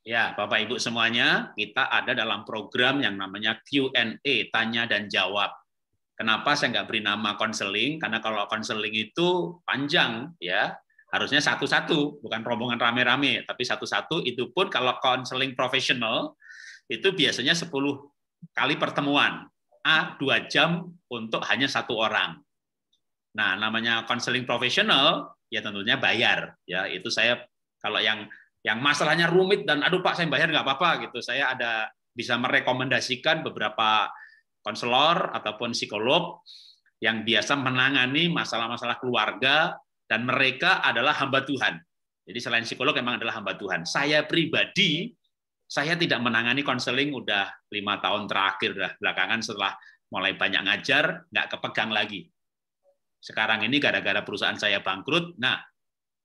Ya, Bapak Ibu semuanya, kita ada dalam program yang namanya Q&A, tanya dan jawab. Kenapa saya nggak beri nama konseling? Karena kalau konseling itu panjang, ya harusnya satu-satu, bukan rombongan rame-rame, tapi satu-satu. Itu pun kalau konseling profesional itu biasanya 10 kali pertemuan, 2 jam untuk hanya satu orang. Nah, namanya konseling profesional ya tentunya bayar. Ya, itu saya kalau yang masalahnya rumit dan aduh Pak saya bayar nggak apa-apa gitu. Saya ada bisa merekomendasikan beberapa konselor ataupun psikolog yang biasa menangani masalah-masalah keluarga dan mereka adalah hamba Tuhan. Jadi selain psikolog memang adalah hamba Tuhan. Saya pribadi saya tidak menangani konseling udah 5 tahun terakhir dah belakangan setelah mulai banyak ngajar nggak kepegang lagi. Sekarang ini gara-gara perusahaan saya bangkrut, nah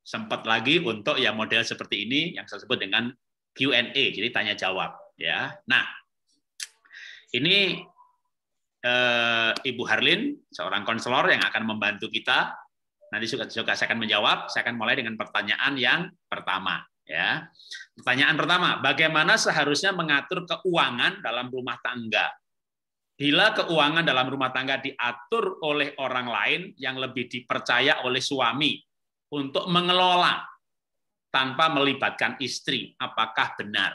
sempat lagi untuk ya model seperti ini yang saya sebut dengan Q&A, jadi tanya jawab ya. Nah, ini Ibu Harlin, seorang konselor yang akan membantu kita. Nanti juga saya akan menjawab. Saya akan mulai dengan pertanyaan yang pertama ya. Pertanyaan pertama, bagaimana seharusnya mengatur keuangan dalam rumah tangga? Bila keuangan dalam rumah tangga diatur oleh orang lain yang lebih dipercaya oleh suami untuk mengelola tanpa melibatkan istri, apakah benar?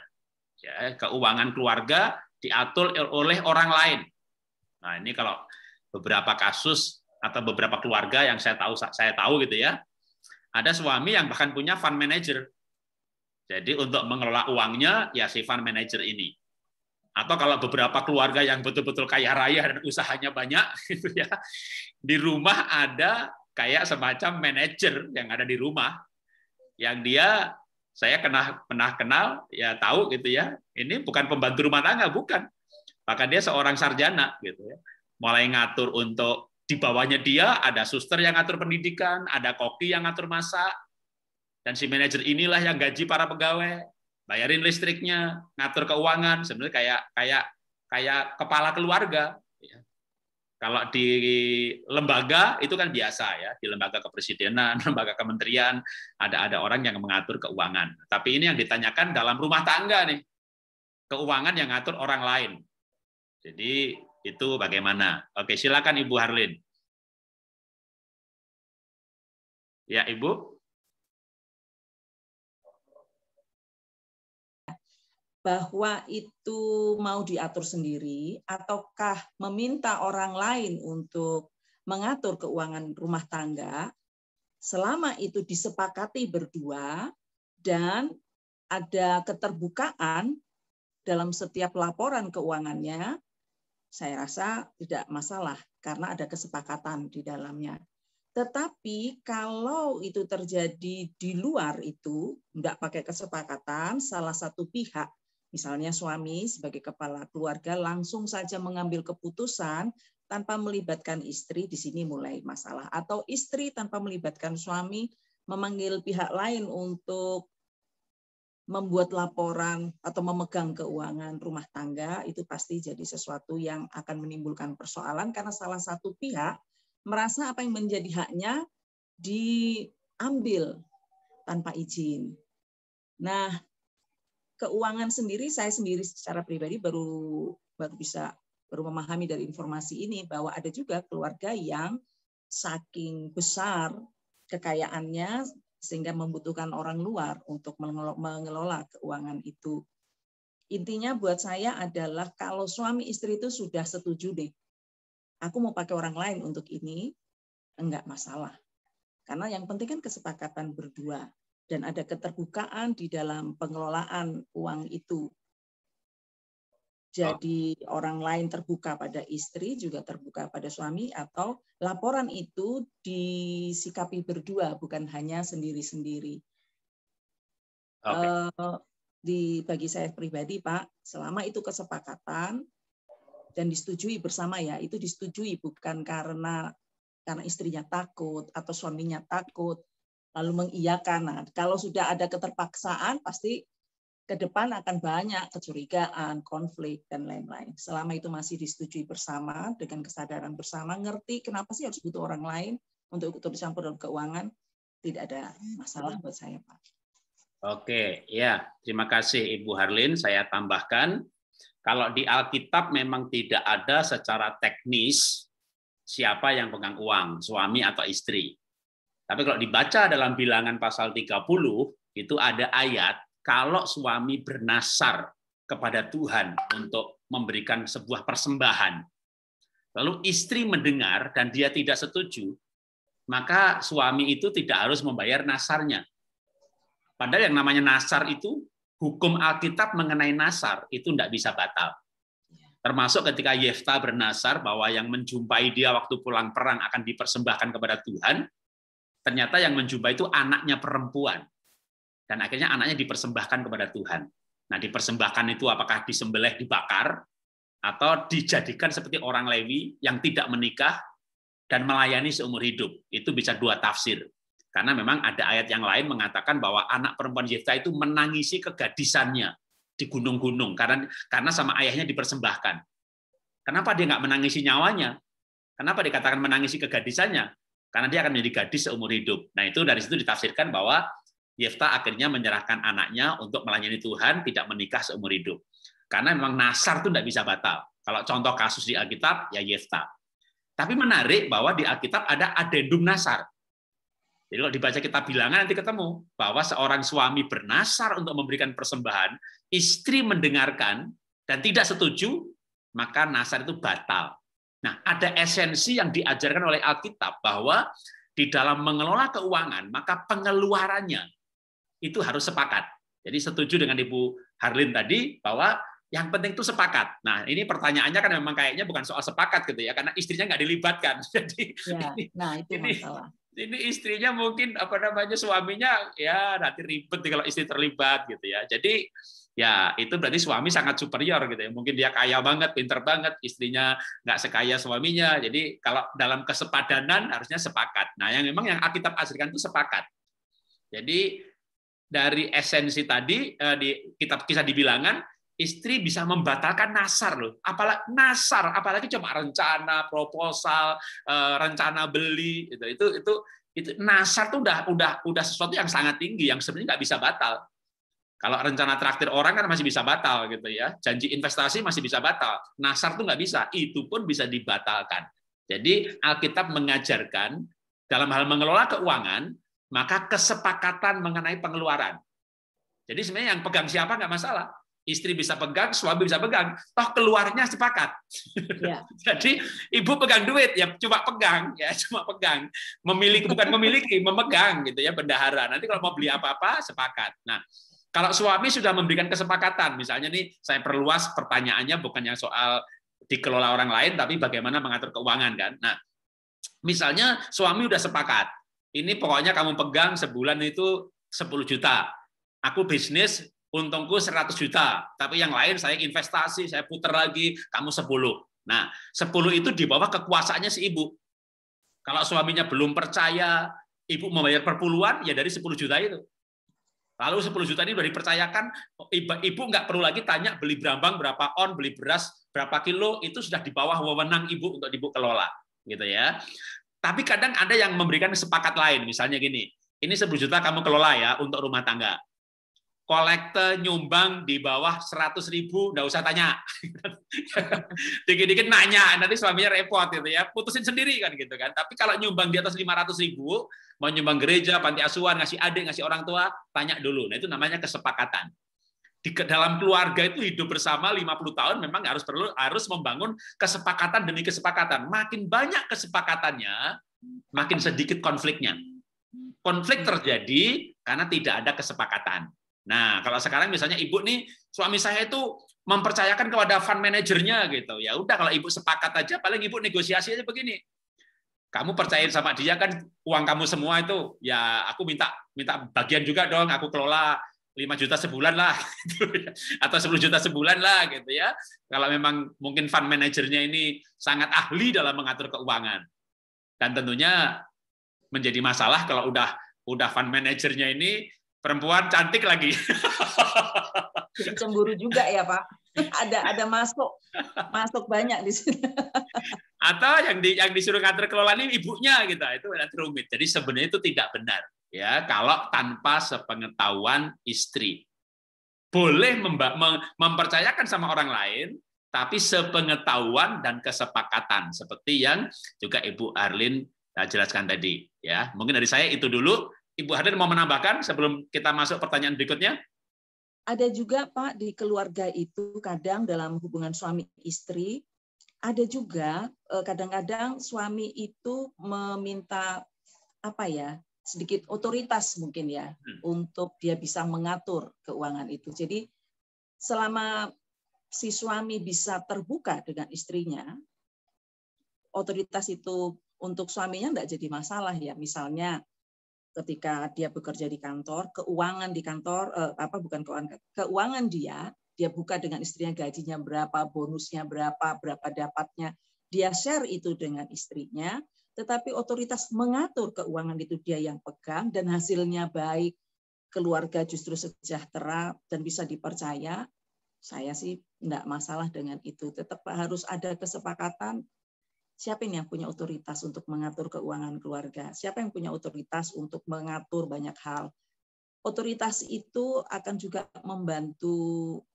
Ya, keuangan keluarga diatur oleh orang lain. Nah, ini kalau beberapa kasus atau beberapa keluarga yang saya tahu gitu ya, ada suami yang bahkan punya fund manager. Jadi untuk mengelola uangnya ya si fund manager ini. Atau kalau beberapa keluarga yang betul-betul kaya raya dan usahanya banyak gitu ya, di rumah ada kayak semacam manajer yang ada di rumah yang dia saya pernah kenal ya tahu gitu ya, ini bukan pembantu rumah tangga, bukan, bahkan dia seorang sarjana gitu ya, mulai ngatur untuk di bawahnya dia ada suster yang ngatur pendidikan, ada koki yang ngatur masak, dan si manajer inilah yang gaji para pegawai, bayarin listriknya, ngatur keuangan, sebenarnya kayak kepala keluarga. Kalau di lembaga itu kan biasa ya, di lembaga kepresidenan, lembaga kementerian ada orang yang mengatur keuangan. Tapi ini yang ditanyakan dalam rumah tangga nih, keuangan yang ngatur orang lain. Jadi itu bagaimana? Oke, silakan Ibu Harlin. Ya, Ibu. Bahwa itu mau diatur sendiri ataukah meminta orang lain untuk mengatur keuangan rumah tangga, selama itu disepakati berdua dan ada keterbukaan dalam setiap laporan keuangannya, saya rasa tidak masalah karena ada kesepakatan di dalamnya. Tetapi kalau itu terjadi di luar itu, tidak pakai kesepakatan, salah satu pihak, misalnya suami sebagai kepala keluarga langsung saja mengambil keputusan tanpa melibatkan istri, di sini mulai masalah. Atau istri tanpa melibatkan suami memanggil pihak lain untuk membuat laporan atau memegang keuangan rumah tangga, itu pasti jadi sesuatu yang akan menimbulkan persoalan karena salah satu pihak merasa apa yang menjadi haknya diambil tanpa izin. Nah, keuangan sendiri, saya sendiri secara pribadi baru memahami dari informasi ini bahwa ada juga keluarga yang saking besar kekayaannya sehingga membutuhkan orang luar untuk mengelola keuangan itu. Intinya buat saya adalah kalau suami istri itu sudah setuju deh, aku mau pakai orang lain untuk ini, enggak masalah. Karena yang penting kan kesepakatan berdua dan ada keterbukaan di dalam pengelolaan uang itu. Jadi orang lain terbuka pada istri, juga terbuka pada suami, atau laporan itu disikapi berdua, bukan hanya sendiri-sendiri. Bagi saya pribadi, Pak, selama itu kesepakatan dan disetujui bersama ya, itu disetujui bukan karena istrinya takut atau suaminya takut, lalu mengiyakan. Nah, kalau sudah ada keterpaksaan, pasti ke depan akan banyak kecurigaan, konflik, dan lain-lain. Selama itu masih disetujui bersama, dengan kesadaran bersama, ngerti kenapa sih harus butuh orang lain untuk ikut campur dalam keuangan, tidak ada masalah buat saya, Pak. Oke, ya, terima kasih Ibu Harlin. Saya tambahkan, kalau di Alkitab memang tidak ada secara teknis siapa yang pegang uang, suami atau istri. Tapi kalau dibaca dalam Bilangan pasal 30, itu ada ayat, kalau suami bernasar kepada Tuhan untuk memberikan sebuah persembahan, lalu istri mendengar dan dia tidak setuju, maka suami itu tidak harus membayar nasarnya. Padahal yang namanya nasar itu, hukum Alkitab mengenai nasar itu tidak bisa batal. Termasuk ketika Yefta bernasar bahwa yang menjumpai dia waktu pulang perang akan dipersembahkan kepada Tuhan, ternyata yang menjumpai itu anaknya perempuan. Dan akhirnya anaknya dipersembahkan kepada Tuhan. Nah, dipersembahkan itu apakah disembelih, dibakar, atau dijadikan seperti orang Lewi yang tidak menikah dan melayani seumur hidup. Itu bisa dua tafsir. Karena memang ada ayat yang lain mengatakan bahwa anak perempuan Yefta itu menangisi kegadisannya di gunung-gunung karena sama ayahnya dipersembahkan. Kenapa dia nggak menangisi nyawanya? Kenapa dikatakan menangisi kegadisannya? Karena dia akan menjadi gadis seumur hidup. Nah, itu dari situ ditafsirkan bahwa Yefta akhirnya menyerahkan anaknya untuk melayani Tuhan, tidak menikah seumur hidup. Karena memang nasar itu tidak bisa batal. Kalau contoh kasus di Alkitab, ya Yefta. Tapi menarik bahwa di Alkitab ada adendum nasar. Jadi kalau dibaca kitab Bilangan nanti ketemu bahwa seorang suami bernasar untuk memberikan persembahan, istri mendengarkan dan tidak setuju, maka nasar itu batal. Nah, ada esensi yang diajarkan oleh Alkitab bahwa di dalam mengelola keuangan, maka pengeluarannya itu harus sepakat. Jadi setuju dengan Ibu Harlin tadi bahwa yang penting itu sepakat. Nah, ini pertanyaannya kan memang kayaknya bukan soal sepakat gitu ya, karena istrinya nggak dilibatkan. Jadi, ya, nah itu masalah. Ini istrinya mungkin suaminya ya nanti ribet kalau istri terlibat gitu ya. Jadi ya itu berarti suami sangat superior gitu ya. Mungkin dia kaya banget, pinter banget, istrinya nggak sekaya suaminya. Jadi kalau dalam kesepadanan harusnya sepakat. Nah, yang memang yang Alkitab ajarkan itu sepakat. Jadi dari esensi tadi di kitab Kisah di Bilangan, istri bisa membatalkan nasar loh. Apalagi cuma rencana, proposal, rencana beli itu nasar tuh udah sesuatu yang sangat tinggi yang sebenarnya nggak bisa batal. Kalau rencana traktir orang kan masih bisa batal gitu ya. Janji investasi masih bisa batal. Nasar tuh nggak bisa. Itu pun bisa dibatalkan. Jadi Alkitab mengajarkan dalam hal mengelola keuangan, maka kesepakatan mengenai pengeluaran. Jadi sebenarnya yang pegang siapa nggak masalah. Istri bisa pegang, suami bisa pegang, toh keluarnya sepakat. Ya. Jadi ibu pegang duit, ya cuma pegang, memiliki bukan memiliki, memegang gitu ya, bendahara. Nanti kalau mau beli apa-apa sepakat. Nah, kalau suami sudah memberikan kesepakatan, misalnya nih saya perluas pertanyaannya bukan yang soal dikelola orang lain, tapi bagaimana mengatur keuangan kan. Nah, misalnya suami udah sepakat, ini pokoknya kamu pegang sebulan itu 10 juta, aku bisnis untungku 100 juta, tapi yang lain saya investasi, saya putar lagi, kamu 10. Nah, 10 itu di bawah kekuasaannya si ibu. Kalau suaminya belum percaya, ibu membayar per puluhan, ya dari 10 juta itu. Lalu 10 juta ini sudah dipercayakan, ibu nggak perlu lagi tanya beli brambang berapa on, beli beras berapa kilo, itu sudah di bawah wewenang ibu untuk ibu kelola. Gitu ya. Tapi kadang ada yang memberikan sepakat lain, misalnya gini, ini 10 juta kamu kelola ya untuk rumah tangga. Kolekte nyumbang di bawah 100.000, nggak usah tanya. Dikit-dikit nanya, nanti suaminya repot gitu ya, putusin sendiri kan gitu kan. Tapi kalau nyumbang di atas 500.000, mau nyumbang gereja, panti asuhan, ngasih adik, ngasih orang tua, tanya dulu. Nah itu namanya kesepakatan. Di dalam keluarga itu hidup bersama 50 tahun memang harus membangun kesepakatan demi kesepakatan. Makin banyak kesepakatannya, makin sedikit konfliknya. Konflik terjadi karena tidak ada kesepakatan. Nah, kalau sekarang misalnya ibu nih, suami saya itu mempercayakan kepada fund manajernya gitu. Ya udah kalau ibu sepakat aja, paling ibu negosiasi aja begini. Kamu percayain sama dia kan uang kamu semua itu, ya aku minta bagian juga dong, aku kelola 5 juta sebulan lah gitu ya. Atau 10 juta sebulan lah gitu ya. Kalau memang mungkin fund manajernya ini sangat ahli dalam mengatur keuangan. Dan tentunya menjadi masalah kalau udah fund manajernya ini perempuan cantik lagi. Jadi cemburu juga ya Pak. Ada masuk banyak di sini. Atau yang disuruh ngatur kelola ini ibunya gitu, itu rumit. Jadi sebenarnya itu tidak benar. ya kalau tanpa sepengetahuan istri. Boleh mempercayakan sama orang lain, tapi sepengetahuan dan kesepakatan seperti yang juga Ibu Arlin jelaskan tadi. Ya, mungkin dari saya itu dulu. Ibu Arlin mau menambahkan sebelum kita masuk pertanyaan berikutnya? Ada juga Pak di keluarga itu kadang dalam hubungan suami istri ada juga kadang-kadang suami itu meminta sedikit otoritas mungkin ya untuk dia bisa mengatur keuangan itu. Jadi selama si suami bisa terbuka dengan istrinya, otoritas itu untuk suaminya enggak jadi masalah ya. Misalnya ketika dia bekerja di kantor, keuangan di kantor keuangan dia buka dengan istrinya, gajinya berapa, bonusnya berapa dapatnya, dia share itu dengan istrinya, tetapi otoritas mengatur keuangan itu dia yang pegang dan hasilnya baik, keluarga justru sejahtera dan bisa dipercaya. Saya sih enggak masalah dengan itu. Tetap harus ada kesepakatan. Siapa yang punya otoritas untuk mengatur keuangan keluarga? Siapa yang punya otoritas untuk mengatur banyak hal? Otoritas itu akan juga membantu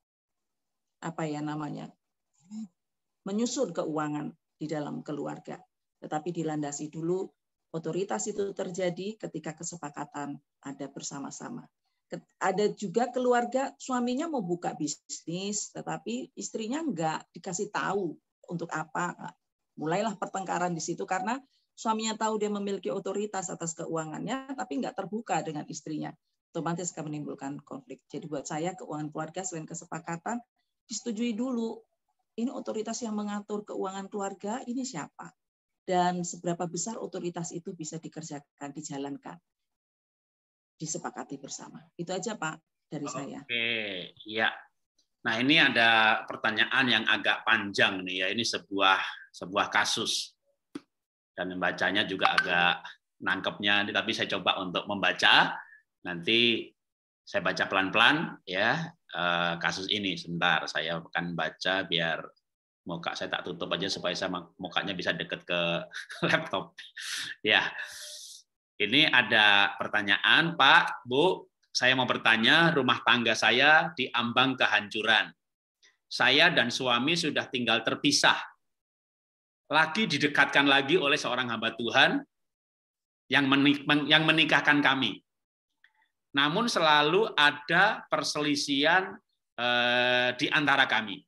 menyusun keuangan di dalam keluarga. Tetapi dilandasi dulu, otoritas itu terjadi ketika kesepakatan ada bersama-sama. Ada juga keluarga suaminya mau buka bisnis, tetapi istrinya enggak dikasih tahu untuk apa. Mulailah pertengkaran di situ karena suaminya tahu dia memiliki otoritas atas keuangannya, tapi nggak terbuka dengan istrinya. Otomatis akan menimbulkan konflik. Jadi buat saya keuangan keluarga selain kesepakatan, disetujui dulu. Ini otoritas yang mengatur keuangan keluarga, ini siapa? Dan seberapa besar otoritas itu bisa dikerjakan, dijalankan, disepakati bersama. Itu aja Pak dari saya. Oke, ya. Nah ini ada pertanyaan yang agak panjang nih ya. Ini sebuah kasus dan membacanya juga agak nangkepnya. Tapi saya coba untuk membaca. Nanti saya baca pelan-pelan ya kasus ini. Sebentar, saya akan baca biar muka saya tak tutup aja supaya saya mukanya bisa deket ke laptop. Ya, ini ada pertanyaan, Pak, Bu. Saya mau bertanya, rumah tangga saya diambang kehancuran. Saya dan suami sudah tinggal terpisah. Lagi didekatkan lagi oleh seorang hamba Tuhan yang menikahkan kami. Namun selalu ada perselisihan di antara kami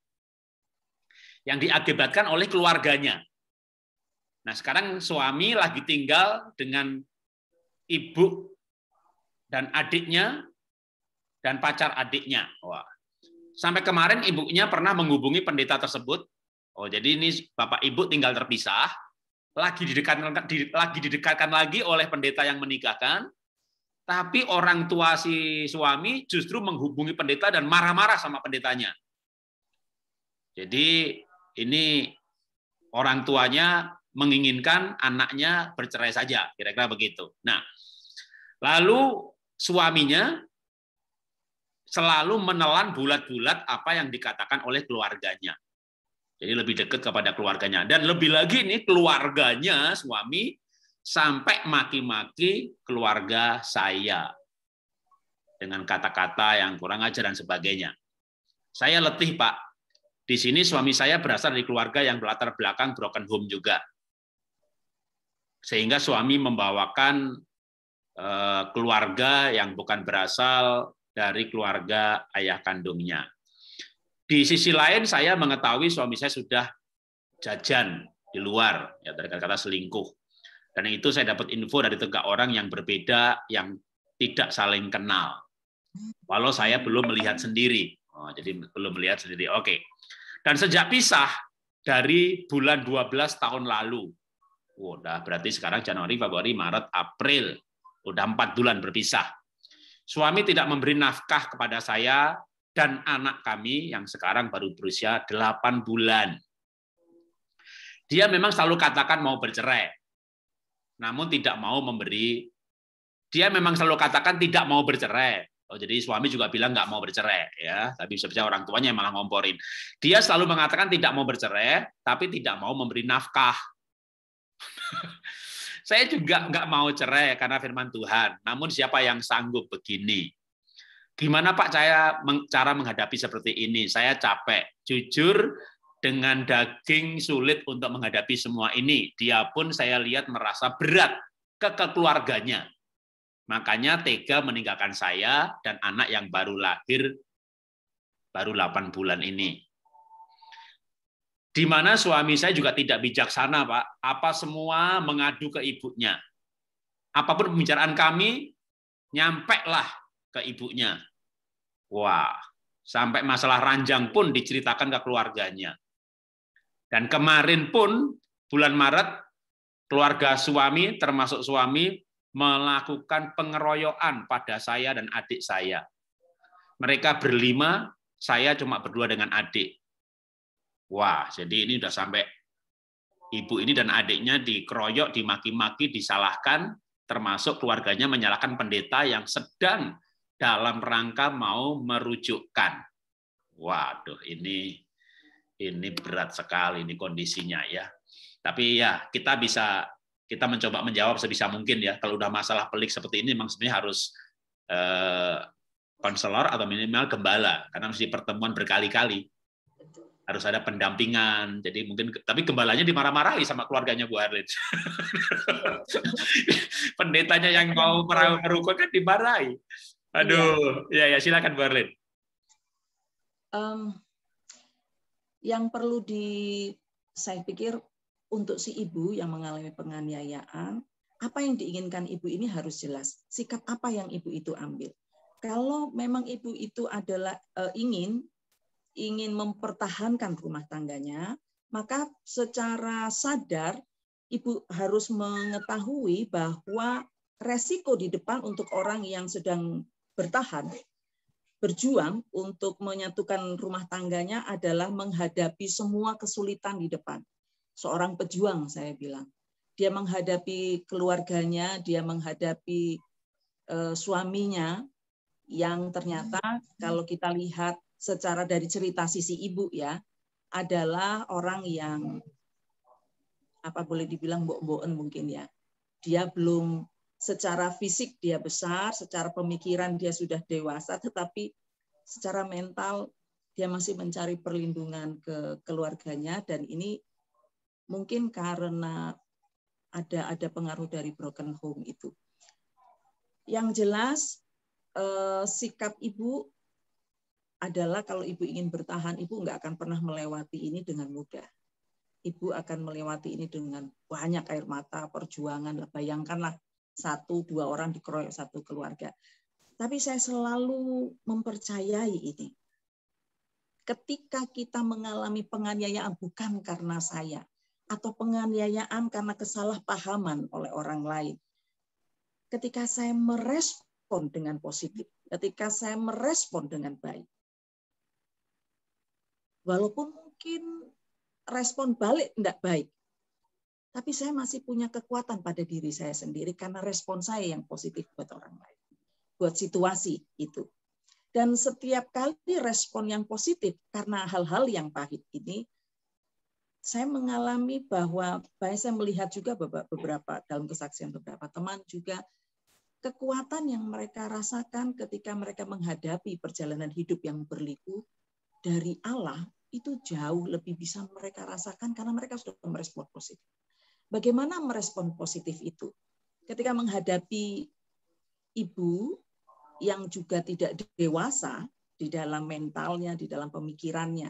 yang diakibatkan oleh keluarganya. Nah, sekarang suami lagi tinggal dengan ibu dan adiknya dan pacar adiknya. Wah. Sampai kemarin ibunya pernah menghubungi pendeta tersebut. Oh, jadi ini bapak ibu tinggal terpisah, lagi didekatkan lagi oleh pendeta yang menikahkan, tapi orang tua si suami justru menghubungi pendeta dan marah-marah sama pendetanya. Jadi ini orang tuanya menginginkan anaknya bercerai saja, kira-kira begitu. Nah, lalu suaminya selalu menelan bulat-bulat apa yang dikatakan oleh keluarganya. Jadi lebih dekat kepada keluarganya. Dan lebih lagi nih keluarganya, suami, sampai maki-maki keluarga saya. Dengan kata-kata yang kurang ajar dan sebagainya. Saya letih, Pak. Di sini suami saya berasal dari keluarga yang berlatar belakang broken home juga. Sehingga suami membawakan keluarga yang bukan berasal dari keluarga ayah kandungnya. Di sisi lain, saya mengetahui suami saya sudah jajan di luar, ya dari kata selingkuh. Dan itu saya dapat info dari 3 orang yang berbeda, yang tidak saling kenal. Walau saya belum melihat sendiri. Jadi belum melihat sendiri. Oke. Dan sejak pisah dari bulan 12 tahun lalu, udah berarti sekarang Januari, Februari, Maret, April, udah 4 bulan berpisah. Suami tidak memberi nafkah kepada saya dan anak kami yang sekarang baru berusia 8 bulan. Dia memang selalu katakan mau bercerai, namun tidak mau memberi. Dia memang selalu katakan tidak mau bercerai. Oh, jadi suami juga bilang nggak mau bercerai, ya. Tapi sebenarnya orang tuanya yang malah ngomporin. Dia selalu mengatakan tidak mau bercerai, tapi tidak mau memberi nafkah. Saya juga nggak mau cerai karena firman Tuhan. Namun siapa yang sanggup begini? Gimana Pak cara menghadapi seperti ini? Saya capek. Jujur, dengan daging sulit untuk menghadapi semua ini. Dia pun saya lihat merasa berat ke keluarganya. Makanya tega meninggalkan saya dan anak yang baru lahir, baru 8 bulan ini. Di mana suami saya juga tidak bijaksana, Pak. Apa semua mengadu ke ibunya. Apapun pembicaraan kami, nyampe lah ke ibunya. Wah, sampai masalah ranjang pun diceritakan ke keluarganya. Dan kemarin pun, bulan Maret, keluarga suami, termasuk suami, melakukan pengeroyokan pada saya dan adik saya. Mereka berlima, saya cuma berdua dengan adik. Wah, jadi ini udah sampai ibu ini dan adiknya dikeroyok, dimaki-maki, disalahkan, termasuk keluarganya menyalahkan pendeta yang sedang dalam rangka mau merujukkan. Waduh, ini berat sekali ini kondisinya ya. Tapi ya kita mencoba menjawab sebisa mungkin ya. Kalau udah masalah pelik seperti ini, memang sebenarnya harus konselor atau minimal gembala, karena mesti pertemuan berkali-kali. Harus ada pendampingan. Jadi mungkin, tapi gembalanya dimarah-marahi sama keluarganya Bu Arlin. Pendetanya yang mau merukun kan dimarahi. Aduh, ya silakan Bu Arlin. Yang perlu saya pikir untuk si ibu yang mengalami penganiayaan, apa yang diinginkan ibu ini harus jelas. Sikap apa yang ibu itu ambil. Kalau memang ibu itu adalah ingin mempertahankan rumah tangganya, maka secara sadar ibu harus mengetahui bahwa resiko di depan untuk orang yang sedang berjuang untuk menyatukan rumah tangganya adalah menghadapi semua kesulitan di depan. Seorang pejuang, saya bilang. Dia menghadapi keluarganya, dia menghadapi suaminya, yang ternyata kalau kita lihat secara dari cerita sisi ibu ya, adalah orang yang boleh dibilang mbok-mboken mungkin ya. Dia belum secara fisik dia besar, secara pemikiran dia sudah dewasa, tetapi secara mental dia masih mencari perlindungan ke keluarganya, dan ini mungkin karena ada pengaruh dari broken home itu. Yang jelas sikap ibu adalah kalau ibu ingin bertahan, ibu nggak akan pernah melewati ini dengan mudah. Ibu akan melewati ini dengan banyak air mata, perjuangan. Bayangkanlah 1-2 orang dikeroyok satu keluarga. Tapi saya selalu mempercayai ini. Ketika kita mengalami penganiayaan bukan karena saya, atau penganiayaan karena kesalahpahaman oleh orang lain, ketika saya merespon dengan positif, ketika saya merespon dengan baik, walaupun mungkin respon balik tidak baik, tapi saya masih punya kekuatan pada diri saya sendiri karena respon saya yang positif buat orang lain, buat situasi itu. Dan setiap kali respon yang positif karena hal-hal yang pahit ini, saya mengalami bahwa saya melihat juga beberapa dalam kesaksian beberapa teman juga kekuatan yang mereka rasakan ketika mereka menghadapi perjalanan hidup yang berliku dari Allah itu jauh lebih bisa mereka rasakan karena mereka sudah merespon positif. Bagaimana merespon positif itu? Ketika menghadapi ibu yang juga tidak dewasa di dalam mentalnya, di dalam pemikirannya.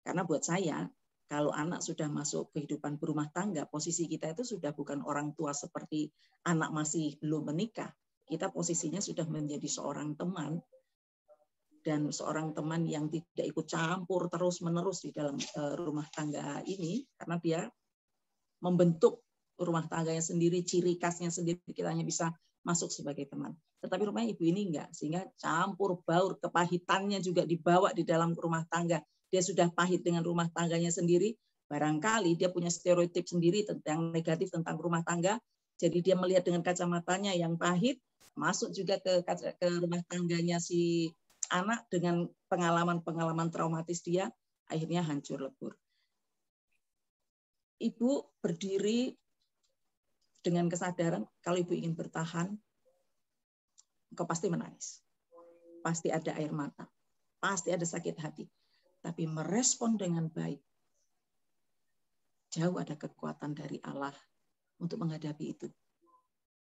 Karena buat saya, kalau anak sudah masuk kehidupan berumah tangga, posisi kita itu sudah bukan orang tua seperti anak masih belum menikah. Kita posisinya sudah menjadi seorang teman, dan seorang teman yang tidak ikut campur terus-menerus di dalam rumah tangga ini, karena dia membentuk rumah tangganya sendiri, ciri khasnya sendiri, kita hanya bisa masuk sebagai teman. Tetapi rumahnya ibu ini enggak, sehingga campur baur, kepahitannya juga dibawa di dalam rumah tangga. Dia sudah pahit dengan rumah tangganya sendiri, barangkali dia punya stereotip sendiri tentang negatif tentang rumah tangga, jadi dia melihat dengan kacamatanya yang pahit, masuk juga ke rumah tangganya si anak dengan pengalaman-pengalaman traumatis dia, akhirnya hancur lebur. Ibu berdiri dengan kesadaran kalau ibu ingin bertahan, engkau pasti menangis. Pasti ada air mata. Pasti ada sakit hati. Tapi merespon dengan baik. Jauh ada kekuatan dari Allah untuk menghadapi itu.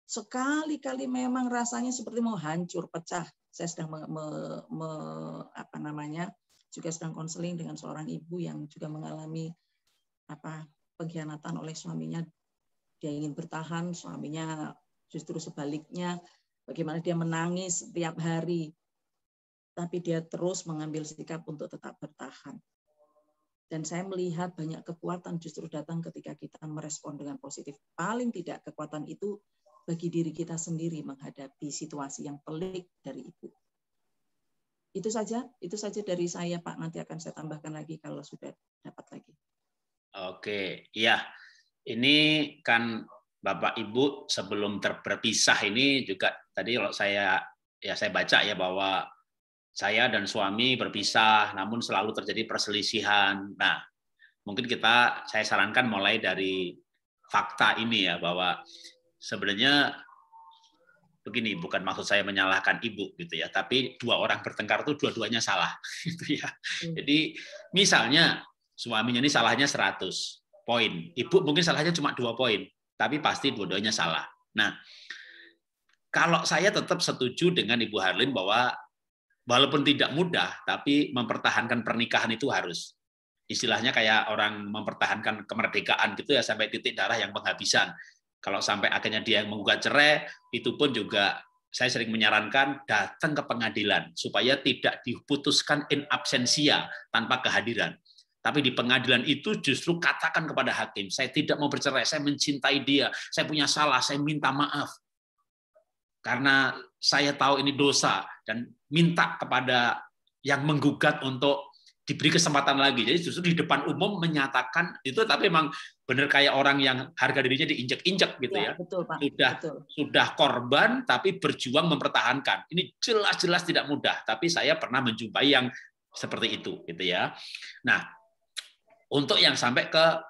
Sekali-kali memang rasanya seperti mau hancur, pecah. Saya sedang juga sedang konseling dengan seorang ibu yang juga mengalami pengkhianatan oleh suaminya. Dia ingin bertahan, suaminya justru sebaliknya. Bagaimana dia menangis setiap hari. Tapi dia terus mengambil sikap untuk tetap bertahan. Dan saya melihat banyak kekuatan justru datang ketika kita merespon dengan positif. Paling tidak kekuatan itu bagi diri kita sendiri menghadapi situasi yang pelik dari ibu. Itu saja dari saya, Pak. Nanti akan saya tambahkan lagi kalau sudah dapat lagi. Oke, iya. Ini kan Bapak Ibu sebelum berpisah ini juga tadi kalau saya baca ya bahwa saya dan suami berpisah, namun selalu terjadi perselisihan. Nah, mungkin saya sarankan mulai dari fakta ini ya, bahwa sebenarnya begini, bukan maksud saya menyalahkan ibu gitu ya, tapi dua orang bertengkar itu dua-duanya salah gitu ya. Jadi misalnya suaminya ini salahnya 100 poin, ibu mungkin salahnya cuma 2 poin, tapi pasti dua-duanya salah. Nah, kalau saya tetap setuju dengan Ibu Harlin bahwa walaupun tidak mudah, tapi mempertahankan pernikahan itu harus. Istilahnya kayak orang mempertahankan kemerdekaan gitu ya, sampai titik darah yang penghabisan. Kalau sampai akhirnya dia yang menggugat cerai, itu pun juga saya sering menyarankan datang ke pengadilan supaya tidak diputuskan in absentia tanpa kehadiran. Tapi di pengadilan itu justru katakan kepada hakim, saya tidak mau bercerai, saya mencintai dia, saya punya salah, saya minta maaf. Karena saya tahu ini dosa dan minta kepada yang menggugat untuk diberi kesempatan lagi. Jadi justru di depan umum menyatakan itu, tapi memang benar kayak orang yang harga dirinya diinjek-injek gitu ya. Betul, Pak. Sudah korban tapi berjuang mempertahankan. Ini jelas-jelas tidak mudah, tapi saya pernah menjumpai yang seperti itu gitu ya. Nah, untuk yang sampai ke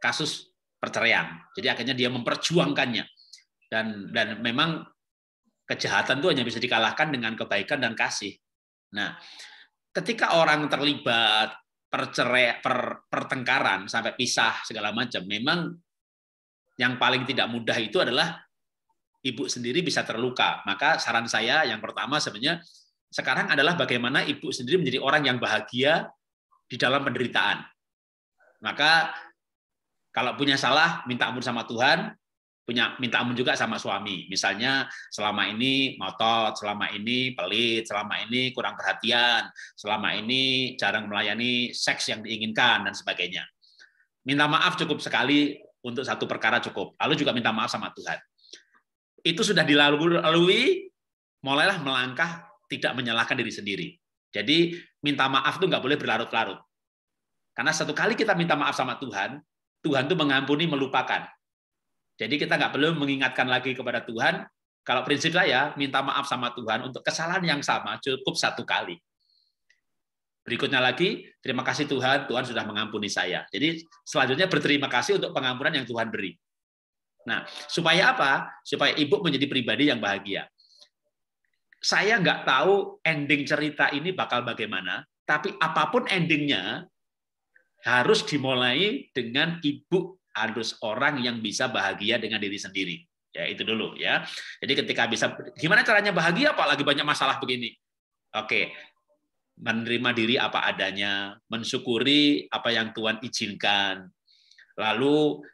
kasus perceraian. Jadi akhirnya dia memperjuangkannya. Dan memang kejahatan itu hanya bisa dikalahkan dengan kebaikan dan kasih. Nah, ketika orang terlibat pertengkaran sampai pisah segala macam, memang yang paling tidak mudah itu adalah ibu sendiri bisa terluka. Maka saran saya yang pertama sebenarnya sekarang adalah bagaimana ibu sendiri menjadi orang yang bahagia di dalam penderitaan. Maka kalau punya salah, minta ampun sama Tuhan, minta ampun juga sama suami. Misalnya selama ini ngotot, selama ini pelit, selama ini kurang perhatian, selama ini jarang melayani seks yang diinginkan, dan sebagainya. Minta maaf cukup sekali untuk satu perkara cukup. Lalu juga minta maaf sama Tuhan. Itu sudah dilalui, mulailah melangkah tidak menyalahkan diri sendiri. Jadi minta maaf itu nggak boleh berlarut-larut. Karena satu kali kita minta maaf sama Tuhan, Tuhan itu mengampuni, melupakan. Jadi kita nggak perlu mengingatkan lagi kepada Tuhan. Kalau prinsip saya, minta maaf sama Tuhan untuk kesalahan yang sama cukup 1 kali. Berikutnya lagi, terima kasih Tuhan, Tuhan sudah mengampuni saya. Jadi selanjutnya berterima kasih untuk pengampunan yang Tuhan beri. Nah, supaya apa? Supaya ibu menjadi pribadi yang bahagia. Saya nggak tahu ending cerita ini bakal bagaimana, tapi apapun endingnya, harus dimulai dengan ibu harus orang yang bisa bahagia dengan diri sendiri. Ya, itu dulu ya. Jadi ketika bisa, gimana caranya bahagia apalagi banyak masalah begini? Oke. Menerima diri apa adanya, mensyukuri apa yang Tuhan izinkan. Lalu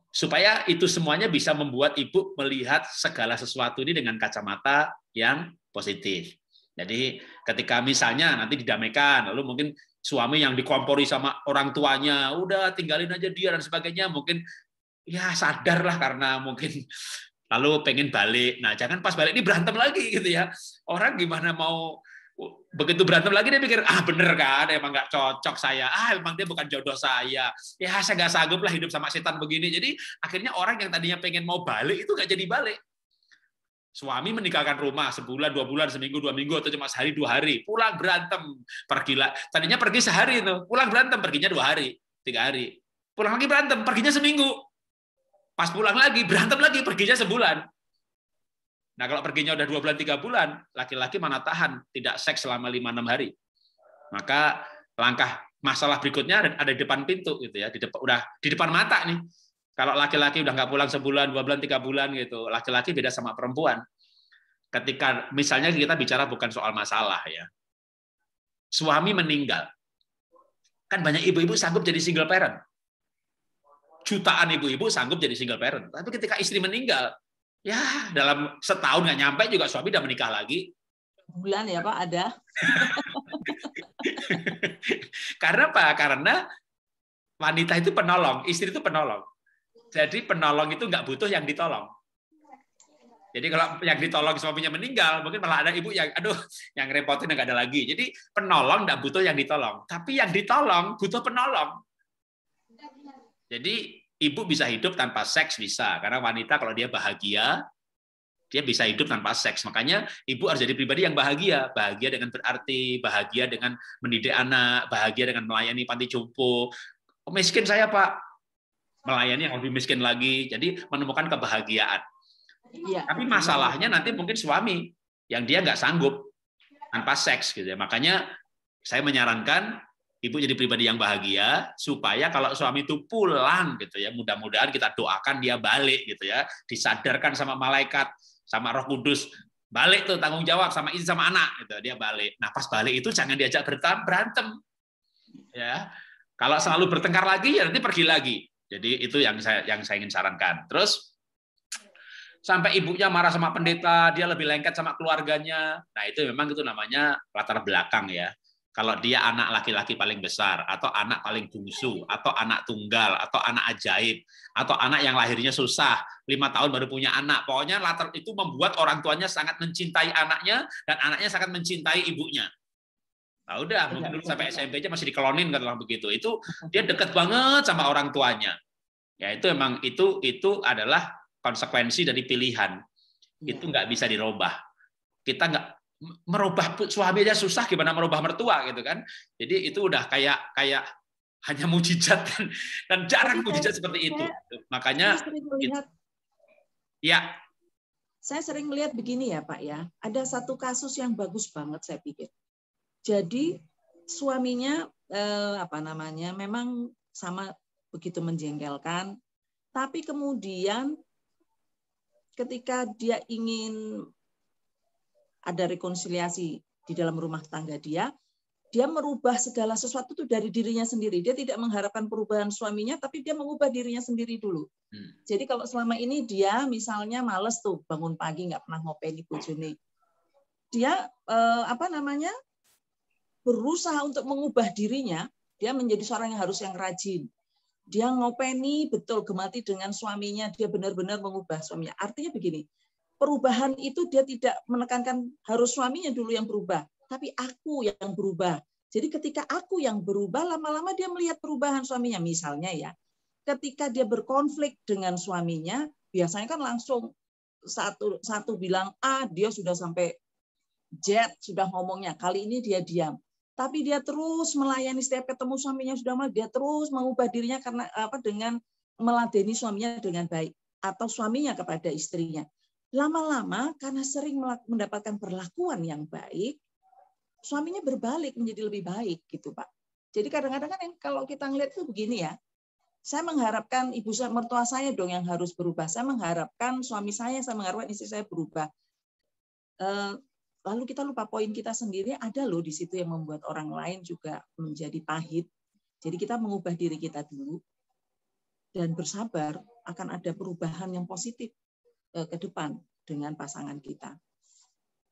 supaya itu semuanya bisa membuat ibu melihat segala sesuatu ini dengan kacamata yang positif. Jadi ketika misalnya nanti didamaikan, lalu mungkin suami yang dikompori sama orang tuanya, udah tinggalin aja dia dan sebagainya, mungkin ya sadarlah karena mungkin lalu pengen balik. Nah, jangan pas balik ini berantem lagi gitu ya. Orang gimana mau begitu berantem lagi dia pikir, bener kan, emang nggak cocok saya, emang dia bukan jodoh saya, ya saya nggak sanggup lah hidup sama setan begini. Jadi akhirnya orang yang tadinya pengen mau balik itu nggak jadi balik. Suami meninggalkan rumah sebulan, 2 bulan, seminggu, 2 minggu, atau cuma sehari, 2 hari, pulang berantem, pergilah. Tadinya pergi sehari itu, pulang berantem, perginya 2 hari, 3 hari, pulang lagi berantem, perginya seminggu. Pas pulang lagi, berantem lagi, perginya sebulan. Nah, kalau perginya udah 2 bulan, 3 bulan, laki-laki mana tahan tidak seks selama 5-6 hari. Maka langkah masalah berikutnya ada di depan pintu gitu ya, udah di depan mata nih. Kalau laki-laki udah nggak pulang sebulan, 2 bulan, 3 bulan gitu, laki-laki beda sama perempuan. Ketika misalnya kita bicara bukan soal masalah ya, suami meninggal, kan banyak ibu-ibu sanggup jadi single parent. Jutaan ibu-ibu sanggup jadi single parent. Tapi ketika istri meninggal, ya dalam setahun nggak nyampe juga suami udah menikah lagi. Bulan ya Pak ada. Karena apa? Karena wanita itu penolong, istri itu penolong. Jadi penolong itu nggak butuh yang ditolong. Jadi kalau yang ditolong suaminya meninggal, mungkin malah ada ibu yang, aduh, yang repotin nggak ada lagi. Jadi penolong nggak butuh yang ditolong, tapi yang ditolong butuh penolong. Jadi ibu bisa hidup tanpa seks bisa, karena wanita kalau dia bahagia, dia bisa hidup tanpa seks. Makanya ibu harus jadi pribadi yang bahagia. Bahagia dengan berarti, bahagia dengan mendidik anak, bahagia dengan melayani panti jompo. Miskin saya Pak, melayani yang lebih miskin lagi. Jadi menemukan kebahagiaan. Ya. Tapi masalahnya nanti mungkin suami yang dia nggak sanggup tanpa seks gitu ya. Makanya saya menyarankan ibu jadi pribadi yang bahagia supaya kalau suami itu pulang gitu ya, mudah-mudahan kita doakan dia balik gitu ya, disadarkan sama malaikat, sama Roh Kudus, balik tuh tanggung jawab sama istri sama anak gitu, dia balik. Nah, pas balik itu jangan diajak berantem. Ya. Kalau selalu bertengkar lagi ya nanti pergi lagi. Jadi itu yang saya ingin sarankan. Terus sampai ibunya marah sama pendeta, dia lebih lengket sama keluarganya. Nah, itu memang itu namanya latar belakang ya. Kalau dia anak laki-laki paling besar, atau anak paling bungsu, atau anak tunggal, atau anak ajaib, atau anak yang lahirnya susah, 5 tahun baru punya anak. Pokoknya latar itu membuat orang tuanya sangat mencintai anaknya, dan anaknya sangat mencintai ibunya. Nah, udah, mungkin dulu sampai SMP aja masih dikelonin katakan begitu. Itu dia dekat banget sama orang tuanya. Ya, itu memang itu adalah konsekuensi dari pilihan. Itu nggak bisa dirubah. Kita nggak merubah suami aja susah, gimana merubah mertua gitu kan. Jadi itu udah kayak hanya mujizat dan jarang mujizat seperti itu. Makanya saya sering melihat begini ya Pak ya. Ada satu kasus yang bagus banget saya pikir. Jadi suaminya memang sama begitu menjengkelkan, tapi kemudian ketika dia ingin ada rekonsiliasi di dalam rumah tangga dia merubah segala sesuatu itu dari dirinya sendiri. Dia tidak mengharapkan perubahan suaminya, tapi dia mengubah dirinya sendiri dulu. Jadi kalau selama ini dia misalnya males tuh bangun pagi nggak pernah ngopeni bojone, dia berusaha untuk mengubah dirinya. Dia menjadi seorang yang rajin. Dia ngopeni betul gemati dengan suaminya, dia benar-benar mengubah suaminya. Artinya begini, perubahan itu dia tidak menekankan harus suaminya dulu yang berubah, tapi aku yang berubah. Jadi ketika aku yang berubah, lama-lama dia melihat perubahan suaminya. Misalnya ya, ketika dia berkonflik dengan suaminya, biasanya kan langsung satu bilang A, dia sudah sampai Z, sudah ngomongnya. Kali ini dia diam. Tapi dia terus melayani setiap ketemu suaminya sudah malah dia terus mengubah dirinya karena dengan meladeni suaminya dengan baik atau suaminya kepada istrinya. Lama-lama karena sering mendapatkan perlakuan yang baik, suaminya berbalik menjadi lebih baik gitu Pak. Jadi kadang-kadang kan kalau kita ngelihat itu begini ya, saya mengharapkan ibu mertua saya dong yang harus berubah. Saya mengharapkan suami saya mengharapkan istri saya berubah. Lalu kita lupa poin kita sendiri, ada loh di situ yang membuat orang lain juga menjadi pahit. Jadi kita mengubah diri kita dulu dan bersabar akan ada perubahan yang positif ke depan dengan pasangan kita.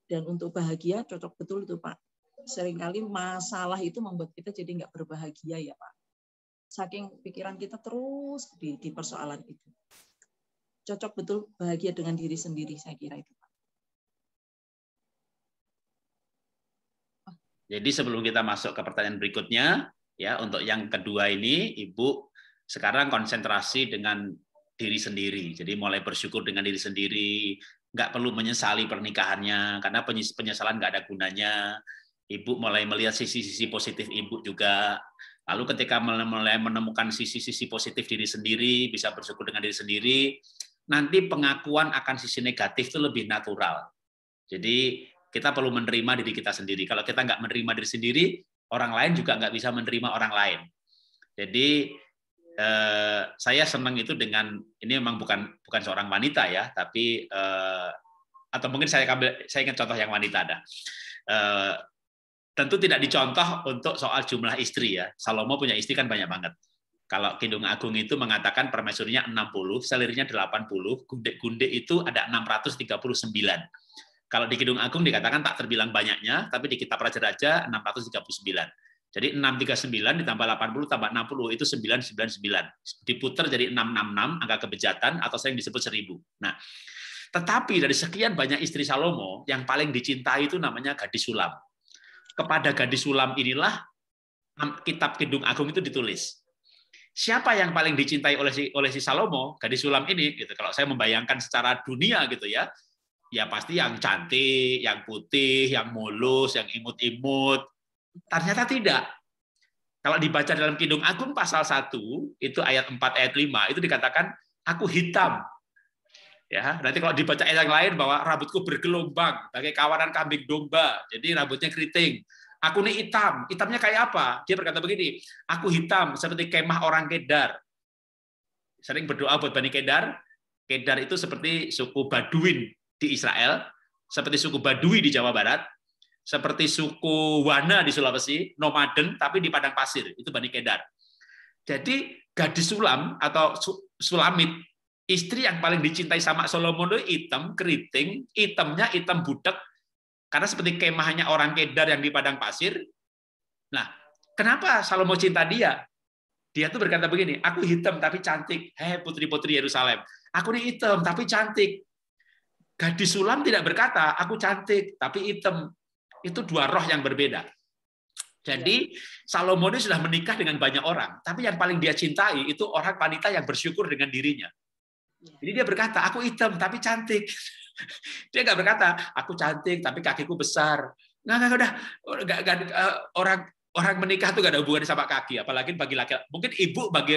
Dan untuk bahagia cocok betul itu Pak. Seringkali masalah itu membuat kita jadi nggak berbahagia ya Pak. Saking pikiran kita terus di persoalan itu. Cocok betul bahagia dengan diri sendiri, saya kira itu Pak. Jadi sebelum kita masuk ke pertanyaan berikutnya, ya untuk yang kedua ini, Ibu sekarang konsentrasi dengan diri sendiri. Jadi mulai bersyukur dengan diri sendiri, nggak perlu menyesali pernikahannya, karena penyesalan nggak ada gunanya. Ibu mulai melihat sisi-sisi positif ibu juga. Lalu ketika mulai menemukan sisi-sisi positif diri sendiri, bisa bersyukur dengan diri sendiri, nanti pengakuan akan sisi negatif itu lebih natural. Jadi kita perlu menerima diri kita sendiri. Kalau kita nggak menerima diri sendiri, orang lain juga nggak bisa menerima orang lain. Jadi saya senang itu dengan, ini memang bukan seorang wanita ya, tapi atau mungkin saya ingin contoh yang wanita ada. Tentu tidak dicontoh untuk soal jumlah istri ya. Salomo punya istri kan banyak banget. Kalau Kidung Agung itu mengatakan permaisurinya 60, selirnya 80, gundik-gundik itu ada 639. Kalau di Kidung Agung dikatakan tak terbilang banyaknya, tapi di Kitab Raja-Raja 639. Jadi 639 ditambah 80 tambah 60 itu 999. Diputer jadi 666, angka kebejatan atau sering disebut 1000. Nah, tetapi dari sekian banyak istri Salomo, yang paling dicintai itu namanya Gadis Sulam. Kepada Gadis Sulam inilah kitab Kidung Agung itu ditulis. Siapa yang paling dicintai oleh si Salomo? Gadis Sulam ini gitu. Kalau saya membayangkan secara dunia gitu ya pasti yang cantik, yang putih, yang mulus, yang imut-imut. Ternyata tidak. Kalau dibaca dalam Kidung Agung pasal 1 itu ayat 4 ayat 5 itu dikatakan aku hitam. Ya, nanti kalau dibaca ayat yang lain bahwa rambutku bergelombang bagai kawanan kambing domba, jadi rambutnya keriting. Aku nih hitam, hitamnya kayak apa? Dia berkata begini, aku hitam seperti kemah orang Kedar. Sering berdoa buat Bani Kedar. Kedar itu seperti suku Baduin di Israel, seperti suku Badui di Jawa Barat, seperti suku Wana di Sulawesi, nomaden tapi di padang pasir, itu Bani Kedar. Jadi Gadis Sulam atau Sulamit, istri yang paling dicintai sama Salomo itu hitam, keriting, hitamnya hitam budak, karena seperti kemahnya orang Kedar yang di padang pasir. Nah, kenapa Salomo cinta dia? Dia tuh berkata begini, aku hitam tapi cantik. Hei putri-putri Yerusalem, aku ini hitam tapi cantik. Gadis Sulam tidak berkata, aku cantik tapi hitam. Itu dua roh yang berbeda. Jadi Salomo ini sudah menikah dengan banyak orang, tapi yang paling dia cintai itu orang wanita yang bersyukur dengan dirinya. Jadi dia berkata, aku hitam tapi cantik. Dia nggak berkata, aku cantik tapi kakiku besar. Nggak udah. Orang menikah tuh gak ada hubungannya sama kaki, apalagi bagi laki-laki. Mungkin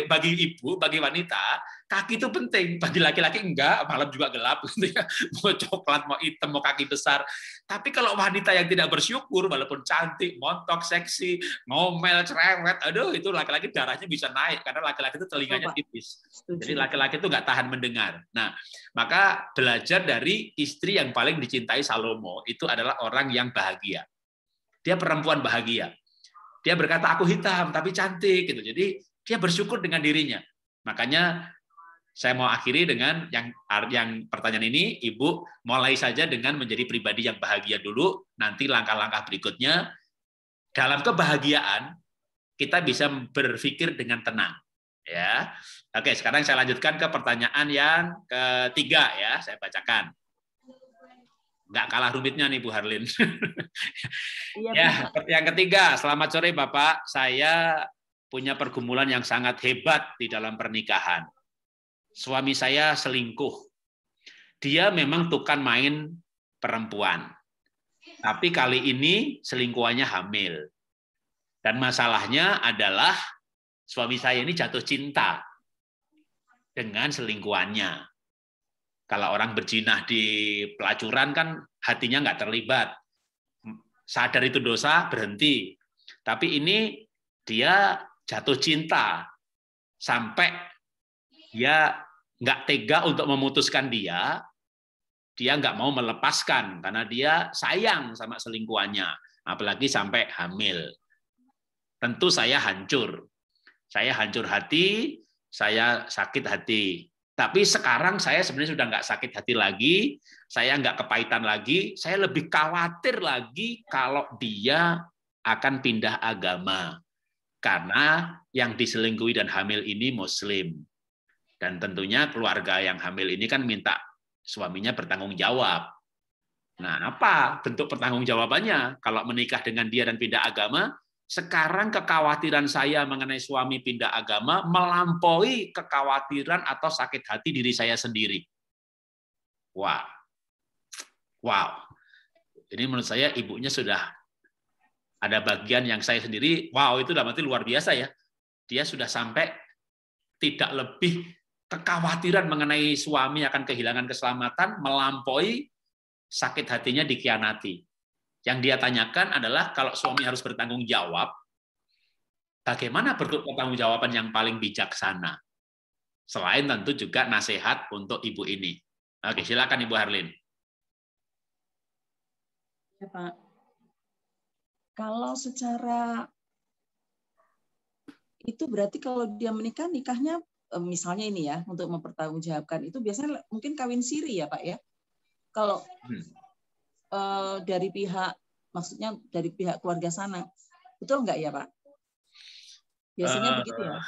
bagi ibu, bagi wanita, kaki itu penting. Bagi laki-laki enggak, malam juga gelap. Mau coklat, mau hitam, mau kaki besar. Tapi kalau wanita yang tidak bersyukur, walaupun cantik, montok, seksi, ngomel, cerewet, aduh itu laki-laki darahnya bisa naik karena laki-laki itu telinganya tipis. Jadi laki-laki itu nggak tahan mendengar. Nah, maka belajar dari istri yang paling dicintai Salomo itu adalah orang yang bahagia. Dia perempuan bahagia. Dia berkata aku hitam tapi cantik gitu. Jadi dia bersyukur dengan dirinya. Makanya saya mau akhiri dengan yang pertanyaan ini, Ibu mulai saja dengan menjadi pribadi yang bahagia dulu, nanti langkah-langkah berikutnya dalam kebahagiaan kita bisa berpikir dengan tenang. Ya. Oke, sekarang saya lanjutkan ke pertanyaan yang ketiga ya, saya bacakan. Nggak kalah rumitnya nih Bu Harlin. Ya, yang ketiga, selamat sore Bapak. Saya punya pergumulan yang sangat hebat di dalam pernikahan. Suami saya selingkuh. Dia memang tukang main perempuan. Tapi kali ini selingkuhannya hamil. Dan masalahnya adalah suami saya ini jatuh cinta dengan selingkuhannya. Kalau orang berzina di pelacuran kan hatinya nggak terlibat. Sadar itu dosa, berhenti. Tapi ini dia jatuh cinta. Sampai dia nggak tega untuk memutuskan dia nggak mau melepaskan karena dia sayang sama selingkuhannya, apalagi sampai hamil. Tentu saya hancur hati, saya sakit hati. Tapi sekarang saya sebenarnya sudah nggak sakit hati lagi, saya nggak kepahitan lagi, saya lebih khawatir lagi kalau dia akan pindah agama. Karena yang diselingkuhi dan hamil ini Muslim. Dan tentunya keluarga yang hamil ini kan minta suaminya bertanggung jawab. Nah, apa bentuk pertanggungjawabannya? Kalau menikah dengan dia dan pindah agama, sekarang kekhawatiran saya mengenai suami pindah agama melampaui kekhawatiran atau sakit hati diri saya sendiri. Wow. Ini menurut saya ibunya sudah Ada bagian yang saya sendiri, wow itu dalam arti luar biasa ya. Dia sudah sampai tidak lebih kekhawatiran mengenai suami akan kehilangan keselamatan, melampaui sakit hatinya dikhianati. Yang dia tanyakan adalah kalau suami harus bertanggung jawab, bagaimana bentuk pertanggungjawaban yang paling bijaksana? Selain tentu juga nasihat untuk ibu ini. Oke, silakan Ibu Harlin. Ya, Pak. Kalau secara itu berarti kalau dia menikah, nikahnya misalnya ini ya, untuk mempertanggungjawabkan itu biasanya mungkin kawin siri ya Pak ya. Kalau dari pihak, maksudnya dari pihak keluarga sana, betul nggak ya Pak? Biasanya begitu ya.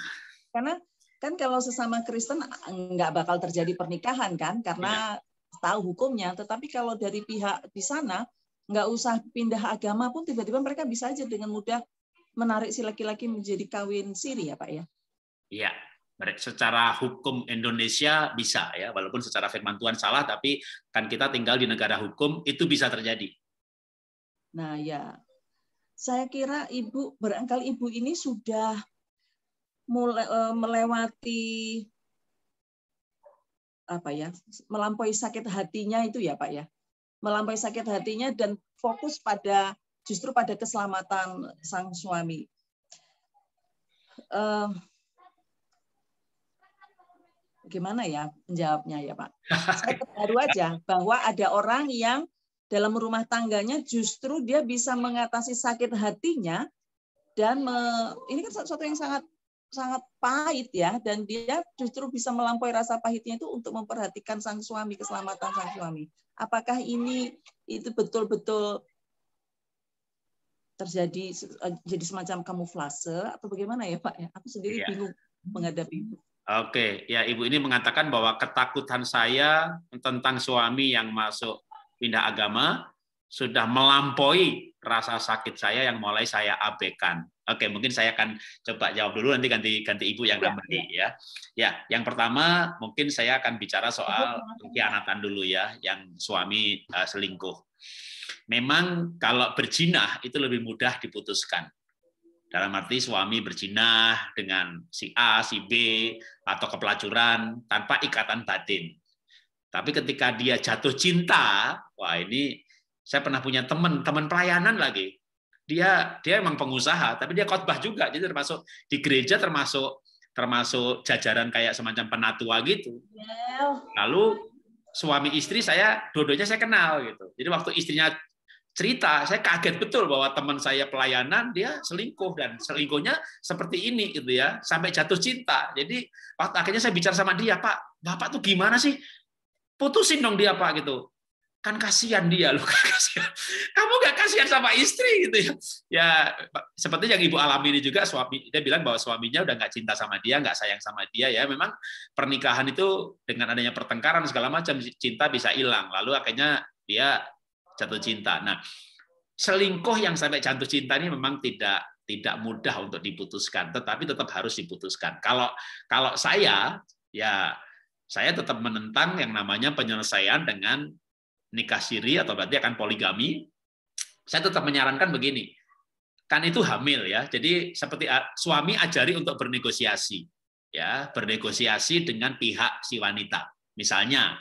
Karena kan kalau sesama Kristen nggak bakal terjadi pernikahan kan, karena tahu hukumnya. Tetapi kalau dari pihak di sana, nggak usah pindah agama pun tiba-tiba mereka bisa aja dengan mudah menarik si laki-laki menjadi kawin siri ya Pak ya? Iya, secara hukum Indonesia bisa ya, walaupun secara firman Tuhan salah, tapi kan kita tinggal di negara hukum, itu bisa terjadi. Nah ya, saya kira Ibu, barangkali Ibu ini sudah mulai melewati apa ya, melampaui sakit hatinya itu ya Pak ya, melampaui sakit hatinya dan fokus justru pada keselamatan sang suami. Gimana ya menjawabnya ya Pak? Saya terharu aja bahwa ada orang yang dalam rumah tangganya justru dia bisa mengatasi sakit hatinya dan ini kan sesuatu yang sangat pahit ya, dan dia justru bisa melampaui rasa pahitnya itu untuk memperhatikan sang suami, keselamatan sang suami. Apakah ini itu betul-betul terjadi jadi semacam kamuflase atau bagaimana ya Pak ya? Aku sendiri bingung menghadapi itu. Oke, ya Ibu ini mengatakan bahwa ketakutan saya tentang suami yang masuk pindah agama sudah melampaui rasa sakit saya yang mulai saya abaikan. Oke, mungkin saya akan coba jawab dulu, nanti ganti Ibu yang nambahi ya. Ya, yang pertama mungkin saya akan bicara soal pengkhianatan dulu ya, yang suami selingkuh. Memang kalau berzina itu lebih mudah diputuskan. Dalam arti suami berzina dengan si A, si B, atau kepelacuran tanpa ikatan batin. Tapi ketika dia jatuh cinta, wah ini saya pernah punya teman pelayanan lagi. Dia emang pengusaha, tapi dia khotbah juga. Jadi termasuk di gereja termasuk jajaran kayak semacam penatua gitu. Lalu suami istri saya dua-duanya saya kenal gitu. Jadi waktu istrinya cerita, saya kaget betul bahwa teman saya pelayanan dia selingkuh, dan selingkuhnya seperti ini gitu ya, sampai jatuh cinta. Jadi waktu akhirnya saya bicara sama dia, Pak, Bapak tuh gimana sih? Putusin dong dia Pak gitu. Kan kasihan dia loh, kasihan. Kamu nggak kasihan sama istri gitu ya? Ya seperti yang Ibu alami ini juga, suami dia bilang bahwa suaminya udah nggak cinta sama dia, nggak sayang sama dia ya. Memang pernikahan itu dengan adanya pertengkaran segala macam, cinta bisa hilang. Lalu akhirnya dia jatuh cinta. Nah, selingkuh yang sampai jatuh cinta ini memang tidak mudah untuk diputuskan, tetapi tetap harus diputuskan. Kalau saya, ya saya tetap menentang yang namanya penyelesaian dengan nikah siri atau berarti akan poligami. Saya tetap menyarankan begini, kan itu hamil ya, jadi seperti suami ajari untuk bernegosiasi, ya bernegosiasi dengan pihak si wanita. Misalnya,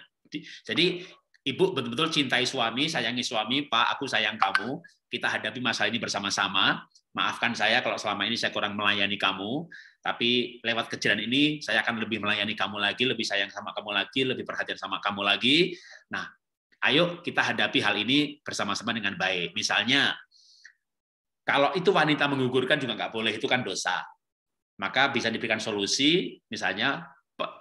jadi Ibu betul-betul cintai suami, sayangi suami, Pak, aku sayang kamu, kita hadapi masalah ini bersama-sama, maafkan saya kalau selama ini saya kurang melayani kamu, tapi lewat kejadian ini saya akan lebih melayani kamu lagi, lebih sayang sama kamu lagi, lebih perhatian sama kamu lagi. Nah, ayo kita hadapi hal ini bersama-sama dengan baik. Misalnya, kalau itu wanita menggugurkan juga nggak boleh, itu kan dosa. Maka bisa diberikan solusi, misalnya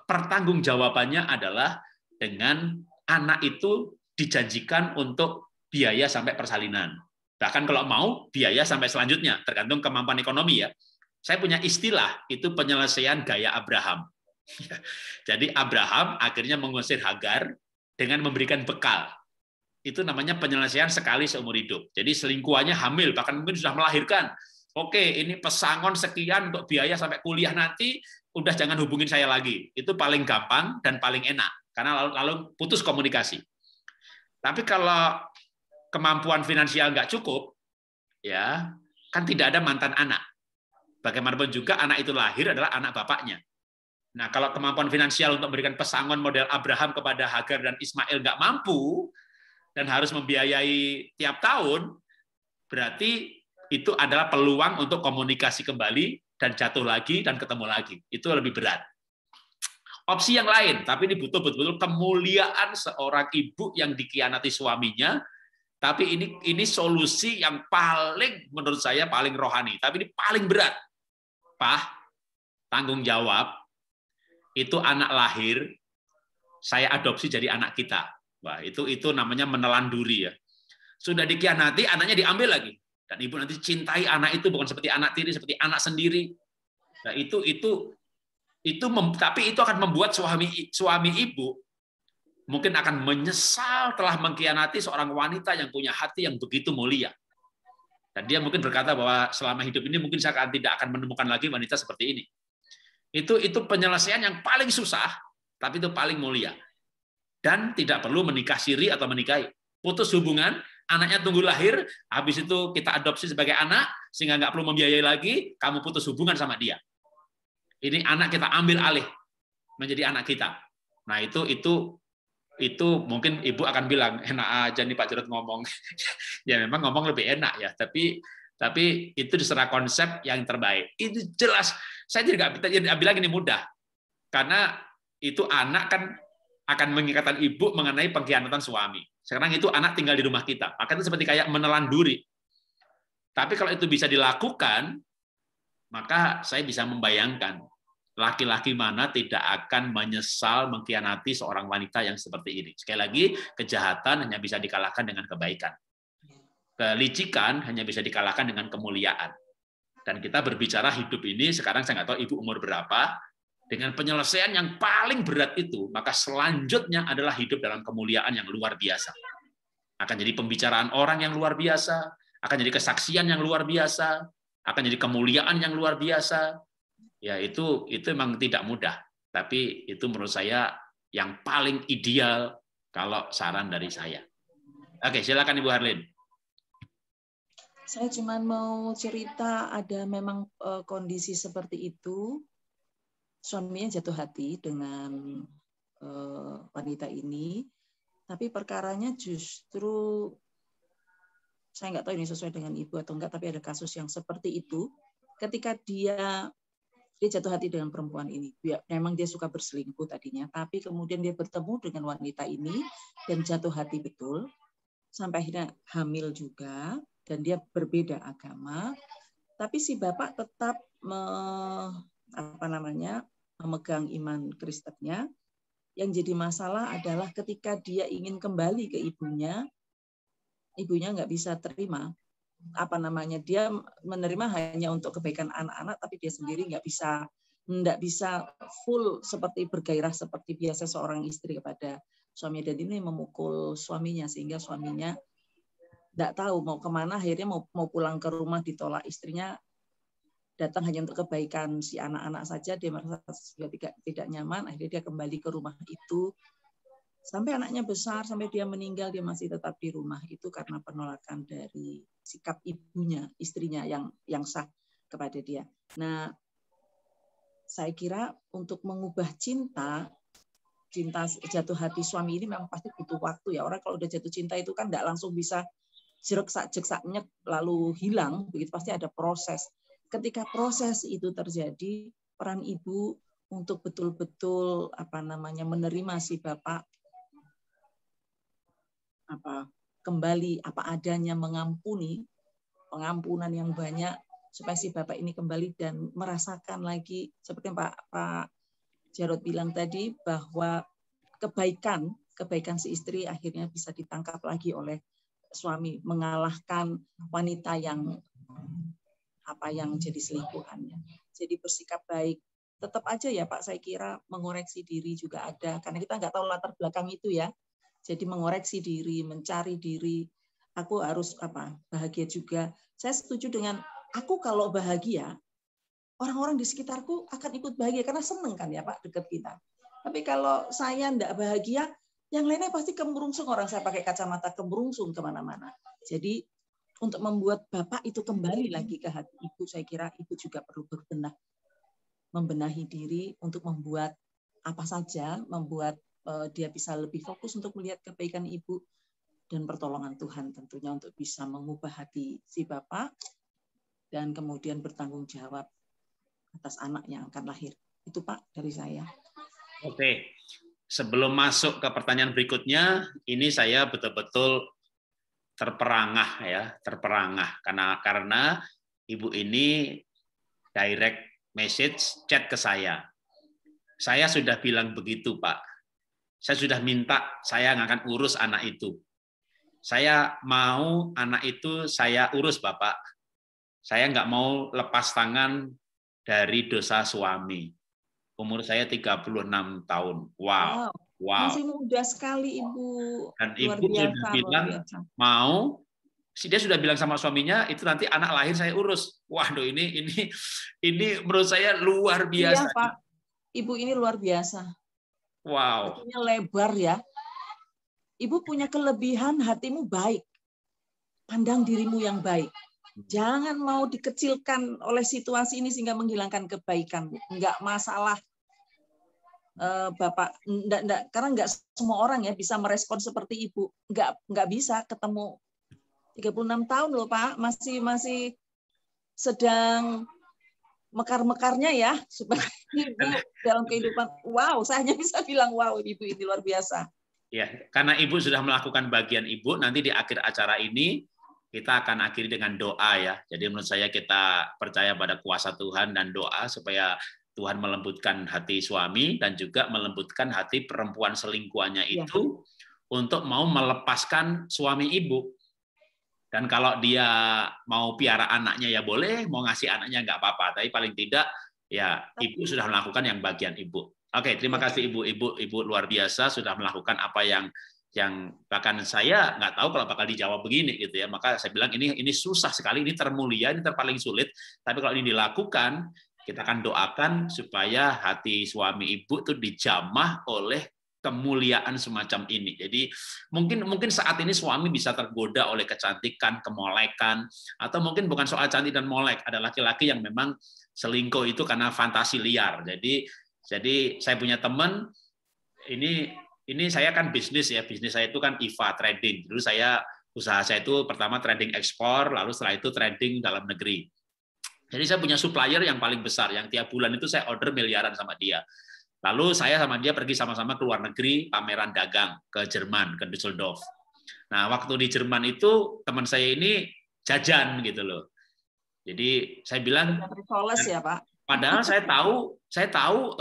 pertanggungjawabannya adalah dengan anak itu dijanjikan untuk biaya sampai persalinan. Bahkan kalau mau, biaya sampai selanjutnya, tergantung kemampuan ekonomi ya. Saya punya istilah, itu penyelesaian gaya Abraham. Jadi Abraham akhirnya mengusir Hagar dengan memberikan bekal. Itu namanya penyelesaian sekali seumur hidup. Jadi selingkuhannya hamil, bahkan mungkin sudah melahirkan. Oke, ini pesangon sekian untuk biaya sampai kuliah nanti, udah jangan hubungin saya lagi. Itu paling gampang dan paling enak. Karena lalu putus komunikasi. Tapi kalau kemampuan finansial nggak cukup, ya Kan tidak ada mantan anak. Bagaimanapun juga anak itu lahir adalah anak bapaknya. Nah, kalau kemampuan finansial untuk memberikan pesangon model Abraham kepada Hagar dan Ismail nggak mampu, dan harus membiayai tiap tahun, berarti itu adalah peluang untuk komunikasi kembali, dan jatuh lagi, dan ketemu lagi. Itu lebih berat. Opsi yang lain, tapi ini butuh betul-betul kemuliaan seorang ibu yang dikhianati suaminya, tapi ini solusi yang paling, menurut saya, paling rohani. Tapi ini paling berat. Pak, tanggung jawab, itu anak lahir, saya adopsi jadi anak kita. Wah, itu namanya menelan duri ya. Sudah dikhianati, anaknya diambil lagi. Dan ibu nanti cintai anak itu bukan seperti anak tiri, seperti anak sendiri. Nah, tapi itu akan membuat suami ibu mungkin akan menyesal telah mengkhianati seorang wanita yang punya hati yang begitu mulia. Dan dia mungkin berkata bahwa selama hidup ini mungkin saya tidak akan menemukan lagi wanita seperti ini. Itu penyelesaian yang paling susah, tapi itu paling mulia. Dan tidak perlu menikah siri atau menikahi. Putus hubungan, anaknya tunggu lahir, habis itu kita adopsi sebagai anak, sehingga nggak perlu membiayai lagi, kamu putus hubungan sama dia. Ini anak kita ambil alih menjadi anak kita. Nah, itu mungkin ibu akan bilang, enak aja nih Pak Jarod ngomong. Ya memang ngomong lebih enak ya, tapi itu diserah konsep yang terbaik. Itu jelas. Saya tidak bilang ini mudah. Karena itu anak kan akan mengikatkan ibu mengenai pengkhianatan suami. Sekarang itu anak tinggal di rumah kita. Maka itu seperti kayak menelan duri. Tapi kalau itu bisa dilakukan, maka saya bisa membayangkan laki-laki mana tidak akan menyesal mengkhianati seorang wanita yang seperti ini. Sekali lagi, kejahatan hanya bisa dikalahkan dengan kebaikan. Kelicikan hanya bisa dikalahkan dengan kemuliaan. Dan kita berbicara hidup ini, sekarang saya nggak tahu ibu umur berapa, dengan penyelesaian yang paling berat itu, maka selanjutnya adalah hidup dalam kemuliaan yang luar biasa. Akan jadi pembicaraan orang yang luar biasa, akan jadi kesaksian yang luar biasa, akan jadi kemuliaan yang luar biasa. Ya, itu memang tidak mudah, tapi itu menurut saya yang paling ideal kalau saran dari saya. Oke, silakan Ibu Harlin. Saya cuma mau cerita, ada memang kondisi seperti itu. Suaminya jatuh hati dengan wanita ini, tapi perkaranya justru saya nggak tahu ini sesuai dengan ibu atau enggak, tapi ada kasus yang seperti itu. Ketika dia jatuh hati dengan perempuan ini. Memang dia suka berselingkuh tadinya, tapi kemudian dia bertemu dengan wanita ini dan jatuh hati betul, sampai akhirnya hamil juga, dan dia berbeda agama. Tapi si bapak tetap memegang iman Kristennya. Yang jadi masalah adalah ketika dia ingin kembali ke ibunya nggak bisa terima. Dia menerima hanya untuk kebaikan anak-anak, tapi dia sendiri nggak bisa full seperti bergairah seperti biasa seorang istri kepada suaminya, dan ini memukul suaminya sehingga suaminya nggak tahu mau kemana. Akhirnya mau pulang ke rumah ditolak istrinya, datang hanya untuk kebaikan si anak-anak saja. Dia merasa juga tidak nyaman, akhirnya dia kembali ke rumah itu. Sampai anaknya besar, sampai dia meninggal, dia masih tetap di rumah itu karena penolakan dari sikap ibunya, istrinya yang sah kepada dia. Nah, saya kira untuk mengubah cinta jatuh hati suami ini memang pasti butuh waktu ya. Orang kalau udah jatuh cinta itu kan nggak langsung bisa jek-sak-jek lalu hilang, begitu pasti ada proses. Ketika proses itu terjadi, peran ibu untuk betul-betul menerima si bapak, kembali apa adanya, pengampunan yang banyak supaya si bapak ini kembali dan merasakan lagi seperti yang Pak Jarod bilang tadi, bahwa kebaikan si istri akhirnya bisa ditangkap lagi oleh suami, mengalahkan wanita yang jadi selingkuhannya. Jadi bersikap baik. Tetap aja ya Pak, saya kira mengoreksi diri juga ada, karena kita nggak tahu latar belakang itu ya. Jadi mengoreksi diri, mencari diri. Aku harus bahagia juga. Saya setuju dengan aku kalau bahagia, orang-orang di sekitarku akan ikut bahagia karena seneng kan ya Pak dekat kita. Tapi kalau saya enggak bahagia, yang lainnya pasti kemerungsung. Orang saya pakai kacamata kemerungsung kemana-mana. Jadi untuk membuat Bapak itu kembali lagi ke hati Ibu, saya kira Ibu juga perlu membenahi diri untuk membuat apa saja, membuat dia bisa lebih fokus untuk melihat kebaikan Ibu dan pertolongan Tuhan tentunya untuk bisa mengubah hati si Bapak dan kemudian bertanggung jawab atas anak yang akan lahir. Itu Pak dari saya. Oke. Sebelum masuk ke pertanyaan berikutnya, ini saya betul-betul terperangah karena Ibu ini direct message chat ke saya. Saya sudah bilang begitu, Pak. Saya sudah minta saya nggak akan urus anak itu. Saya mau anak itu saya urus, Bapak. Saya nggak mau lepas tangan dari dosa suami. Umur saya 36 tahun. Wow. Masih muda sekali Ibu. Dan Luar Ibu biasa, sudah bilang mau, dia sudah bilang sama suaminya itu nanti anak lahir saya urus. Waduh, ini menurut saya luar biasa. Iya Pak, Ibu ini luar biasa. Wow. Hatinya lebar ya. Ibu punya kelebihan, hatimu baik. Pandang dirimu yang baik. Jangan mau dikecilkan oleh situasi ini sehingga menghilangkan kebaikan. Enggak masalah. Bapak, karena enggak semua orang ya bisa merespon seperti Ibu. Enggak bisa ketemu 36 tahun loh Pak, masih sedang mekar-mekarnya ya sebagai Ibu dalam kehidupan. Wow, saya hanya bisa bilang wow, Ibu ini luar biasa. Ya, karena Ibu sudah melakukan bagian Ibu, nanti di akhir acara ini kita akan akhiri dengan doa ya. Jadi menurut saya kita percaya pada kuasa Tuhan dan doa supaya Tuhan melembutkan hati suami dan juga melembutkan hati perempuan selingkuhannya itu untuk mau melepaskan suami Ibu. Dan kalau dia mau piara anaknya ya boleh, mau ngasih anaknya nggak apa-apa. Tapi paling tidak ya Ibu sudah melakukan yang bagian Ibu. Oke, terima kasih Ibu luar biasa sudah melakukan apa yang bahkan saya nggak tahu kalau bakal dijawab begini gitu ya. Maka saya bilang ini susah sekali, ini termulia, ini terpaling sulit. Tapi kalau ini dilakukan, kita akan doakan supaya hati suami Ibu itu dijamah oleh kemuliaan semacam ini. Jadi mungkin saat ini suami bisa tergoda oleh kecantikan, kemolekan, atau mungkin bukan soal cantik dan molek. Ada laki-laki yang memang selingkuh itu karena fantasi liar. Jadi saya punya teman, ini saya kan bisnis saya itu kan IVA trading. Dulu usaha saya itu pertama trading ekspor, lalu setelah itu trading dalam negeri. Jadi saya punya supplier yang paling besar, yang tiap bulan itu saya order miliaran sama dia. Lalu saya sama dia pergi sama-sama ke luar negeri, pameran dagang ke Jerman, ke Düsseldorf. Nah, waktu di Jerman itu teman saya ini jajan gitu loh. Jadi saya bilang, ya, Pak. Padahal saya tahu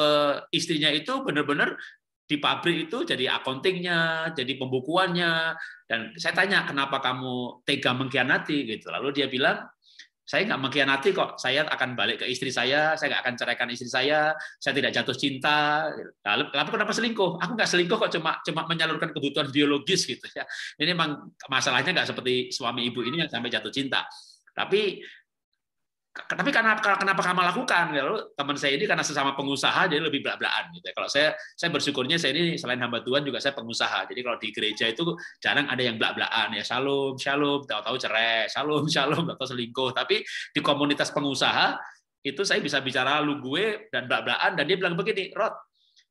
istrinya itu benar-benar di pabrik itu jadi accounting-nya, jadi pembukuannya, dan saya tanya kenapa kamu tega mengkhianati gitu. Lalu dia bilang, saya nggak mengkhianati kok, saya akan balik ke istri saya nggak akan ceraikan istri saya tidak jatuh cinta. Lalu kenapa selingkuh? Aku nggak selingkuh kok, cuma menyalurkan kebutuhan biologis gitu ya. Ini memang masalahnya nggak seperti suami ibu ini yang sampai jatuh cinta. Tapi kenapa kamu lakukan? Lalu teman saya ini karena sesama pengusaha jadi lebih belak-belakan gitu. Kalau saya bersyukurnya saya ini selain hamba Tuhan juga saya pengusaha. Jadi kalau di gereja itu jarang ada yang belak-belakan ya, shalom, tahu-tahu cerai, shalom, tahu selingkuh. Tapi di komunitas pengusaha itu saya bisa bicara lu gue dan belak-belakan, dan dia bilang begini, Rod,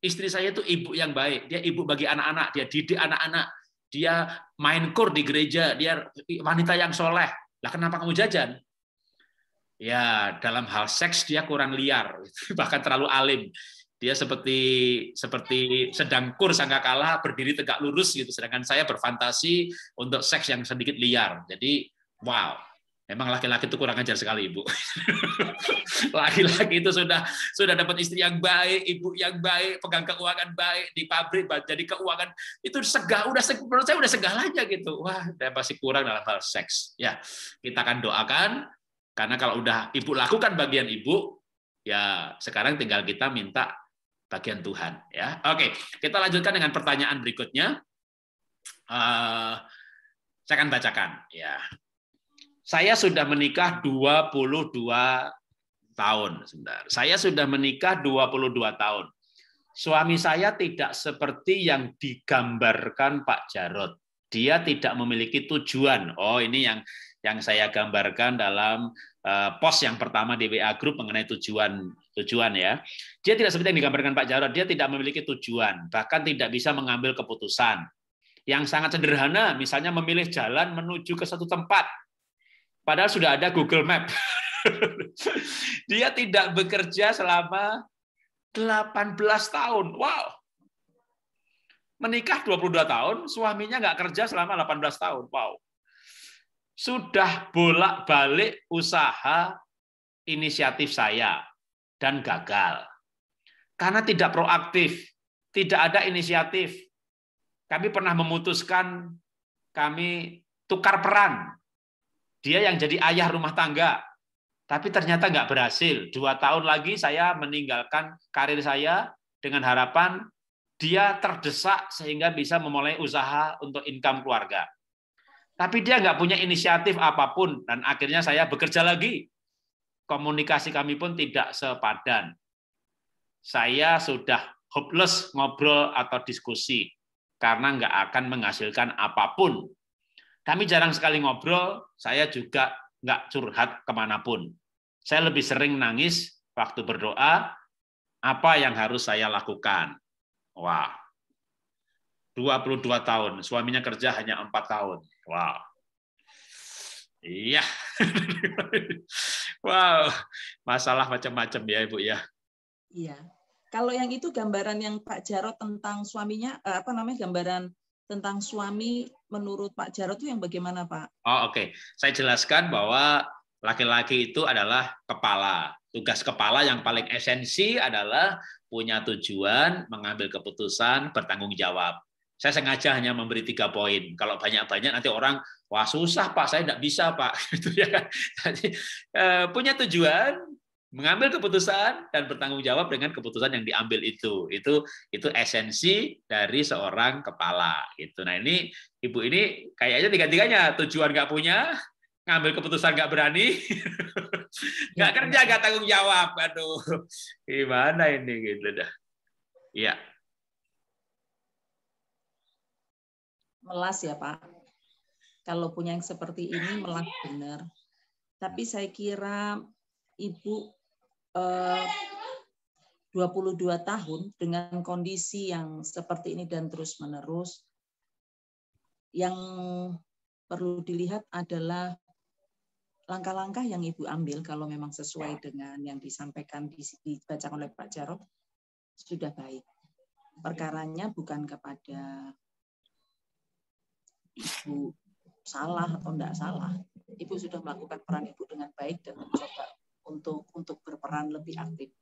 istri saya itu ibu yang baik, dia ibu bagi anak-anak, dia didik anak-anak, dia main kur di gereja, dia wanita yang soleh. Lah kenapa kamu jajan? Ya, dalam hal seks dia kurang liar, bahkan terlalu alim. Dia seperti sedang kur sangkakala berdiri tegak lurus gitu, sedangkan saya berfantasi untuk seks yang sedikit liar. Jadi, wow, memang laki-laki itu kurang ajar sekali, Ibu. Laki-laki itu sudah dapat istri yang baik, ibu yang baik, pegang keuangan baik di pabrik, jadi keuangan itu menurut saya udah segalanya gitu. Wah, dia pasti kurang dalam hal seks. Ya, kita akan doakan. Karena kalau udah Ibu lakukan bagian Ibu, ya sekarang tinggal kita minta bagian Tuhan. Ya, oke, kita lanjutkan dengan pertanyaan berikutnya. Saya akan bacakan. Ya, saya sudah menikah 22 tahun. Sebentar. Saya sudah menikah 22 tahun. Suami saya tidak seperti yang digambarkan Pak Jarod. Dia tidak memiliki tujuan. Oh, ini yang saya gambarkan dalam post yang pertama di WA Group mengenai tujuan ya. Dia tidak seperti yang digambarkan Pak Jarod, dia tidak memiliki tujuan, bahkan tidak bisa mengambil keputusan. Yang sangat sederhana, misalnya memilih jalan menuju ke satu tempat, padahal sudah ada Google Map. Dia tidak bekerja selama 18 tahun. Wow. Menikah 22 tahun, suaminya nggak kerja selama 18 tahun. Wow. Sudah bolak-balik usaha inisiatif saya dan gagal. Karena tidak proaktif, tidak ada inisiatif. Kami pernah memutuskan kami tukar peran. Dia yang jadi ayah rumah tangga, tapi ternyata nggak berhasil. 2 tahun lagi saya meninggalkan karir saya dengan harapan dia terdesak sehingga bisa memulai usaha untuk income keluarga. Tapi dia nggak punya inisiatif apapun, dan akhirnya saya bekerja lagi. Komunikasi kami pun tidak sepadan. Saya sudah hopeless ngobrol atau diskusi, karena nggak akan menghasilkan apapun. Kami jarang sekali ngobrol, saya juga nggak curhat kemanapun. Saya lebih sering nangis waktu berdoa, apa yang harus saya lakukan. Wah, 22 tahun, suaminya kerja hanya 4 tahun. Wow. Iya. Wow, masalah macam-macam ya Ibu ya. Iya. Kalau yang itu gambaran yang Pak Jarod tentang suaminya, gambaran tentang suami menurut Pak Jarod itu yang bagaimana, Pak? Oh, oke. Saya jelaskan bahwa laki-laki itu adalah kepala. Tugas kepala yang paling esensi adalah punya tujuan, mengambil keputusan, bertanggung jawab. Saya sengaja hanya memberi 3 poin. Kalau banyak-banyak nanti orang, wah susah Pak, saya tidak bisa Pak. Gitu ya. Jadi, punya tujuan, mengambil keputusan, dan bertanggung jawab dengan keputusan yang diambil itu. Itu esensi dari seorang kepala. Gitu. Nah ini Ibu ini kayaknya tiga-tiganya, tujuan nggak punya, ngambil keputusan nggak berani, nggak kerja nggak tanggung jawab. Aduh, gimana ini gitu dah. Iya. Melas ya Pak. Kalau punya yang seperti ini melas benar. Tapi saya kira Ibu 22 tahun dengan kondisi yang seperti ini dan terus-menerus, yang perlu dilihat adalah langkah-langkah yang Ibu ambil kalau memang sesuai dengan yang disampaikan, dibacakan oleh Pak Jarod, sudah baik. Perkaranya bukan kepada Ibu salah atau tidak salah. Ibu sudah melakukan peran Ibu dengan baik dan mencoba untuk berperan lebih aktif.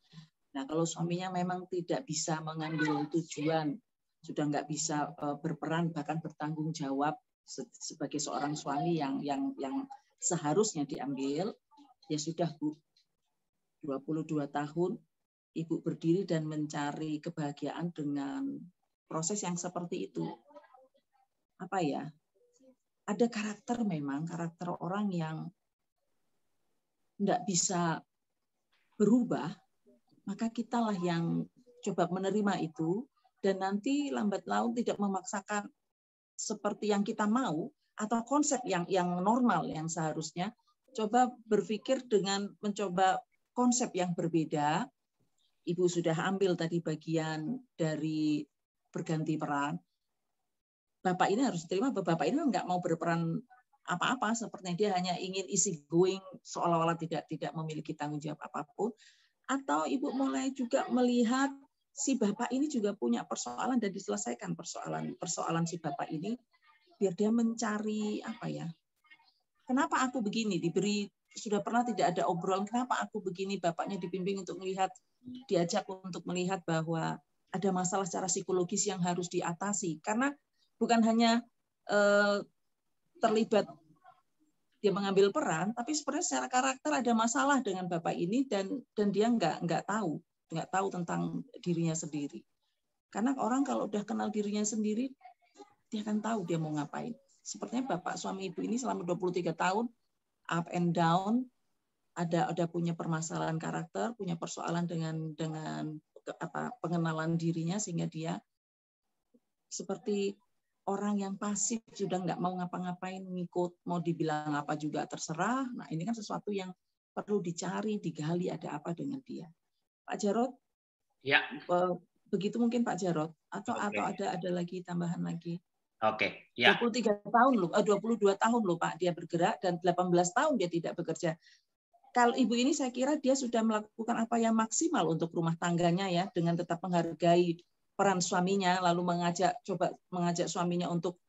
Nah, kalau suaminya memang tidak bisa mengambil tujuan, sudah nggak bisa berperan bahkan bertanggung jawab sebagai seorang suami yang seharusnya diambil, ya sudah Bu. 22 tahun Ibu berdiri dan mencari kebahagiaan dengan proses yang seperti itu. Apa ya? Ada karakter memang, karakter orang yang tidak bisa berubah, maka kitalah yang coba menerima itu, dan nanti lambat laun tidak memaksakan seperti yang kita mau, atau konsep yang normal yang seharusnya, coba berpikir dengan mencoba konsep yang berbeda. Ibu sudah ambil tadi bagian dari berganti peran. Bapak ini harus terima bahwa Bapak ini nggak mau berperan apa-apa, sepertinya dia hanya ingin easy going, seolah-olah tidak memiliki tanggung jawab apapun. Atau Ibu mulai juga melihat si Bapak ini juga punya persoalan dan diselesaikan persoalan si Bapak ini, biar dia mencari apa ya? Kenapa aku begini? Sudah pernah tidak ada obrolan, kenapa aku begini? Bapaknya dibimbing untuk melihat, diajak untuk melihat bahwa ada masalah secara psikologis yang harus diatasi. Karena bukan hanya terlibat dia mengambil peran, tapi sebenarnya secara karakter ada masalah dengan Bapak ini, dan dia nggak tahu tentang dirinya sendiri. Karena orang kalau udah kenal dirinya sendiri, dia akan tahu dia mau ngapain. Sepertinya Bapak suami Ibu ini selama 23 tahun up and down, ada punya permasalahan karakter, punya persoalan dengan pengenalan dirinya, sehingga dia seperti orang yang pasif, sudah nggak mau ngapa-ngapain, ngikut, mau dibilang apa juga terserah. Nah, ini kan sesuatu yang perlu dicari, digali ada apa dengan dia. Pak Jarod, Ya. Begitu mungkin Pak Jarod, atau Oke. ada lagi tambahan lagi. Oke, ya. 23 tahun loh, 22 tahun loh Pak dia bergerak, dan 18 tahun dia tidak bekerja. Kalau ibu ini saya kira dia sudah melakukan apa yang maksimal untuk rumah tangganya ya, dengan tetap menghargai peran suaminya, lalu coba mengajak suaminya untuk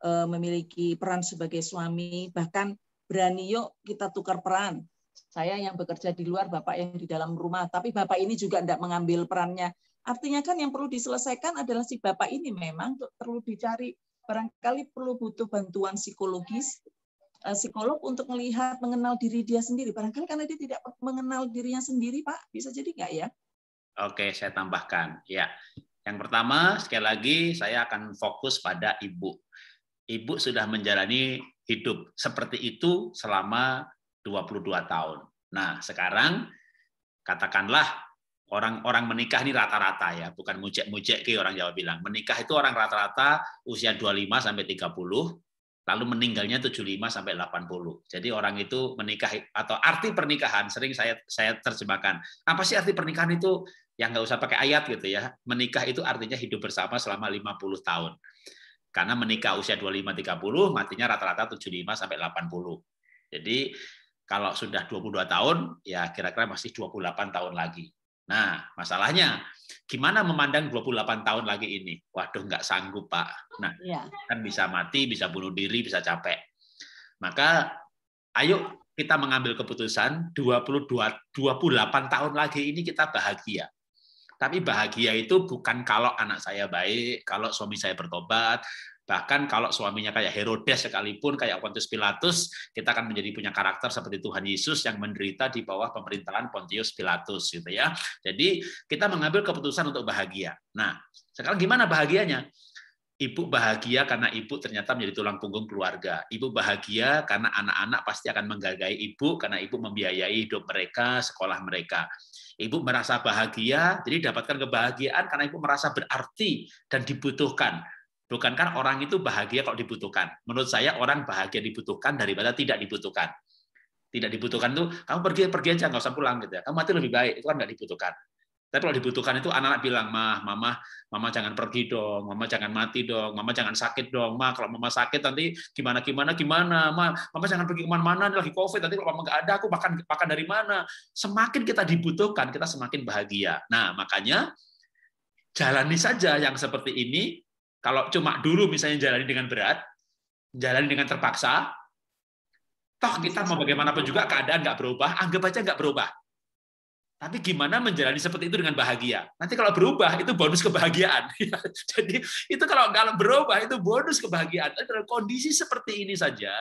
memiliki peran sebagai suami, bahkan berani yuk kita tukar peran. Saya yang bekerja di luar, Bapak yang di dalam rumah, tapi Bapak ini juga tidak mengambil perannya. Artinya kan yang perlu diselesaikan adalah si Bapak ini memang perlu dicari, barangkali perlu butuh bantuan psikologis, psikolog untuk melihat, mengenal diri dia sendiri. Barangkali karena dia tidak mengenal dirinya sendiri, Pak. Bisa jadi nggak ya? Oke, saya tambahkan. Ya, yang pertama, sekali lagi saya akan fokus pada ibu. Ibu sudah menjalani hidup seperti itu selama 22 tahun. Nah, sekarang katakanlah orang menikah ini rata-rata ya, bukan mujek-mujek ke orang Jawa bilang. Menikah itu orang rata-rata usia 25 sampai 30, lalu meninggalnya 75 sampai 80. Jadi orang itu menikah, atau arti pernikahan sering saya terjemahkan. Apa sih arti pernikahan itu? Yang nggak usah pakai ayat gitu ya. Menikah itu artinya hidup bersama selama 50 tahun. Karena menikah usia 25-30, matinya rata-rata 75 sampai 80. Jadi kalau sudah 22 tahun, ya kira-kira masih 28 tahun lagi. Nah, masalahnya gimana memandang 28 tahun lagi ini? Waduh, nggak sanggup, Pak. Nah, kan bisa mati, bisa bunuh diri, bisa capek. Maka ayo kita mengambil keputusan 28 tahun lagi ini kita bahagia. Tapi bahagia itu bukan kalau anak saya baik, kalau suami saya bertobat, bahkan kalau suaminya kayak Herodes sekalipun, kayak Pontius Pilatus, kita akan menjadi punya karakter seperti Tuhan Yesus yang menderita di bawah pemerintahan Pontius Pilatus, gitu ya. Jadi kita mengambil keputusan untuk bahagia. Nah, sekarang gimana bahagianya? Ibu bahagia karena ibu ternyata menjadi tulang punggung keluarga. Ibu bahagia karena anak-anak pasti akan menghargai ibu karena ibu membiayai hidup mereka, sekolah mereka. Ibu merasa bahagia, jadi dapatkan kebahagiaan karena ibu merasa berarti dan dibutuhkan. Bukankah orang itu bahagia kalau dibutuhkan? Menurut saya orang bahagia dibutuhkan daripada tidak dibutuhkan. Tidak dibutuhkan tuh, kamu pergi aja, nggak usah pulang gitu ya. Kamu mati lebih baik, itu kan nggak dibutuhkan. Tapi kalau dibutuhkan itu anak-anak bilang, mama jangan pergi dong, mama jangan mati dong, mama jangan sakit dong, kalau mama sakit nanti gimana, mama jangan pergi kemana-mana, lagi COVID, nanti kalau mama nggak ada, aku makan dari mana. Semakin kita dibutuhkan, kita semakin bahagia. Nah, makanya jalani saja yang seperti ini. Kalau cuma dulu misalnya jalani dengan berat, jalani dengan terpaksa, toh kita mau bagaimanapun juga keadaan nggak berubah, anggap aja nggak berubah. Tapi gimana menjalani seperti itu dengan bahagia? Nanti kalau berubah itu bonus kebahagiaan. Jadi itu kalau berubah itu bonus kebahagiaan. Dalam kondisi seperti ini saja,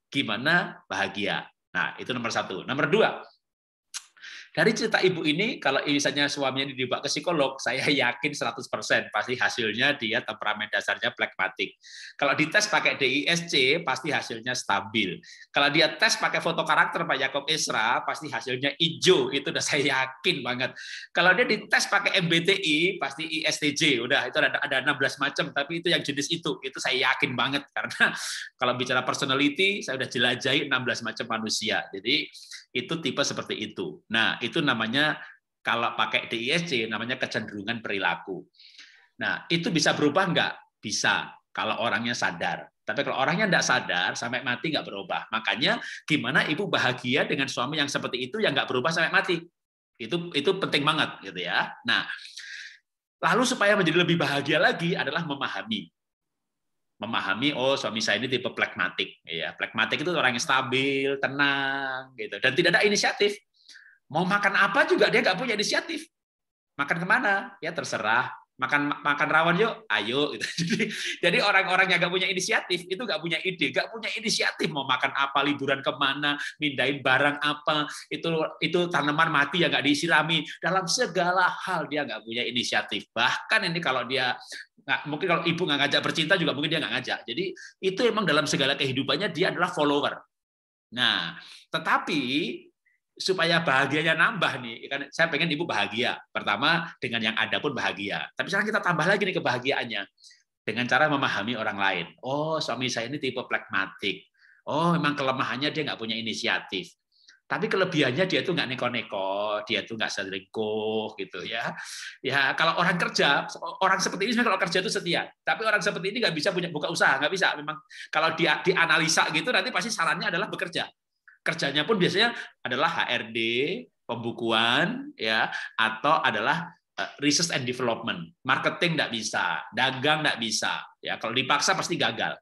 gimana bahagia? Nah, itu nomor satu. Nomor dua, dari cerita ibu ini, kalau misalnya suaminya dibawa ke psikolog, saya yakin 100% pasti hasilnya dia temperamen dasarnya plekmatik. Kalau dites pakai DISC, pasti hasilnya stabil. Kalau dia tes pakai foto karakter Pak Yakob Esra, pasti hasilnya hijau. Itu udah saya yakin banget. Kalau dia dites pakai MBTI, pasti ISTJ. Udah, itu ada 16 macam, tapi itu yang jenis itu saya yakin banget. Karena kalau bicara personality, saya udah jelajahi 16 macam manusia. Jadi itu tipe seperti itu. Nah, itu namanya kalau pakai DISC namanya kecenderungan perilaku. Nah, itu bisa berubah nggak? Bisa, kalau orangnya sadar. Tapi kalau orangnya nggak sadar, sampai mati nggak berubah. Makanya gimana ibu bahagia dengan suami yang seperti itu yang nggak berubah sampai mati? Itu penting banget, gitu ya. Nah, lalu supaya menjadi lebih bahagia lagi adalah memahami, oh suami saya ini tipe plekmatik, ya plekmatik itu orang yang stabil, tenang, gitu, dan tidak ada inisiatif. Mau makan apa juga dia nggak punya inisiatif. Makan kemana? Ya terserah. Makan rawon yuk, ayo. Gitu. Jadi orang-orang yang nggak punya inisiatif itu nggak punya ide, nggak punya inisiatif mau makan apa, liburan kemana, mindahin barang apa, itu tanaman mati yang nggak disirami. Dalam segala hal dia nggak punya inisiatif. Bahkan ini kalau dia mungkin kalau ibu nggak ngajak bercinta juga mungkin dia nggak ngajak. Jadi itu emang dalam segala kehidupannya dia adalah follower. Nah, tetapi supaya bahagianya nambah nih, kan saya pengen ibu bahagia. Pertama dengan yang ada pun bahagia. Tapi sekarang kita tambah lagi nih kebahagiaannya. dengan cara memahami orang lain. Oh, suami saya ini tipe pragmatik. Oh, memang kelemahannya dia nggak punya inisiatif. Tapi kelebihannya dia tuh nggak neko-neko, dia tuh nggak selingkuh gitu ya. Ya kalau orang kerja, orang seperti ini sebenarnya kalau kerja itu setia. Tapi orang seperti ini nggak bisa buka usaha, nggak bisa. Memang kalau dia dianalisa gitu nanti pasti sarannya adalah bekerja. Kerjanya pun biasanya adalah HRD, pembukuan, ya, atau adalah research and development, marketing nggak bisa, dagang nggak bisa, ya kalau dipaksa pasti gagal.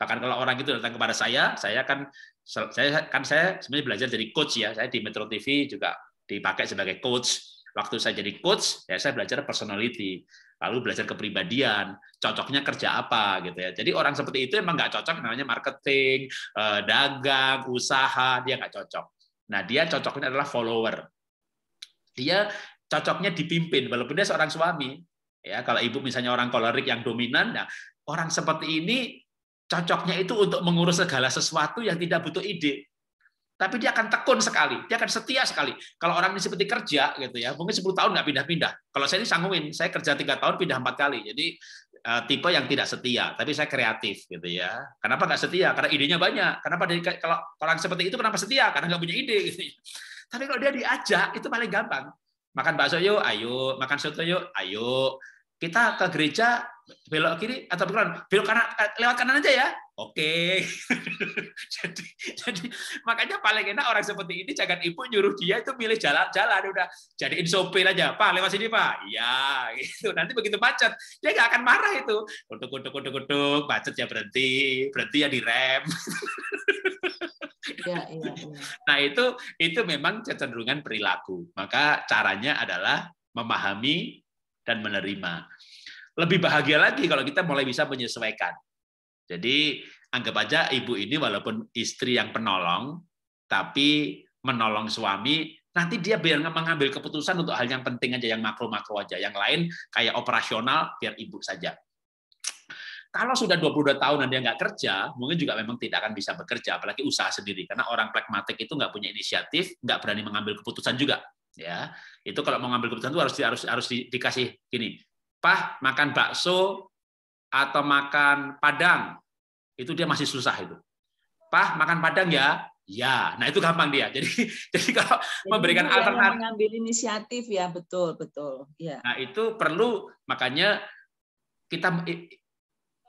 Bahkan kalau orang itu datang kepada saya sebenarnya belajar jadi coach ya, saya di Metro TV juga dipakai sebagai coach. Waktu saya jadi coach, ya saya belajar personality, lalu belajar kepribadian, cocoknya kerja apa gitu ya. Jadi orang seperti itu emang nggak cocok namanya marketing, dagang, usaha, dia nggak cocok. Nah dia cocoknya adalah follower. Dia cocoknya dipimpin, walaupun dia seorang suami. Ya kalau ibu misalnya orang kolerik yang dominan, nah orang seperti ini cocoknya itu untuk mengurus segala sesuatu yang tidak butuh ide. Tapi dia akan tekun sekali, dia akan setia sekali. Kalau orang ini seperti kerja, gitu ya, mungkin 10 tahun nggak pindah-pindah. Kalau saya ini sangguin, saya kerja 3 tahun pindah 4 kali. Jadi tipe yang tidak setia, tapi saya kreatif, gitu ya. Kenapa nggak setia? Karena idenya banyak. Kenapa kalau orang seperti itu kenapa setia? Karena nggak punya ide. Gitu. Tapi kalau dia diajak, itu paling gampang. Makan bakso yuk, ayo. Makan soto yuk, ayo. Kita ke gereja belok kiri atau belok kanan, lewat kanan aja ya. Oke. jadi makanya paling enak orang seperti ini jangan ibu nyuruh dia itu milih jalan-jalan, udah jadiin sopir aja. Pak, lewat sini, Pak. Iya, gitu. Nanti begitu macet, dia nggak akan marah itu. Kutuk, macet ya berhenti ya direm. Ya. Nah, itu memang kecenderungan perilaku. Maka caranya adalah memahami dan menerima. Lebih bahagia lagi kalau kita mulai bisa menyesuaikan. Jadi anggap aja ibu ini walaupun istri yang penolong, tapi menolong suami, nanti dia biar mengambil keputusan untuk hal yang penting aja, yang makro-makro aja. Yang lain kayak operasional, biar ibu saja. Kalau sudah 22 tahun dan dia nggak kerja, mungkin juga memang tidak akan bisa bekerja, apalagi usaha sendiri. Karena orang pragmatik itu nggak punya inisiatif, nggak berani mengambil keputusan juga. Ya, itu kalau mau ngambil keputusan itu harus dikasih gini, Pak, makan bakso atau makan padang, itu dia masih susah itu. Pak, makan padang ya? Ya. Nah, itu gampang dia. Jadi kalau memberikan alternatif, mengambil inisiatif ya, betul. Ya. Nah, itu perlu, makanya kita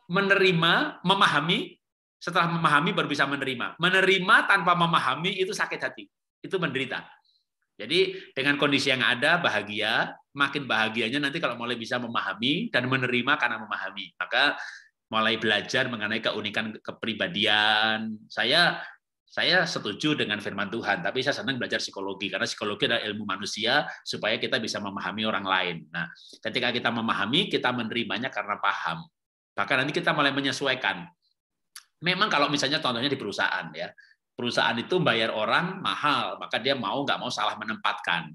menerima, memahami, setelah memahami baru bisa menerima. Menerima tanpa memahami itu sakit hati. Itu menderita. Jadi dengan kondisi yang ada bahagia, makin bahagianya nanti kalau mulai bisa memahami dan menerima karena memahami. Maka mulai belajar mengenai keunikan kepribadian. Saya setuju dengan firman Tuhan, tapi saya senang belajar psikologi karena psikologi adalah ilmu manusia supaya kita bisa memahami orang lain. Nah, ketika kita memahami, kita menerimanya karena paham. Bahkan nanti kita mulai menyesuaikan. Memang kalau misalnya contohnya di perusahaan ya. Perusahaan itu bayar orang mahal, maka dia mau nggak mau salah menempatkan.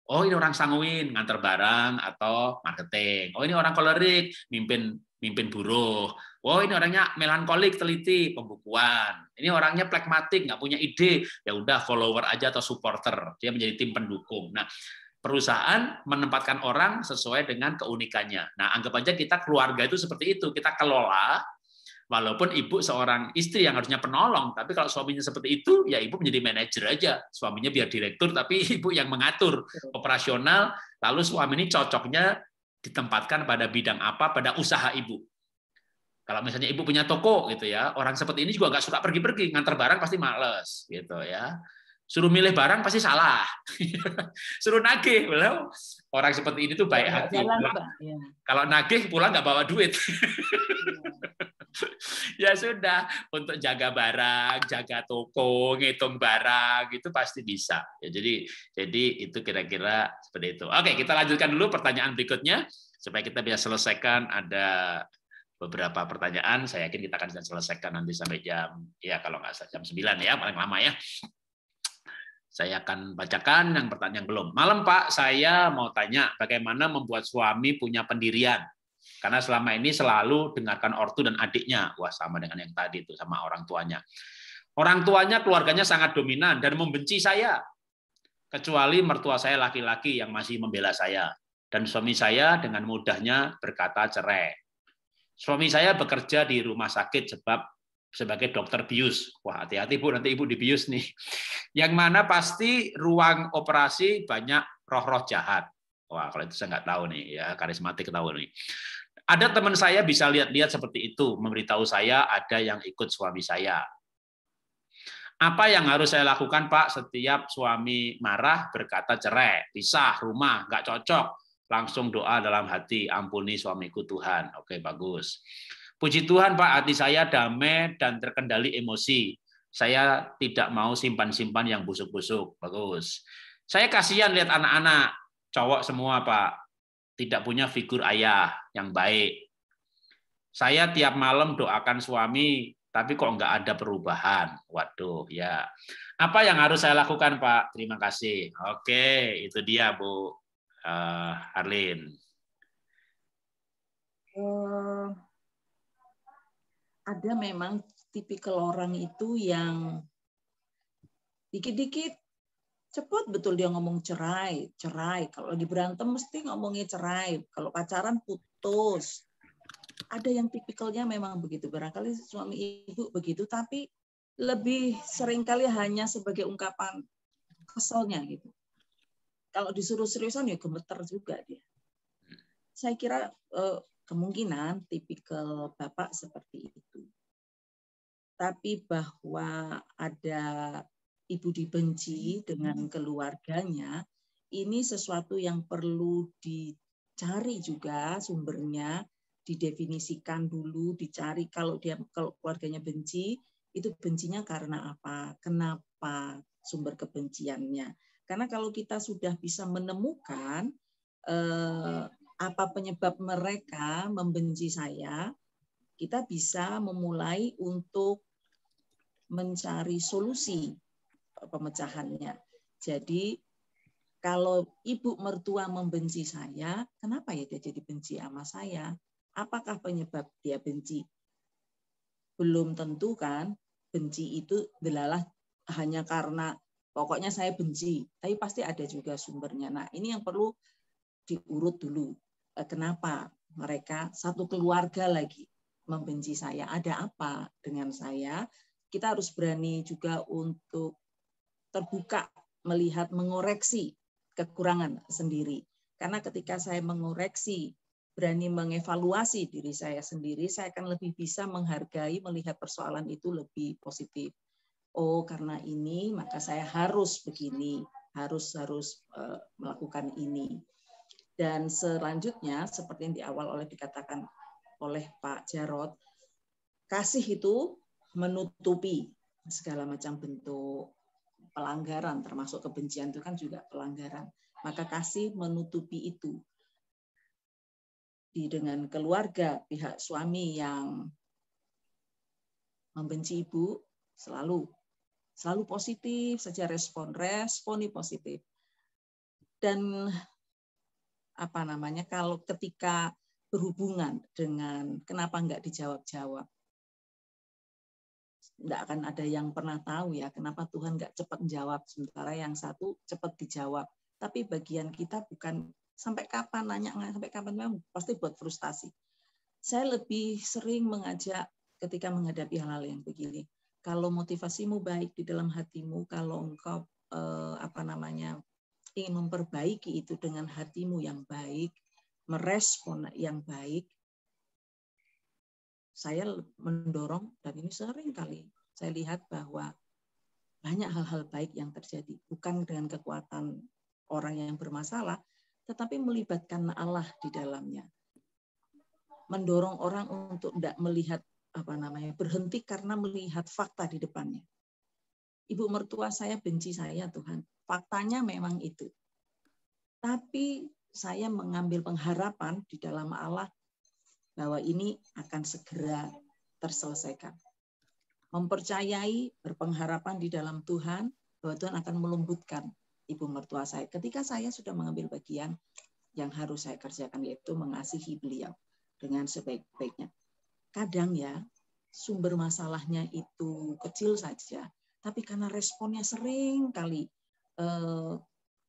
Oh ini orang sanguin nganter barang atau marketing. Oh ini orang kolerik mimpin buruh. Oh ini orangnya melankolik teliti pembukuan. Ini orangnya pragmatik nggak punya ide. Ya udah follower aja atau supporter. Dia menjadi tim pendukung. Nah perusahaan menempatkan orang sesuai dengan keunikannya. Nah anggap aja kita keluarga itu seperti itu. Kita kelola. Walaupun ibu seorang istri yang harusnya penolong, tapi kalau suaminya seperti itu, ya ibu menjadi manajer aja. Suaminya biar direktur, tapi ibu yang mengatur operasional, lalu suami ini cocoknya ditempatkan pada bidang apa, pada usaha ibu. Kalau misalnya ibu punya toko, gitu ya, orang seperti ini juga nggak suka pergi-pergi, nganter barang pasti males, gitu ya. Suruh milih barang pasti salah. Suruh nagih, orang seperti ini tuh baik hati. Kalau nagih pulang nggak bawa duit. Ya sudah, untuk jaga barang, jaga toko, ngitung barang itu pasti bisa. Ya, jadi itu kira-kira seperti itu. Oke, kita lanjutkan dulu pertanyaan berikutnya supaya kita bisa selesaikan. Ada beberapa pertanyaan, saya yakin kita akan bisa selesaikan nanti sampai kalau nggak jam 9 ya, paling lama ya. Saya akan bacakan yang pertanyaan belum. Malam Pak, saya mau tanya bagaimana membuat suami punya pendirian. Karena selama ini selalu dengarkan ortu dan adiknya. Wah, sama dengan yang tadi itu, sama orang tuanya. Orang tuanya, keluarganya sangat dominan dan membenci saya. Kecuali mertua saya laki-laki yang masih membela saya. Dan suami saya dengan mudahnya berkata cerai. Suami saya bekerja di rumah sakit sebagai dokter bius. Wah, hati-hati Bu, nanti Ibu dibius nih. Yang mana pasti ruang operasi banyak roh-roh jahat. Wah, kalau itu saya nggak tahu nih, ya karismatik tahu nih. Ada teman saya bisa lihat-lihat seperti itu, memberitahu saya ada yang ikut suami saya. Apa yang harus saya lakukan, Pak? Setiap suami marah, berkata cerai, pisah, rumah, nggak cocok, langsung doa dalam hati, ampuni suamiku Tuhan. Oke, bagus. Puji Tuhan, Pak, hati saya damai dan terkendali emosi. Saya tidak mau simpan-simpan yang busuk-busuk. Bagus. Saya kasihan lihat anak-anak, cowok semua, Pak, tidak punya figur ayah yang baik. Saya tiap malam doakan suami, tapi kok nggak ada perubahan. Waduh, ya. Apa yang harus saya lakukan, Pak? Terima kasih. Oke, itu dia, Bu Arlin. Ada memang tipikal orang itu yang dikit-dikit cepet betul dia ngomong cerai. Kalau di berantem mesti ngomongnya cerai. Kalau pacaran putus. Ada yang tipikalnya memang begitu. Barangkali suami ibu begitu, tapi lebih seringkali hanya sebagai ungkapan keselnya gitu. Kalau disuruh seriusan ya gemeter juga dia. Saya kira kemungkinan tipikal bapak seperti itu. Tapi bahwa ada ibu dibenci dengan keluarganya, ini sesuatu yang perlu dicari juga sumbernya, didefinisikan dulu, dicari kalau keluarganya benci, itu bencinya karena apa? Kenapa sumber kebenciannya? Karena kalau kita sudah bisa menemukan apa penyebab mereka membenci saya, kita bisa memulai untuk mencari solusi pemecahannya. Jadi kalau ibu mertua membenci saya, kenapa ya dia jadi benci sama saya? Apakah penyebab dia benci? Belum tentu kan, benci itu adalah hanya karena pokoknya saya benci, tapi pasti ada juga sumbernya. Nah, ini yang perlu diurut dulu. Kenapa mereka satu keluarga lagi membenci saya? Ada apa dengan saya? Kita harus berani juga untuk terbuka, melihat, mengoreksi kekurangan sendiri. Karena ketika saya mengoreksi, berani mengevaluasi diri saya sendiri, saya akan lebih bisa menghargai, melihat persoalan itu lebih positif. Oh, karena ini, maka saya harus begini, harus melakukan ini. Dan selanjutnya, seperti yang di awal dikatakan oleh Pak Jarod, kasih itu menutupi segala macam bentuk pelanggaran, termasuk kebencian itu kan juga pelanggaran. Maka kasih menutupi itu. Dengan keluarga, pihak suami yang membenci ibu, selalu positif saja responi positif. Dan kalau ketika berhubungan dengan kenapa nggak dijawab-jawab, nggak akan ada yang pernah tahu ya kenapa Tuhan nggak cepat menjawab, sementara yang satu cepat dijawab. Tapi bagian kita bukan sampai kapan nanya, sampai kapan, memang pasti buat frustasi. Saya lebih sering mengajak ketika menghadapi hal-hal yang begini. Kalau motivasimu baik di dalam hatimu, kalau engkau ingin memperbaiki itu dengan hatimu yang baik, merespon yang baik, saya mendorong, dan ini sering kali saya lihat bahwa banyak hal-hal baik yang terjadi, bukan dengan kekuatan orang yang bermasalah, tetapi melibatkan Allah di dalamnya. Mendorong orang untuk tidak melihat berhenti karena melihat fakta di depannya. Ibu mertua saya benci saya, Tuhan. Faktanya memang itu. Tapi saya mengambil pengharapan di dalam Allah bahwa ini akan segera terselesaikan. Mempercayai, berpengharapan di dalam Tuhan, bahwa Tuhan akan melembutkan ibu mertua saya. Ketika saya sudah mengambil bagian yang harus saya kerjakan, yaitu mengasihi beliau dengan sebaik-baiknya. Kadang ya, sumber masalahnya itu kecil saja, tapi karena responnya sering kali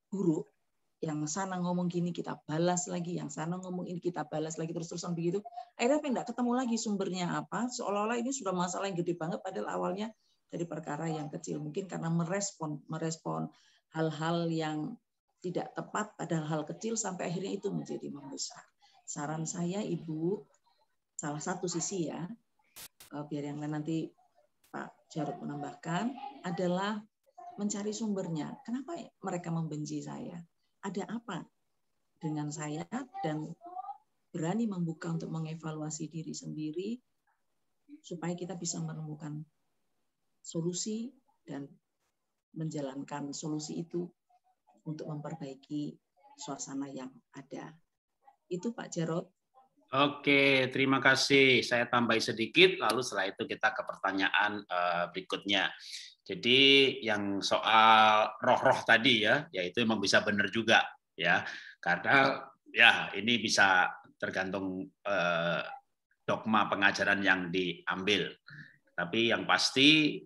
buruk, yang sana ngomong gini kita balas lagi, yang sana ngomong ini kita balas lagi, terus-terusan begitu. Akhirnya nggak ketemu lagi sumbernya apa, seolah-olah ini sudah masalah yang gede banget, padahal awalnya dari perkara yang kecil. Mungkin karena merespon hal-hal yang tidak tepat pada hal kecil sampai akhirnya itu menjadi membesar. Saran saya Ibu, salah satu sisi ya, biar yang lain nanti Pak Jarod menambahkan, adalah mencari sumbernya. Kenapa mereka membenci saya? Ada apa dengan saya, dan berani membuka untuk mengevaluasi diri sendiri supaya kita bisa menemukan solusi dan menjalankan solusi itu untuk memperbaiki suasana yang ada. Itu Pak Jarod. Oke, terima kasih. Saya tambahi sedikit, lalu setelah itu kita ke pertanyaan berikutnya. Jadi yang soal roh-roh tadi ya, yaitu memang bisa benar juga ya, karena ya ini bisa tergantung dogma pengajaran yang diambil. Tapi yang pasti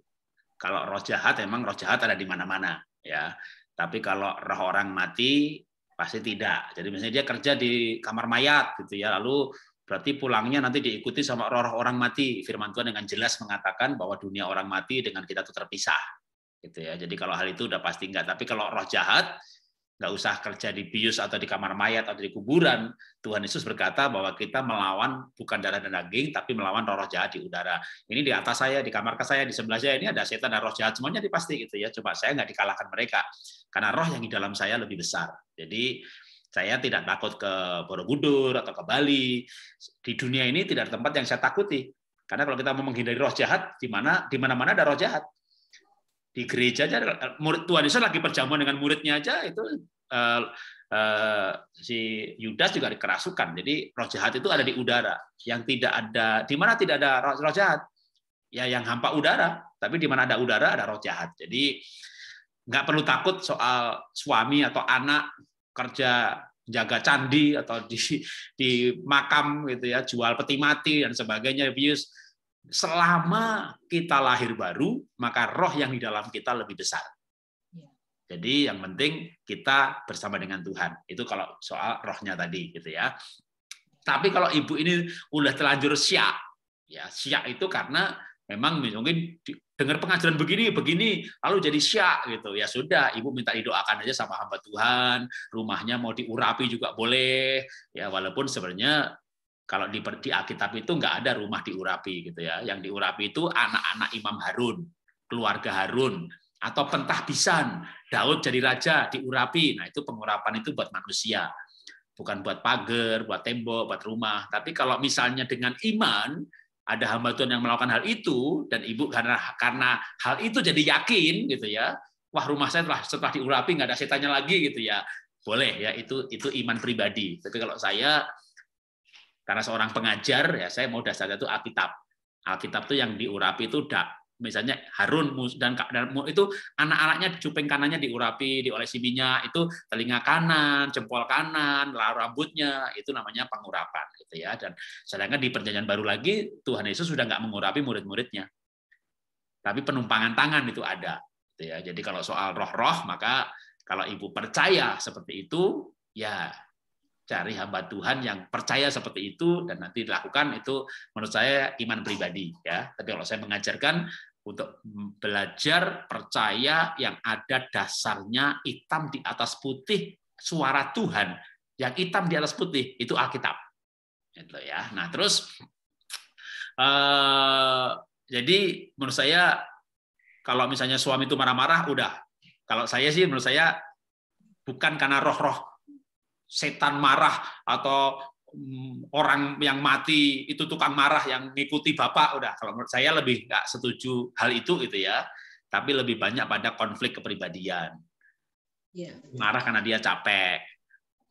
kalau roh jahat, memang roh jahat ada di mana-mana ya. Tapi kalau roh orang mati pasti tidak. Jadi misalnya dia kerja di kamar mayat gitu ya, lalu berarti pulangnya nanti diikuti sama roh orang mati. Firman Tuhan dengan jelas mengatakan bahwa dunia orang mati dengan kita itu terpisah. Gitu ya. Jadi kalau hal itu udah pasti enggak. Tapi kalau roh jahat, nggak usah kerja di bius atau di kamar mayat atau di kuburan. Tuhan Yesus berkata bahwa kita melawan bukan darah dan daging, tapi melawan roh jahat di udara. Ini di atas saya, di kamar saya, di sebelah saya ini ada setan dan roh jahat, semuanya dipasti gitu ya. Coba saya nggak dikalahkan mereka, karena roh yang di dalam saya lebih besar. Jadi saya tidak takut ke Borobudur atau ke Bali. Di dunia ini tidak ada tempat yang saya takuti. Karena kalau kita mau menghindari roh jahat, di mana-mana ada roh jahat. Di gereja aja, murid Tuhan Yesus lagi perjamuan dengan muridnya aja itu si Yudas juga dikerasukan. Jadi roh jahat itu ada di udara. Yang tidak ada, di mana tidak ada roh jahat? Ya yang hampa udara. Tapi di mana ada udara ada roh jahat. Jadi nggak perlu takut soal suami atau anak kerja jaga candi atau di makam gitu ya, jual peti mati dan sebagainya, bius. Selama kita lahir baru, maka roh yang di dalam kita lebih besar. Jadi yang penting kita bersama dengan Tuhan. Itu kalau soal rohnya tadi gitu ya. Tapi kalau ibu ini udah terlanjur syak, ya syak itu karena memang mungkin dengar pengajaran begini, lalu jadi syak gitu. Ya sudah, ibu minta didoakan aja sama hamba Tuhan, rumahnya mau diurapi juga boleh. Ya walaupun sebenarnya kalau di Alkitab itu nggak ada rumah diurapi gitu ya. Yang diurapi itu anak-anak Imam Harun, keluarga Harun, atau pentahbisan. Daud jadi raja diurapi. Nah itu pengurapan itu buat manusia, bukan buat pagar, buat tembok, buat rumah. Tapi kalau misalnya dengan iman ada hamba Tuhan yang melakukan hal itu, dan ibu karena hal itu jadi yakin gitu ya, wah rumah saya setelah diurapi nggak ada setannya lagi gitu ya, boleh ya, itu iman pribadi. Tapi kalau saya karena seorang pengajar ya, saya mau dasarnya itu Alkitab itu yang diurapi itu misalnya Harun dan itu anak-anaknya juping kanannya diurapi, diolesi minyak, itu telinga kanan, jempol kanan, rambutnya, itu namanya pengurapan gitu ya. Dan sedangkan di Perjanjian Baru lagi Tuhan Yesus sudah nggak mengurapi murid-muridnya, tapi penumpangan tangan itu ada gitu ya. Jadi kalau soal roh-roh, maka kalau ibu percaya seperti itu ya cari hamba Tuhan yang percaya seperti itu dan nanti dilakukan, itu menurut saya iman pribadi ya. Tapi kalau saya mengajarkan untuk belajar percaya yang ada dasarnya hitam di atas putih, suara Tuhan yang hitam di atas putih itu Alkitab. Gitu ya. Nah, terus jadi menurut saya kalau misalnya suami itu marah-marah udah. Kalau saya sih menurut saya bukan karena roh-roh setan marah atau orang yang mati itu tukang marah yang ngikuti bapak, udah. Kalau menurut saya lebih nggak setuju hal itu gitu ya, tapi lebih banyak pada konflik kepribadian. Marah karena dia capek.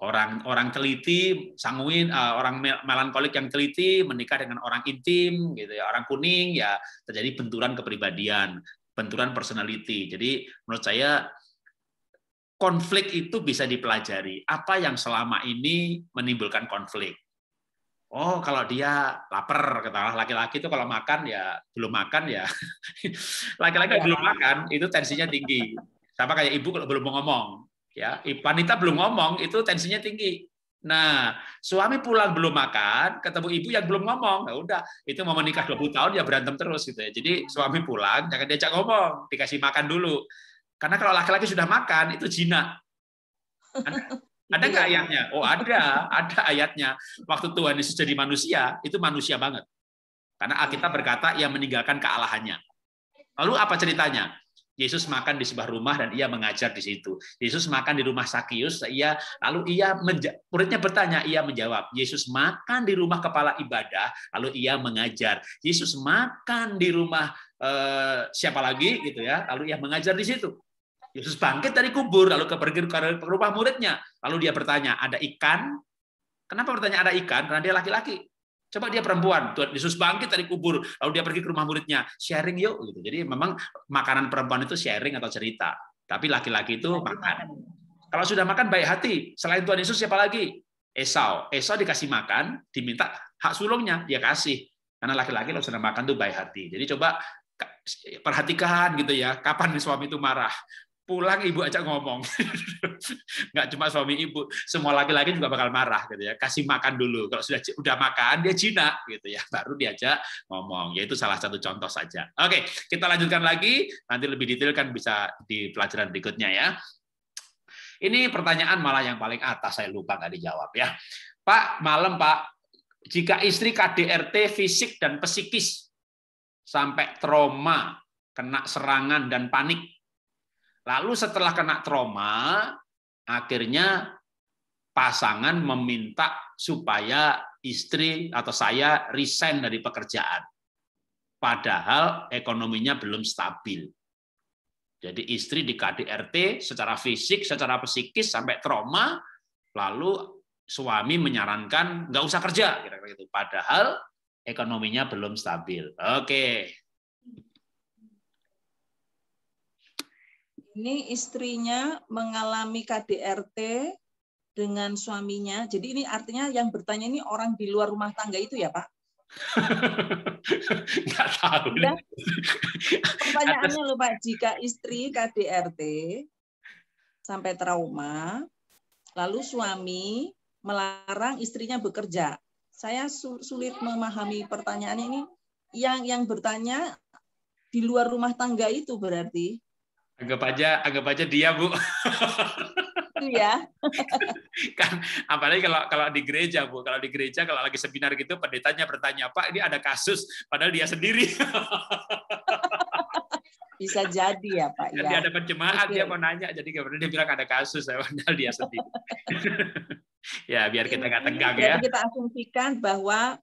Orang teliti, sanguin, orang melankolik yang teliti menikah dengan orang intim gitu ya, orang kuning ya, terjadi benturan kepribadian, benturan personality. Jadi menurut saya konflik itu bisa dipelajari. Apa yang selama ini menimbulkan konflik? Oh, kalau dia lapar, katakanlah laki-laki itu kalau makan ya belum makan ya. Laki-laki belum makan itu tensinya tinggi. Sama kayak ibu kalau belum mau ngomong. Ya, wanita belum ngomong itu tensinya tinggi. Nah, suami pulang belum makan, ketemu ibu yang belum ngomong. Nah, udah, itu mau menikah 20 tahun ya berantem terus gitu ya. Jadi suami pulang jangan diajak ngomong, dikasih makan dulu. Karena kalau laki-laki sudah makan itu zina. Ada Itu nggak ya, Pak. ayatnya? Oh, ada ayatnya. Waktu Tuhan Yesus jadi manusia, itu manusia banget. Karena Alkitab berkata ia meninggalkan kealahannya. Lalu apa ceritanya? Yesus makan di sebuah rumah dan ia mengajar di situ. Yesus makan di rumah Sakius, muridnya bertanya, ia menjawab. Yesus makan di rumah kepala ibadah, lalu ia mengajar. Yesus makan di rumah siapa lagi gitu ya, lalu ia mengajar di situ. Yesus bangkit dari kubur, lalu pergi ke rumah muridnya, lalu dia bertanya, ada ikan? Kenapa bertanya ada ikan? Karena dia laki-laki. Coba dia perempuan, Tuhan Yesus bangkit dari kubur, lalu dia pergi ke rumah muridnya, sharing yuk. Gitu. Jadi memang makanan perempuan itu sharing atau cerita, tapi laki-laki itu makan. Kalau sudah makan baik hati, selain Tuhan Yesus siapa lagi? Esau. Esau dikasih makan, diminta hak sulungnya, dia kasih. Karena laki-laki kalau sudah makan tuh baik hati. Jadi coba perhatikan gitu ya, kapan suami itu marah. Pulang ibu ajak ngomong, nggak cuma suami ibu, semua laki-laki juga bakal marah gitu ya. Kasih makan dulu, kalau sudah makan dia jinak gitu ya, baru diajak ngomong. Yaitu salah satu contoh saja. Oke, kita lanjutkan lagi, nanti lebih detail kan bisa di pelajaran berikutnya ya. Ini pertanyaan malah yang paling atas saya lupa nggak dijawab ya, Pak. Malam Pak, jika istri KDRT fisik dan psikis sampai trauma, kena serangan dan panik. Lalu setelah kena trauma, akhirnya pasangan meminta supaya istri atau saya resign dari pekerjaan. Padahal ekonominya belum stabil. Jadi istri di KDRT secara fisik, secara psikis sampai trauma, lalu suami menyarankan nggak usah kerja, kira-kira gitu. Padahal ekonominya belum stabil. Oke. Ini istrinya mengalami KDRT dengan suaminya. Jadi ini artinya yang bertanya ini orang di luar rumah tangga itu ya, Pak? Nggak tahu. Ya. Pertanyaannya loh, Pak, jika istri KDRT sampai trauma, lalu suami melarang istrinya bekerja. Saya sulit memahami pertanyaan ini. Yang bertanya di luar rumah tangga itu berarti. Anggap aja dia, Bu. Ya. Kan apalagi kalau di gereja, Bu. Kalau di gereja kalau lagi seminar gitu pendetanya bertanya, "Pak, ini ada kasus," padahal dia sendiri. Bisa jadi ya, Pak Dan ya. dia ada jemaat, Oke. dia mau nanya, jadi dia bilang ada kasus, padahal dia sendiri. Ya, biar kita nggak tegang ya. Berarti kita asumsikan bahwa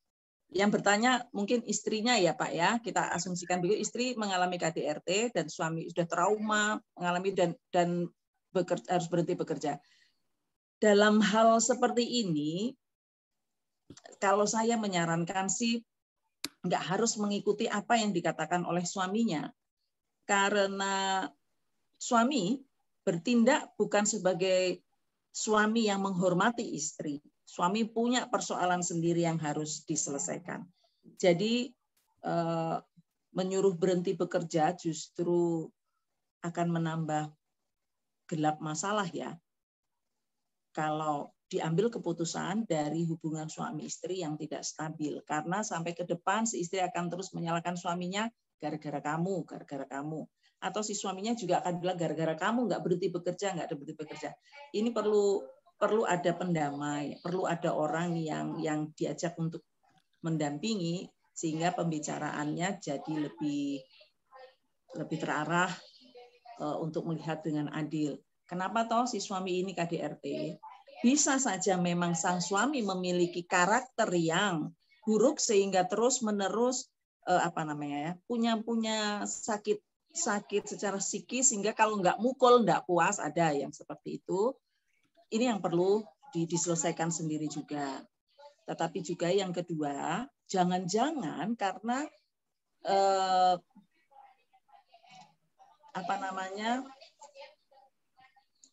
yang bertanya mungkin istrinya ya, Pak ya. Kita asumsikan begitu, istri mengalami KDRT dan suami sudah trauma, mengalami dan harus berhenti bekerja. Dalam hal seperti ini, kalau saya menyarankan sih nggak harus mengikuti apa yang dikatakan oleh suaminya. Karena suami bertindak bukan sebagai suami yang menghormati istri. Suami punya persoalan sendiri yang harus diselesaikan. Jadi menyuruh berhenti bekerja justru akan menambah gelap masalah ya. Kalau diambil keputusan dari hubungan suami istri yang tidak stabil. Karena sampai ke depan si istri akan terus menyalahkan suaminya, gara-gara kamu, gara-gara kamu. Atau si suaminya juga akan bilang, gara-gara kamu nggak berhenti bekerja, nggak berhenti bekerja. Ini perlu ada pendamai, perlu ada orang yang diajak untuk mendampingi sehingga pembicaraannya jadi lebih terarah untuk melihat dengan adil. Kenapa toh si suami ini KDRT? Bisa saja memang sang suami memiliki karakter yang buruk sehingga terus-menerus punya sakit secara psikis sehingga kalau nggak mukul nggak puas, ada yang seperti itu. Ini yang perlu diselesaikan sendiri juga. Tetapi juga yang kedua, jangan-jangan karena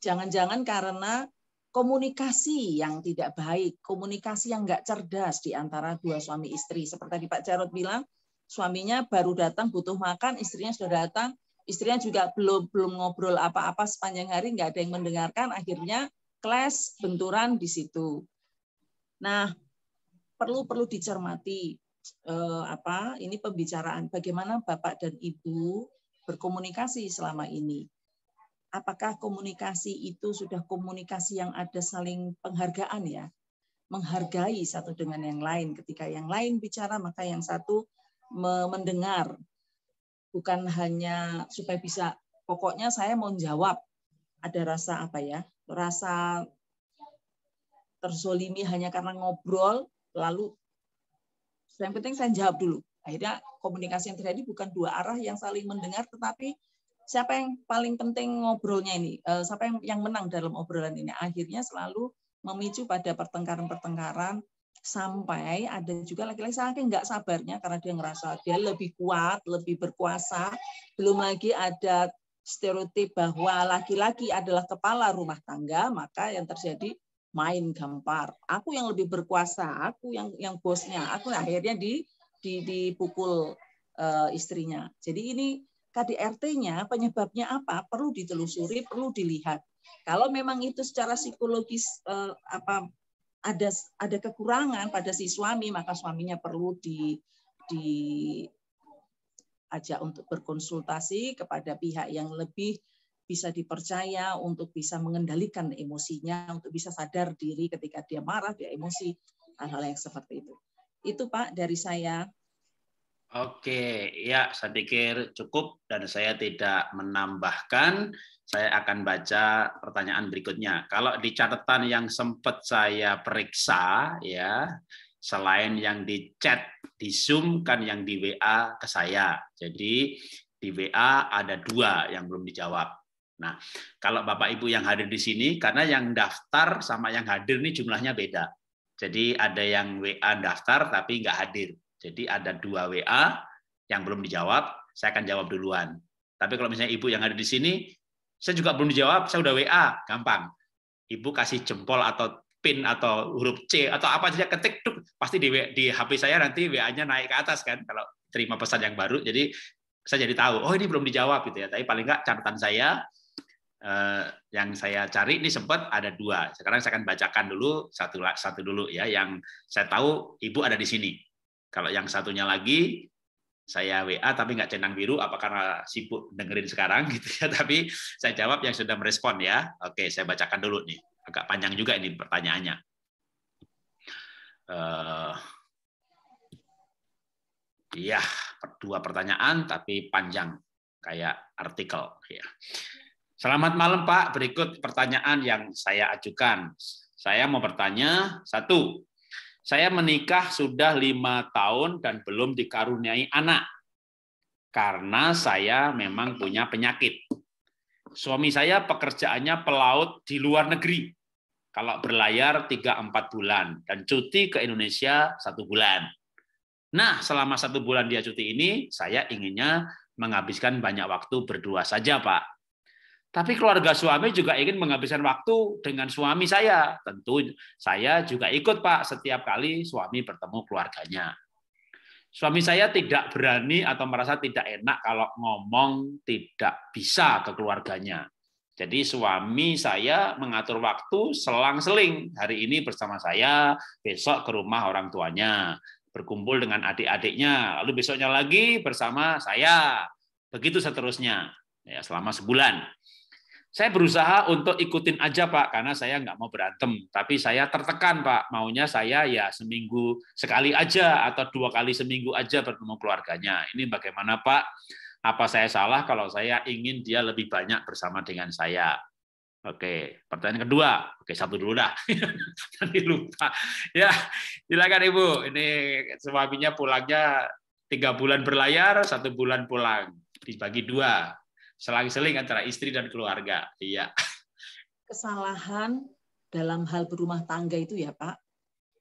jangan-jangan karena komunikasi yang tidak baik, komunikasi yang nggak cerdas di antara dua suami istri. Seperti tadi Pak Jarod bilang, suaminya baru datang butuh makan, istrinya sudah datang, istrinya juga belum ngobrol apa-apa sepanjang hari, nggak ada yang mendengarkan, akhirnya clash, benturan di situ. Nah, perlu dicermati ini pembicaraan bagaimana Bapak dan Ibu berkomunikasi selama ini. Apakah komunikasi itu sudah komunikasi yang ada saling penghargaan ya? Menghargai satu dengan yang lain. Ketika yang lain bicara, maka yang satu mendengar. Bukan hanya supaya bisa, pokoknya saya mau jawab. Ada rasa apa ya? Rasa terzolimi hanya karena ngobrol, lalu yang penting saya jawab dulu. Akhirnya komunikasi yang terjadi bukan dua arah yang saling mendengar, tetapi siapa yang paling penting ngobrolnya ini, siapa yang menang dalam obrolan ini. Akhirnya selalu memicu pada pertengkaran-pertengkaran, sampai ada juga laki-laki saking nggak sabarnya karena dia ngerasa dia lebih kuat, lebih berkuasa. Belum lagi ada stereotip bahwa laki-laki adalah kepala rumah tangga, maka yang terjadi main gampar. Aku yang lebih berkuasa, aku yang bosnya, aku akhirnya dipukul istrinya. Jadi ini KDRT-nya penyebabnya apa? Perlu ditelusuri, perlu dilihat. Kalau memang itu secara psikologis ada kekurangan pada si suami, maka suaminya perlu diajak untuk berkonsultasi kepada pihak yang lebih bisa dipercaya untuk bisa mengendalikan emosinya, untuk bisa sadar diri ketika dia marah, dia emosi, hal-hal yang seperti itu. Itu Pak dari saya. Oke, ya saya pikir cukup dan saya tidak menambahkan. Saya akan baca pertanyaan berikutnya. Kalau di catatan yang sempat saya periksa, ya selain yang di chat, di Zoom kan yang di WA ke saya. Jadi di WA ada 2 yang belum dijawab. Nah, kalau Bapak Ibu yang hadir di sini, karena yang daftar sama yang hadir ini jumlahnya beda. Jadi ada yang WA daftar tapi nggak hadir. Jadi ada 2 WA yang belum dijawab, saya akan jawab duluan. Tapi kalau misalnya Ibu yang ada di sini, saya juga belum dijawab, saya udah WA, gampang. Ibu kasih jempol atau pin atau huruf C atau apa saja ketik, pasti di HP saya nanti WA-nya naik ke atas kan, kalau terima pesan yang baru. Jadi saya jadi tahu, oh ini belum dijawab gitu ya. Tapi paling nggak catatan saya yang saya cari ini sempat ada 2. Sekarang saya akan bacakan dulu satu dulu ya, yang saya tahu Ibu ada di sini. Kalau yang satunya lagi saya WA tapi nggak centang biru, apa karena sibuk dengerin sekarang gitu ya, tapi saya jawab yang sudah merespon ya. Oke, saya bacakan dulu nih, agak panjang juga ini pertanyaannya. 2 pertanyaan tapi panjang kayak artikel ya. Selamat malam Pak, berikut pertanyaan yang saya ajukan. Saya mau bertanya, 1. Saya menikah sudah 5 tahun dan belum dikaruniai anak karena saya memang punya penyakit. Suami saya pekerjaannya pelaut di luar negeri. Kalau berlayar 3-4 bulan dan cuti ke Indonesia 1 bulan. Nah, selama 1 bulan dia cuti ini, saya inginnya menghabiskan banyak waktu berdua saja, Pak. Tapi keluarga suami juga ingin menghabiskan waktu dengan suami saya. Tentu saya juga ikut, Pak, setiap kali suami bertemu keluarganya. Suami saya tidak berani atau merasa tidak enak kalau ngomong tidak bisa ke keluarganya. Jadi suami saya mengatur waktu selang-seling. Hari ini bersama saya, besok ke rumah orang tuanya, berkumpul dengan adik-adiknya, lalu besoknya lagi bersama saya. Begitu seterusnya, ya, selama sebulan. Saya berusaha untuk ikutin aja Pak, karena saya nggak mau berantem. Tapi saya tertekan Pak, maunya saya ya seminggu sekali aja atau 2 kali seminggu aja bertemu keluarganya. Ini bagaimana Pak? Apa saya salah kalau saya ingin dia lebih banyak bersama dengan saya? Oke, pertanyaan kedua. Oke, 1 dulu dah. Nanti lupa. Ya, silakan Ibu. Ini suaminya pulangnya 3 bulan berlayar, 1 bulan pulang. Dibagi 2. Selang-seling antara istri dan keluarga. Iya. Kesalahan dalam hal berumah tangga itu ya Pak,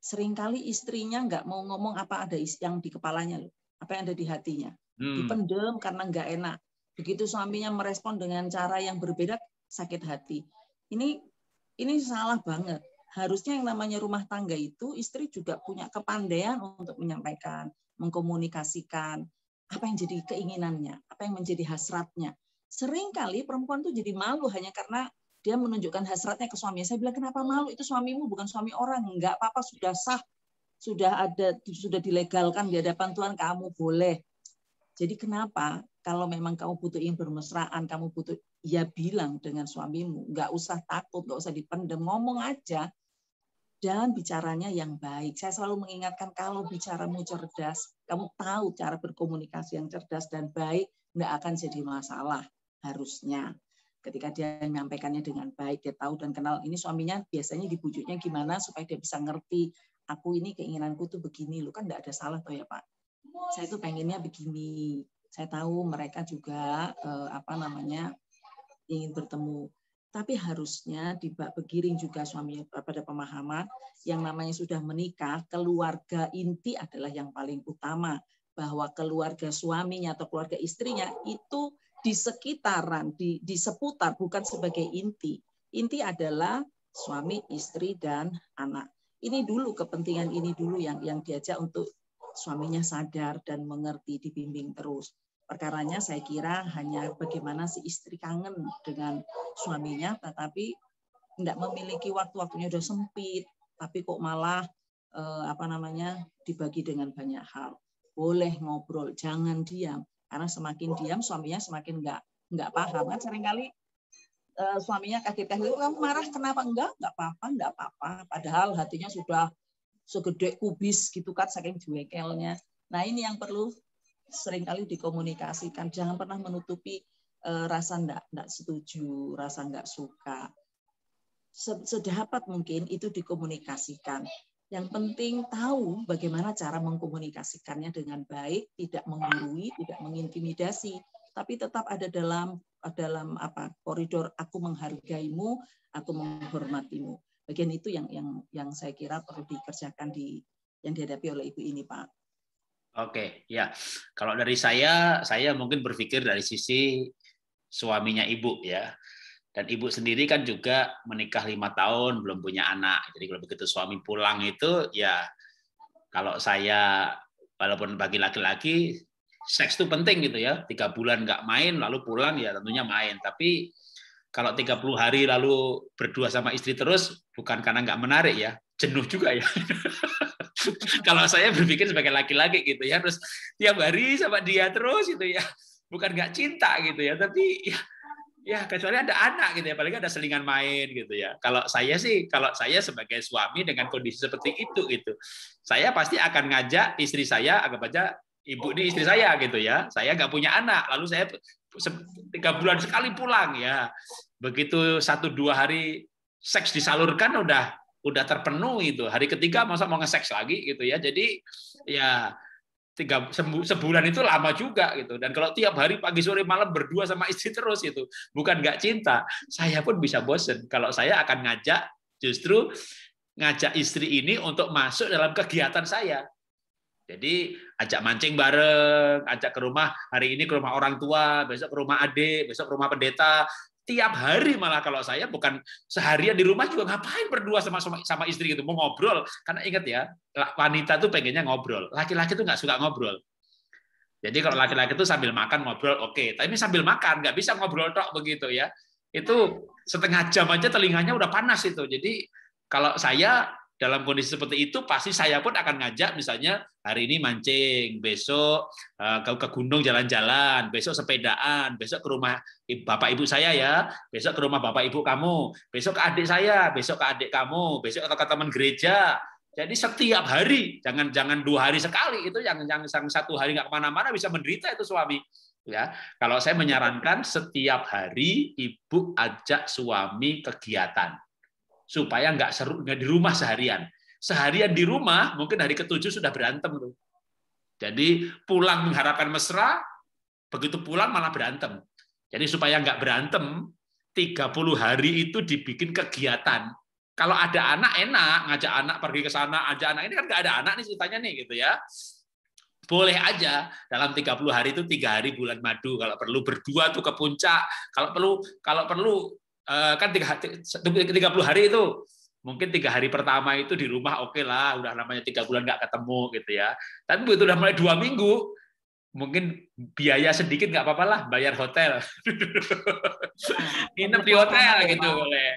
seringkali istrinya nggak mau ngomong apa ada yang di kepalanya loh, apa yang ada di hatinya. Dipendem karena nggak enak. Begitu suaminya merespon dengan cara yang berbeda, sakit hati. Ini salah banget. Harusnya yang namanya rumah tangga itu istri juga punya kepandaian untuk menyampaikan, mengkomunikasikan apa yang jadi keinginannya, apa yang menjadi hasratnya. Seringkali perempuan tuh jadi malu hanya karena dia menunjukkan hasratnya ke suaminya. Saya bilang, kenapa malu? Itu suamimu, bukan suami orang. Enggak apa-apa, sudah sah, sudah dilegalkan di hadapan Tuhan, kamu boleh. Jadi kenapa kalau memang kamu butuh ingin bermesraan, kamu butuh, ya bilang dengan suamimu. Enggak usah takut, enggak usah dipendam, ngomong aja. Dan bicaranya yang baik. Saya selalu mengingatkan, kalau bicaramu cerdas, kamu tahu cara berkomunikasi yang cerdas dan baik, enggak akan jadi masalah. Harusnya ketika dia menyampaikannya dengan baik, dia tahu dan kenal. Ini suaminya biasanya dibujuknya gimana supaya dia bisa ngerti, aku ini keinginanku tuh begini, lu kan enggak ada salah toh ya Pak. Saya tuh pengennya begini. Saya tahu mereka juga ingin bertemu. Tapi harusnya begiring juga suaminya pada pemahaman yang namanya sudah menikah, keluarga inti adalah yang paling utama. Bahwa keluarga suaminya atau keluarga istrinya itu di sekitaran, di seputar, bukan sebagai inti. Inti adalah suami, istri, dan anak. Ini dulu, kepentingan ini dulu yang diajak untuk suaminya sadar dan mengerti, dibimbing terus. Perkaranya saya kira hanya bagaimana si istri kangen dengan suaminya, tetapi tidak memiliki waktu-waktunya udah sempit, tapi kok malah dibagi dengan banyak hal. Boleh ngobrol, jangan diam. Karena semakin diam, suaminya semakin nggak paham. Kan seringkali suaminya kaget-kaget, kamu marah kenapa? Enggak apa-apa. Padahal hatinya sudah segede kubis gitu kan, saking juekelnya. Nah ini yang perlu seringkali dikomunikasikan. Jangan pernah menutupi rasa enggak setuju, rasa enggak suka. Sedapat mungkin itu dikomunikasikan. Yang penting tahu bagaimana cara mengkomunikasikannya dengan baik, tidak menggurui, tidak mengintimidasi, tapi tetap ada dalam koridor aku menghargaimu, aku menghormatimu. Bagian itu yang saya kira perlu dikerjakan yang dihadapi oleh ibu ini, Pak. Oke, ya. Kalau dari saya mungkin berpikir dari sisi suaminya ibu ya. Dan ibu sendiri kan juga menikah 5 tahun, belum punya anak. Jadi kalau begitu suami pulang itu, ya kalau saya, walaupun bagi laki-laki, seks itu penting gitu ya. 3 bulan nggak main, lalu pulang ya tentunya main. Tapi kalau 30 hari lalu berdua sama istri terus, bukan karena nggak menarik ya, jenuh juga ya. Kalau saya berpikir sebagai laki-laki gitu ya, terus tiap hari sama dia terus gitu ya, bukan nggak cinta gitu ya, tapi ya kecuali ada anak gitu ya, paling ada selingan main gitu ya. Kalau saya sebagai suami dengan kondisi seperti itu gitu, saya pasti akan ngajak istri saya, anggap aja ibu ini istri saya gitu ya, saya nggak punya anak, lalu saya 3 bulan sekali pulang ya, begitu 1-2 hari seks disalurkan udah terpenuhi itu, hari ketiga masa mau nge-seks lagi gitu ya. Jadi ya sebulan itu lama juga gitu. Dan kalau tiap hari pagi sore malam berdua sama istri terus itu, bukan nggak cinta, saya pun bisa bosen. Kalau saya akan justru ngajak istri ini untuk masuk dalam kegiatan saya. Jadi ajak mancing bareng, ajak ke rumah, hari ini ke rumah orang tua, besok ke rumah adik, besok ke rumah pendeta. Tiap hari malah kalau saya bukan seharian di rumah juga ngapain berdua sama istri gitu, mau ngobrol. Karena ingat ya, wanita tuh pengennya ngobrol, laki-laki tuh nggak suka ngobrol. Jadi kalau laki-laki tuh sambil makan ngobrol oke, tapi sambil makan nggak bisa ngobrol tok begitu ya. Itu setengah jam aja telinganya udah panas itu. Jadi kalau saya dalam kondisi seperti itu pasti saya pun akan ngajak, misalnya hari ini mancing, besok ke gunung jalan-jalan, besok sepedaan, besok ke rumah bapak ibu saya ya, besok ke rumah bapak ibu kamu, besok ke adik saya, besok ke adik kamu, besok ke teman gereja. Jadi setiap hari, jangan 2 hari sekali, itu yang 1 hari nggak kemana-mana bisa menderita itu suami. Ya, kalau saya menyarankan setiap hari ibu ajak suami kegiatan supaya nggak seru nggak di rumah seharian. Seharian di rumah mungkin hari ke-7 sudah berantem tuh. Jadi pulang mengharapkan mesra, begitu pulang malah berantem. Jadi supaya nggak berantem, 30 hari itu dibikin kegiatan. Kalau ada anak enak, ngajak anak pergi ke sana, ajak anak, ini kan nggak ada anak nih ceritanya nih gitu ya. Boleh aja dalam 30 hari itu 3 hari bulan madu, kalau perlu berdua tuh ke puncak, kalau perlu kan 30 hari itu mungkin 3 hari pertama itu di rumah oke lah, udah namanya 3 bulan nggak ketemu gitu ya. Tapi begitu udah mulai 2 minggu mungkin biaya sedikit nggak apa-apa lah, bayar hotel. Nginep di hotel gitu boleh.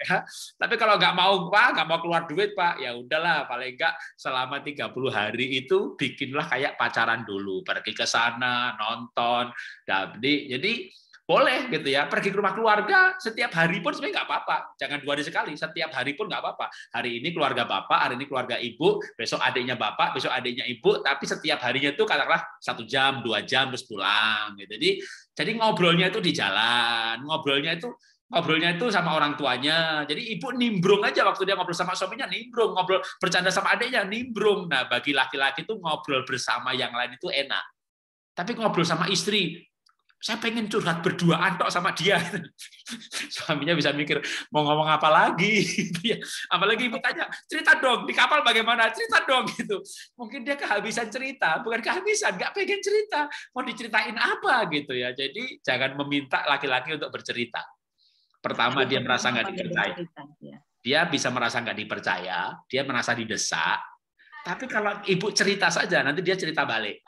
Tapi kalau nggak mau Pak, nggak mau keluar duit Pak, ya udahlah paling nggak selama 30 hari itu bikinlah kayak pacaran dulu, pergi ke sana, nonton, jadi boleh gitu ya, pergi ke rumah keluarga setiap hari pun sebenarnya nggak apa-apa, jangan 2 hari sekali, setiap hari pun nggak apa-apa. Hari ini keluarga bapak, hari ini keluarga ibu, besok adiknya bapak, besok adiknya ibu, tapi setiap harinya itu katakanlah 1 jam, 2 jam terus pulang. Gitu. Jadi ngobrolnya itu di jalan, ngobrolnya itu sama orang tuanya. Jadi ibu nimbrung aja waktu dia ngobrol sama suaminya, nimbrung, ngobrol bercanda sama adiknya, nimbrung. Nah bagi laki-laki itu ngobrol bersama yang lain itu enak. Tapi ngobrol sama istri, saya pengen curhat berduaan tok sama dia. Suaminya bisa mikir, mau ngomong apa lagi? Apalagi ibu tanya, cerita dong, di kapal bagaimana? Cerita dong. Gitu. Mungkin dia kehabisan cerita, bukan kehabisan, nggak pengen cerita. Mau diceritain apa? Gitu ya. Jadi jangan meminta laki-laki untuk bercerita. Pertama, dia merasa nggak dipercaya. Dia bisa merasa nggak dipercaya, dia merasa didesak. Tapi kalau ibu cerita saja, nanti dia cerita balik.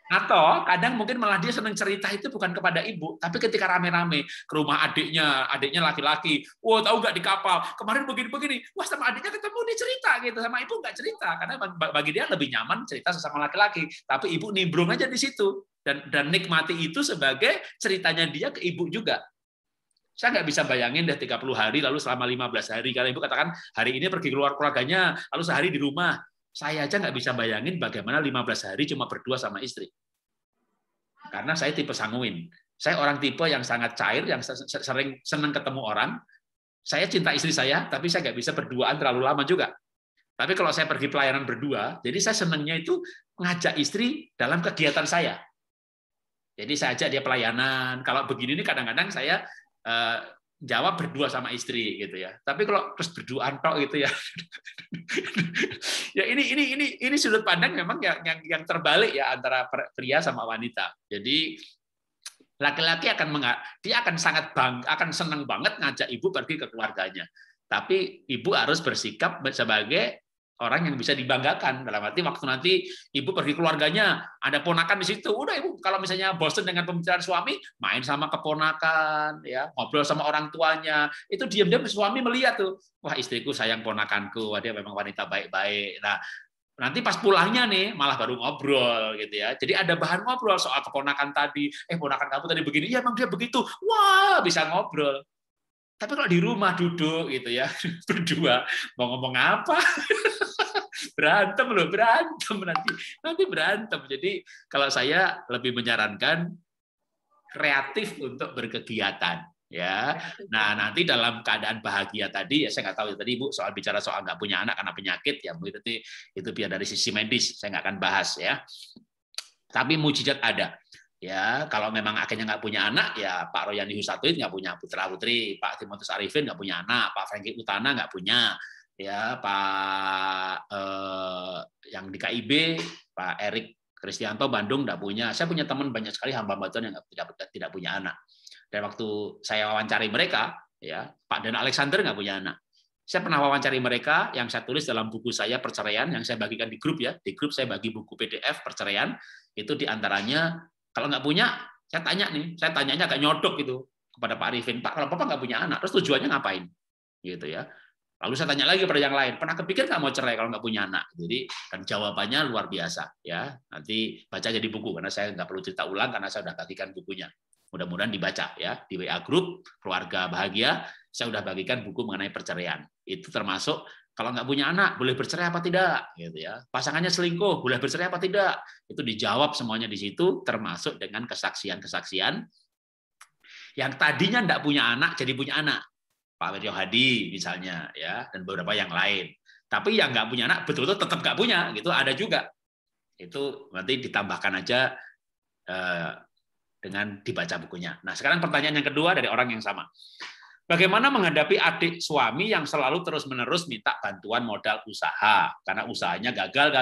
Atau kadang mungkin malah dia senang cerita itu bukan kepada ibu, tapi ketika rame-rame ke rumah adiknya laki-laki, wah tahu nggak di kapal kemarin begini-begini, wah sama adiknya ketemu dia cerita gitu, sama ibu nggak cerita karena bagi dia lebih nyaman cerita sesama laki-laki, tapi ibu nimbrung aja di situ dan nikmati itu sebagai ceritanya dia ke ibu juga. Saya nggak bisa bayangin deh 30 hari lalu selama 15 hari kalau ibu katakan hari ini pergi keluar keluarganya lalu sehari di rumah. Saya aja nggak bisa bayangin bagaimana 15 hari cuma berdua sama istri. Karena saya tipe sanguin. Saya orang tipe yang sangat cair, yang sering senang ketemu orang. Saya cinta istri saya, tapi saya nggak bisa berduaan terlalu lama juga. Tapi kalau saya pergi pelayanan berdua, jadi saya senangnya itu ngajak istri dalam kegiatan saya. Jadi saya ajak dia pelayanan. Kalau begini nih kadang-kadang saya jawab berdua sama istri gitu ya. Tapi kalau terus berduaan tok gitu ya. Ya ini sudut pandang memang yang terbalik ya antara pria sama wanita. Jadi laki-laki dia akan akan senang banget ngajak ibu pergi ke keluarganya. Tapi ibu harus bersikap sebagai orang yang bisa dibanggakan. Dalam arti waktu nanti ibu pergi keluarganya, ada ponakan di situ. Udah ibu kalau misalnya bosan dengan pembicaraan suami, main sama keponakan, ya ngobrol sama orang tuanya. Itu diam-diam suami melihat tuh, wah istriku sayang ponakanku, wah dia memang wanita baik-baik. Nah nanti pas pulangnya nih malah baru ngobrol gitu ya. Jadi ada bahan ngobrol soal keponakan tadi. Ponakan kamu tadi begini, ya emang dia begitu. Wah bisa ngobrol. Tapi kalau di rumah duduk gitu ya berdua mau ngomong apa? Berantem loh, berantem nanti berantem. Jadi kalau saya lebih menyarankan kreatif untuk berkegiatan ya. Nah nanti dalam keadaan bahagia tadi ya saya nggak tahu tadi ibu soal bicara soal nggak punya anak karena penyakit ya mungkin itu biar dari sisi medis saya nggak akan bahas ya. Tapi mujizat ada. Ya, kalau memang akhirnya nggak punya anak, ya Pak Royani Husatoid nggak punya putra putri, Pak Timotius Arifin nggak punya anak, Pak Franky Utana nggak punya, ya Pak yang di KIB, Pak Erik Kristianto Bandung nggak punya. Saya punya teman banyak sekali hamba Tuhan yang tidak punya anak. Dan waktu saya wawancari mereka, ya Pak Dan Alexander nggak punya anak. Saya pernah wawancari mereka yang saya tulis dalam buku saya perceraian yang saya bagikan di grup ya. Di grup saya bagi buku PDF perceraian itu diantaranya. Kalau nggak punya, saya tanyanya agak nyodok gitu kepada Pak Arifin, Pak, kalau Bapak nggak punya anak, terus tujuannya ngapain? Gitu ya. Lalu saya tanya lagi pada yang lain, pernah kepikir nggak mau cerai kalau nggak punya anak? Jadi kan jawabannya luar biasa ya. Nanti baca aja di buku karena saya nggak perlu cerita ulang karena saya sudah bagikan bukunya. Mudah-mudahan dibaca ya di WA grup keluarga bahagia. Saya sudah bagikan buku mengenai perceraian. Itu termasuk kalau nggak punya anak, boleh bercerai apa tidak? Gitu ya. Pasangannya selingkuh, boleh bercerai apa tidak? Itu dijawab semuanya di situ, termasuk dengan kesaksian-kesaksian yang tadinya nggak punya anak, jadi punya anak. Pak Wiryo Hadi misalnya, ya, dan beberapa yang lain. Tapi yang nggak punya anak, betul-betul tetap nggak punya, gitu ada juga. Itu nanti ditambahkan aja dengan dibaca bukunya. Nah, sekarang pertanyaan yang kedua dari orang yang sama. Bagaimana menghadapi adik suami yang selalu terus-menerus minta bantuan modal usaha karena usahanya gagal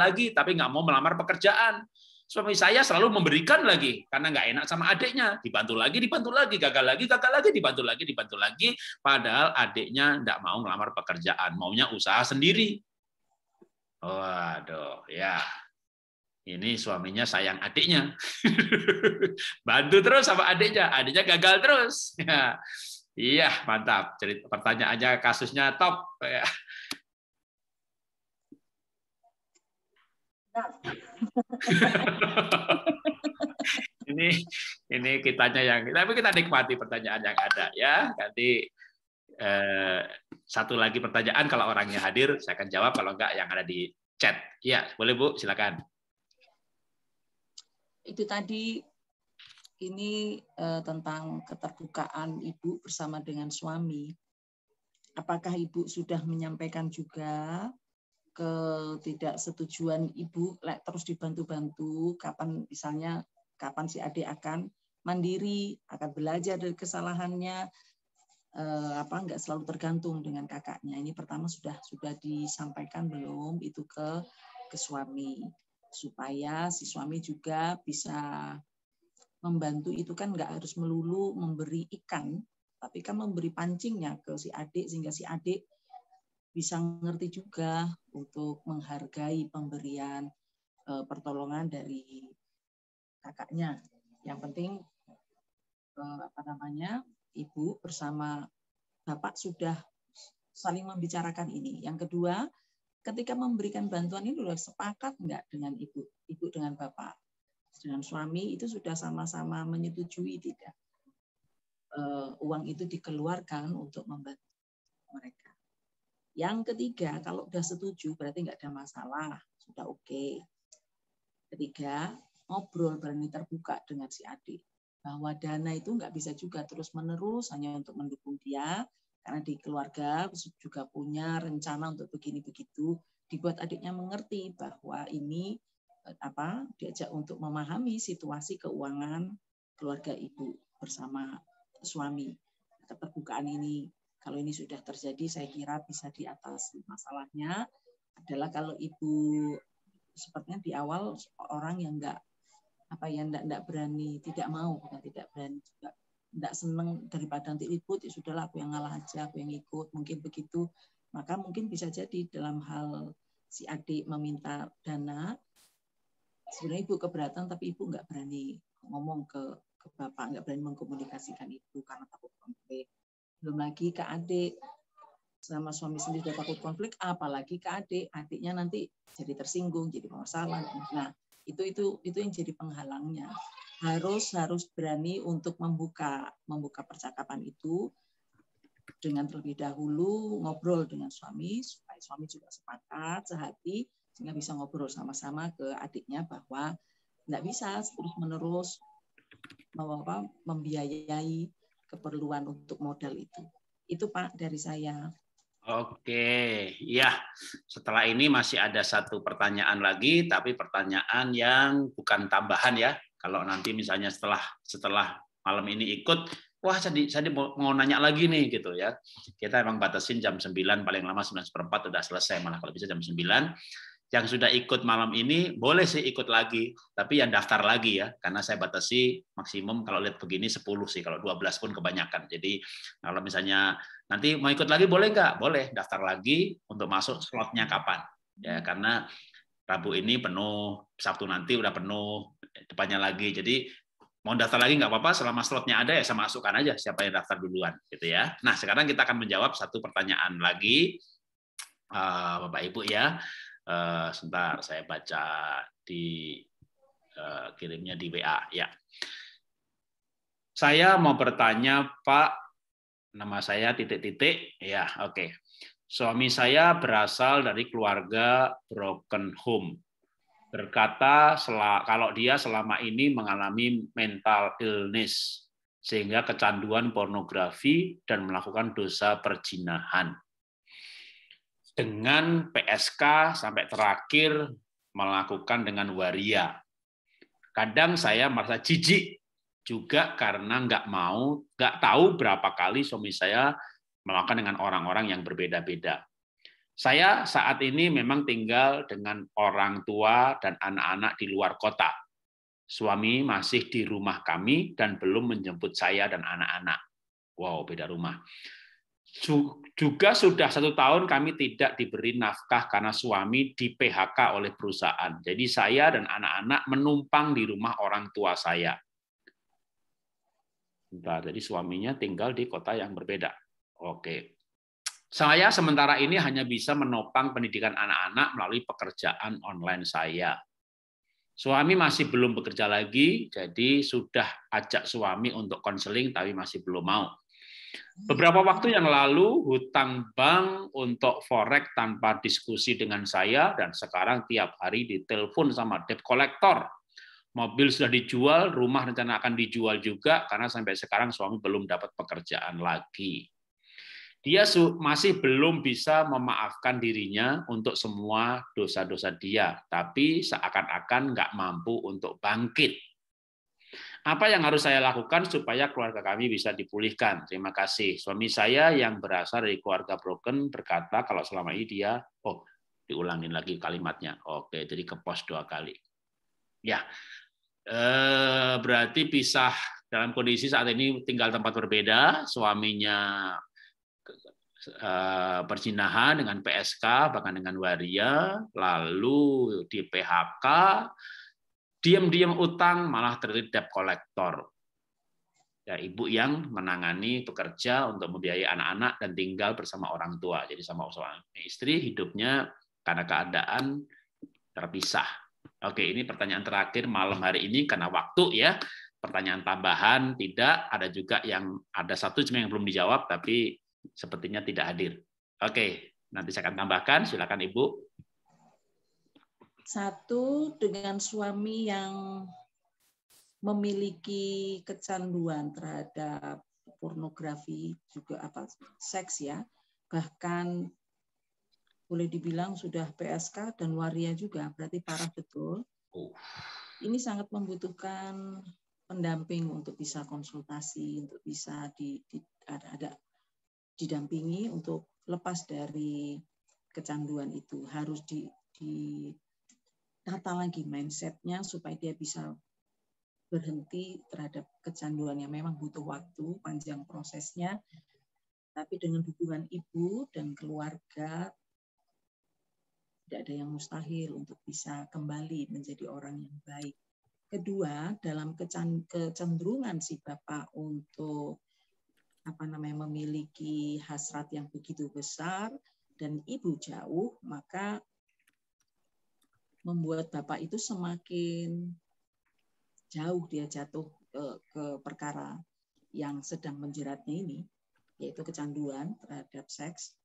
lagi, tapi nggak mau melamar pekerjaan. Suami saya selalu memberikan lagi karena nggak enak sama adiknya, dibantu lagi, gagal lagi, dibantu lagi, padahal adiknya nggak mau melamar pekerjaan, maunya usaha sendiri. Waduh, ya. Ini suaminya sayang adiknya. Bantu terus sama adiknya gagal terus. Ya. Iya, mantap. Cerita pertanyaannya, kasusnya top. Ya. ini kitanya yang, tapi kita nikmati pertanyaan yang ada ya. Nanti satu lagi pertanyaan, kalau orangnya hadir saya akan jawab, kalau enggak yang ada di chat. Ya, boleh Bu, silakan. Itu tadi ini tentang keterbukaan Ibu bersama dengan suami. Apakah Ibu sudah menyampaikan juga ketidaksetujuan Ibu, terus dibantu-bantu, kapan misalnya kapan si adik akan mandiri, akan belajar dari kesalahannya, nggak selalu tergantung dengan kakaknya. Ini pertama sudah disampaikan belum itu ke suami, supaya si suami juga bisa membantu. Itu kan nggak harus melulu memberi ikan, tapi kan memberi pancingnya ke si adik, sehingga si adik bisa ngerti juga untuk menghargai pemberian pertolongan dari kakaknya. Yang penting Ibu bersama Bapak sudah saling membicarakan ini. Yang kedua, ketika memberikan bantuan ini sudah sepakat enggak dengan Ibu dengan Bapak, dengan suami itu sudah sama-sama menyetujui tidak uang itu dikeluarkan untuk membantu mereka. Yang ketiga, kalau sudah setuju berarti nggak ada masalah, sudah oke. Ketiga, ngobrol berani terbuka dengan si adik. Bahwa dana itu nggak bisa juga terus-menerus hanya untuk mendukung dia, karena di keluarga juga punya rencana untuk begini-begitu. Dibuat adiknya mengerti bahwa ini diajak untuk memahami situasi keuangan keluarga Ibu bersama suami. Keterbukaan ini, kalau ini sudah terjadi, saya kira bisa diatasi. Masalahnya adalah kalau Ibu sepertinya di awal orang yang enggak berani, tidak mau, bukan tidak berani juga, enggak senang, daripada nanti ribut, ya sudahlah aku yang ngalah aja, aku yang ikut, mungkin begitu. Maka mungkin bisa jadi dalam hal si adik meminta dana, sebenarnya Ibu keberatan, tapi Ibu enggak berani ngomong ke Bapak, enggak berani mengkomunikasikan itu karena takut konflik. Belum lagi ke adik, sama suami sendiri sudah takut konflik, apalagi ke adik, adiknya nanti jadi tersinggung, jadi masalah. Nah, itu yang jadi penghalangnya. Harus berani untuk membuka percakapan itu dengan terlebih dahulu ngobrol dengan suami, supaya suami juga sepakat, sehati, sehingga bisa ngobrol sama-sama ke adiknya bahwa nggak bisa terus-menerus membiayai keperluan untuk modal itu. Itu Pak dari saya. Oke, ya. Setelah ini masih ada satu pertanyaan lagi, tapi pertanyaan yang bukan tambahan ya. Kalau nanti misalnya setelah malam ini ikut, wah saya mau nanya lagi nih gitu ya. Kita emang batasin jam 9, paling lama 9:15 udah selesai, malah kalau bisa jam 9. Yang sudah ikut malam ini boleh sih ikut lagi, tapi yang daftar lagi ya, karena saya batasi maksimum kalau lihat begini 10 sih, kalau 12 pun kebanyakan. Jadi kalau misalnya nanti mau ikut lagi boleh nggak? Boleh, daftar lagi untuk masuk slotnya kapan. Ya, karena Rabu ini penuh, Sabtu nanti udah penuh, depannya lagi. Jadi mau daftar lagi nggak apa-apa, selama slotnya ada ya saya masukkan aja siapa yang daftar duluan gitu ya. Nah, sekarang kita akan menjawab satu pertanyaan lagi, Bapak Ibu ya. Sebentar saya baca di kirimnya di WA ya. Saya mau bertanya Pak, nama saya titik-titik ya, oke. Suami saya berasal dari keluarga broken home. Berkata kalau dia selama ini mengalami mental illness sehingga kecanduan pornografi dan melakukan dosa perzinahan. Dengan PSK sampai terakhir melakukan dengan waria. Kadang saya merasa jijik juga karena nggak tahu berapa kali suami saya melakukan dengan orang-orang yang berbeda-beda. Saya saat ini memang tinggal dengan orang tua dan anak-anak di luar kota. Suami masih di rumah kami dan belum menjemput saya dan anak-anak. Wow, beda rumah. Juga sudah 1 tahun kami tidak diberi nafkah karena suami di PHK oleh perusahaan. Jadi saya dan anak-anak menumpang di rumah orang tua saya. Jadi suaminya tinggal di kota yang berbeda. Oke. Saya sementara ini hanya bisa menopang pendidikan anak-anak melalui pekerjaan online saya. Suami masih belum bekerja lagi, jadi sudah ajak suami untuk konseling, tapi masih belum mau. Beberapa waktu yang lalu, hutang bank untuk forex tanpa diskusi dengan saya, dan sekarang tiap hari ditelepon sama debt collector. Mobil sudah dijual, rumah rencana akan dijual juga, karena sampai sekarang suami belum dapat pekerjaan lagi. Dia masih belum bisa memaafkan dirinya untuk semua dosa-dosa dia, tapi seakan-akan nggak mampu untuk bangkit. Apa yang harus saya lakukan supaya keluarga kami bisa dipulihkan? Terima kasih. Suami saya yang berasal dari keluarga broken berkata kalau selama ini dia, diulangin lagi kalimatnya. Oke, jadi ke pos 2 kali. Ya, berarti pisah dalam kondisi saat ini tinggal tempat berbeda. Suaminya perzinahan dengan PSK, bahkan dengan waria, lalu di PHK, diam-diam utang malah terlilit debt collector. Ya, ibu yang menangani bekerja untuk membiayai anak-anak dan tinggal bersama orang tua. Jadi sama suami istri hidupnya karena keadaan terpisah. Oke, ini pertanyaan terakhir malam hari ini karena waktu ya. Pertanyaan tambahan tidak, ada juga yang ada satu cuma yang belum dijawab tapi sepertinya tidak hadir. Oke, nanti saya akan tambahkan. Silakan Ibu. 1, dengan suami yang memiliki kecanduan terhadap pornografi, juga seks ya, bahkan boleh dibilang sudah PSK dan waria juga, berarti parah betul. Ini sangat membutuhkan pendamping untuk bisa konsultasi, untuk bisa ada didampingi untuk lepas dari kecanduan itu. Harus ditata lagi mindset-nya supaya dia bisa berhenti terhadap kecanduan yang memang butuh waktu, panjang prosesnya, tapi dengan dukungan ibu dan keluarga tidak ada yang mustahil untuk bisa kembali menjadi orang yang baik. Kedua, dalam kecenderungan si Bapak untuk memiliki hasrat yang begitu besar dan ibu jauh, maka membuat Bapak itu semakin jauh dia jatuh ke perkara yang sedang menjeratnya ini, yaitu kecanduan terhadap seks.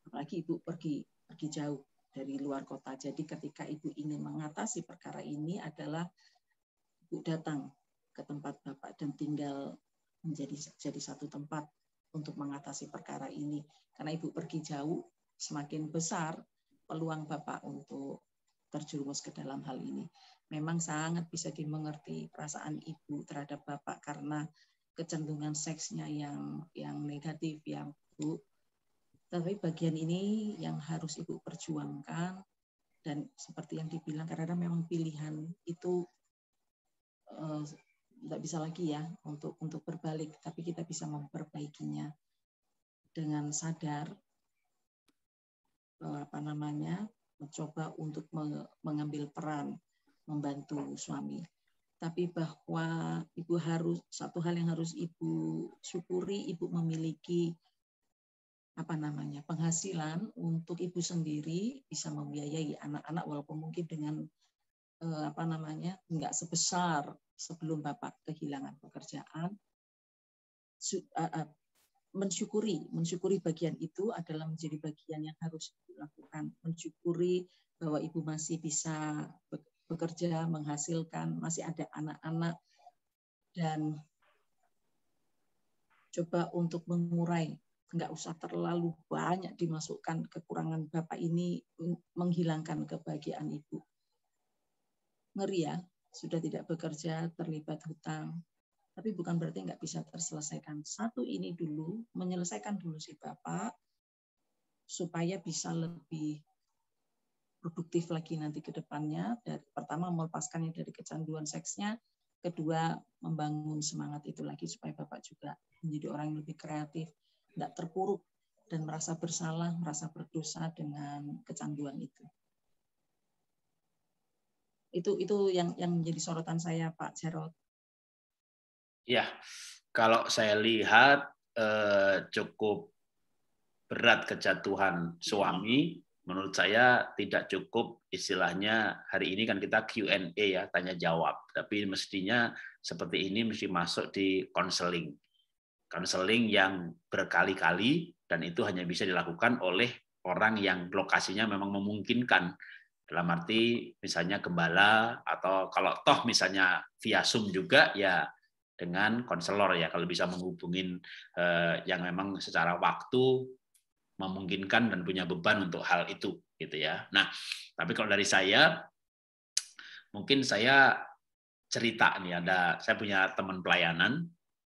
Apalagi ibu pergi jauh dari luar kota. Jadi ketika ibu ingin mengatasi perkara ini adalah ibu datang ke tempat Bapak dan tinggal jadi satu tempat untuk mengatasi perkara ini. Karena ibu pergi jauh, semakin besar peluang Bapak untuk terjerumus ke dalam hal ini. Memang sangat bisa dimengerti perasaan ibu terhadap Bapak karena kecenderungan seksnya yang negatif ya Bu. Tapi bagian ini yang harus ibu perjuangkan, dan seperti yang dibilang karena memang pilihan itu tidak bisa lagi ya untuk berbalik, tapi kita bisa memperbaikinya dengan sadar mencoba untuk mengambil peran membantu suami. Tapi bahwa ibu satu hal yang harus ibu syukuri, ibu memiliki penghasilan untuk ibu sendiri bisa membiayai anak-anak walaupun mungkin dengan enggak sebesar sebelum Bapak kehilangan pekerjaan. Mensyukuri bagian itu adalah menjadi bagian yang harus dilakukan. Mensyukuri bahwa ibu masih bisa bekerja, menghasilkan, masih ada anak-anak, dan coba untuk mengurai, nggak usah terlalu banyak dimasukkan kekurangan Bapak ini, menghilangkan kebahagiaan ibu. Ngeri ya, sudah tidak bekerja, terlibat hutang. Tapi bukan berarti nggak bisa terselesaikan. Satu ini dulu, menyelesaikan dulu si Bapak, supaya bisa lebih produktif lagi nanti ke depannya. Pertama, melepaskannya dari kecanduan seksnya. Kedua, membangun semangat itu lagi supaya Bapak juga menjadi orang yang lebih kreatif, nggak terpuruk dan merasa bersalah, merasa berdosa dengan kecanduan itu. Itu yang menjadi sorotan saya, Pak Jarod. Ya, kalau saya lihat cukup berat kejatuhan suami. Menurut saya tidak cukup istilahnya hari ini kan kita Q&A ya, tanya jawab. Tapi mestinya seperti ini mesti masuk di konseling. Konseling yang berkali-kali dan itu hanya bisa dilakukan oleh orang yang lokasinya memang memungkinkan. Dalam arti misalnya gembala atau kalau toh misalnya via Zoom juga ya dengan konselor ya kalau bisa menghubungin yang memang secara waktu memungkinkan dan punya beban untuk hal itu gitu ya. Nah, tapi kalau dari saya mungkin saya cerita nih saya punya teman pelayanan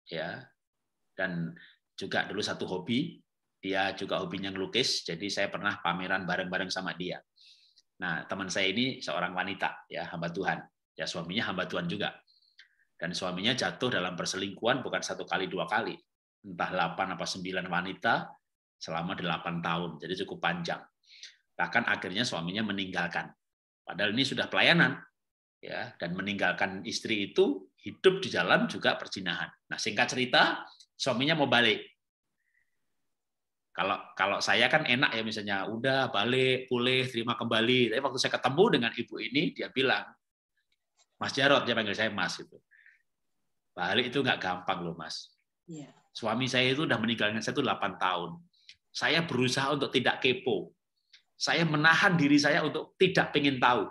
ya dan juga dulu satu hobi, dia juga hobinya ngelukis, jadi saya pernah pameran bareng-bareng sama dia. Nah, teman saya ini seorang wanita ya, hamba Tuhan. Ya suaminya hamba Tuhan juga. Dan suaminya jatuh dalam perselingkuhan bukan 1 kali 2 kali. Entah 8 apa 9 wanita selama 8 tahun, jadi cukup panjang. Bahkan akhirnya suaminya meninggalkan. Padahal ini sudah pelayanan, ya, dan meninggalkan istri itu hidup di dalam juga perzinahan. Nah, singkat cerita, suaminya mau balik. Kalau saya kan enak ya misalnya, udah balik, pulih, terima kembali. Tapi waktu saya ketemu dengan ibu ini, dia bilang, Mas Jarod, dia panggil saya Mas itu. Balik itu nggak gampang loh, Mas. Yeah. Suami saya itu udah meninggalkan saya itu 8 tahun. Saya berusaha untuk tidak kepo. Saya menahan diri saya untuk tidak pengen tahu.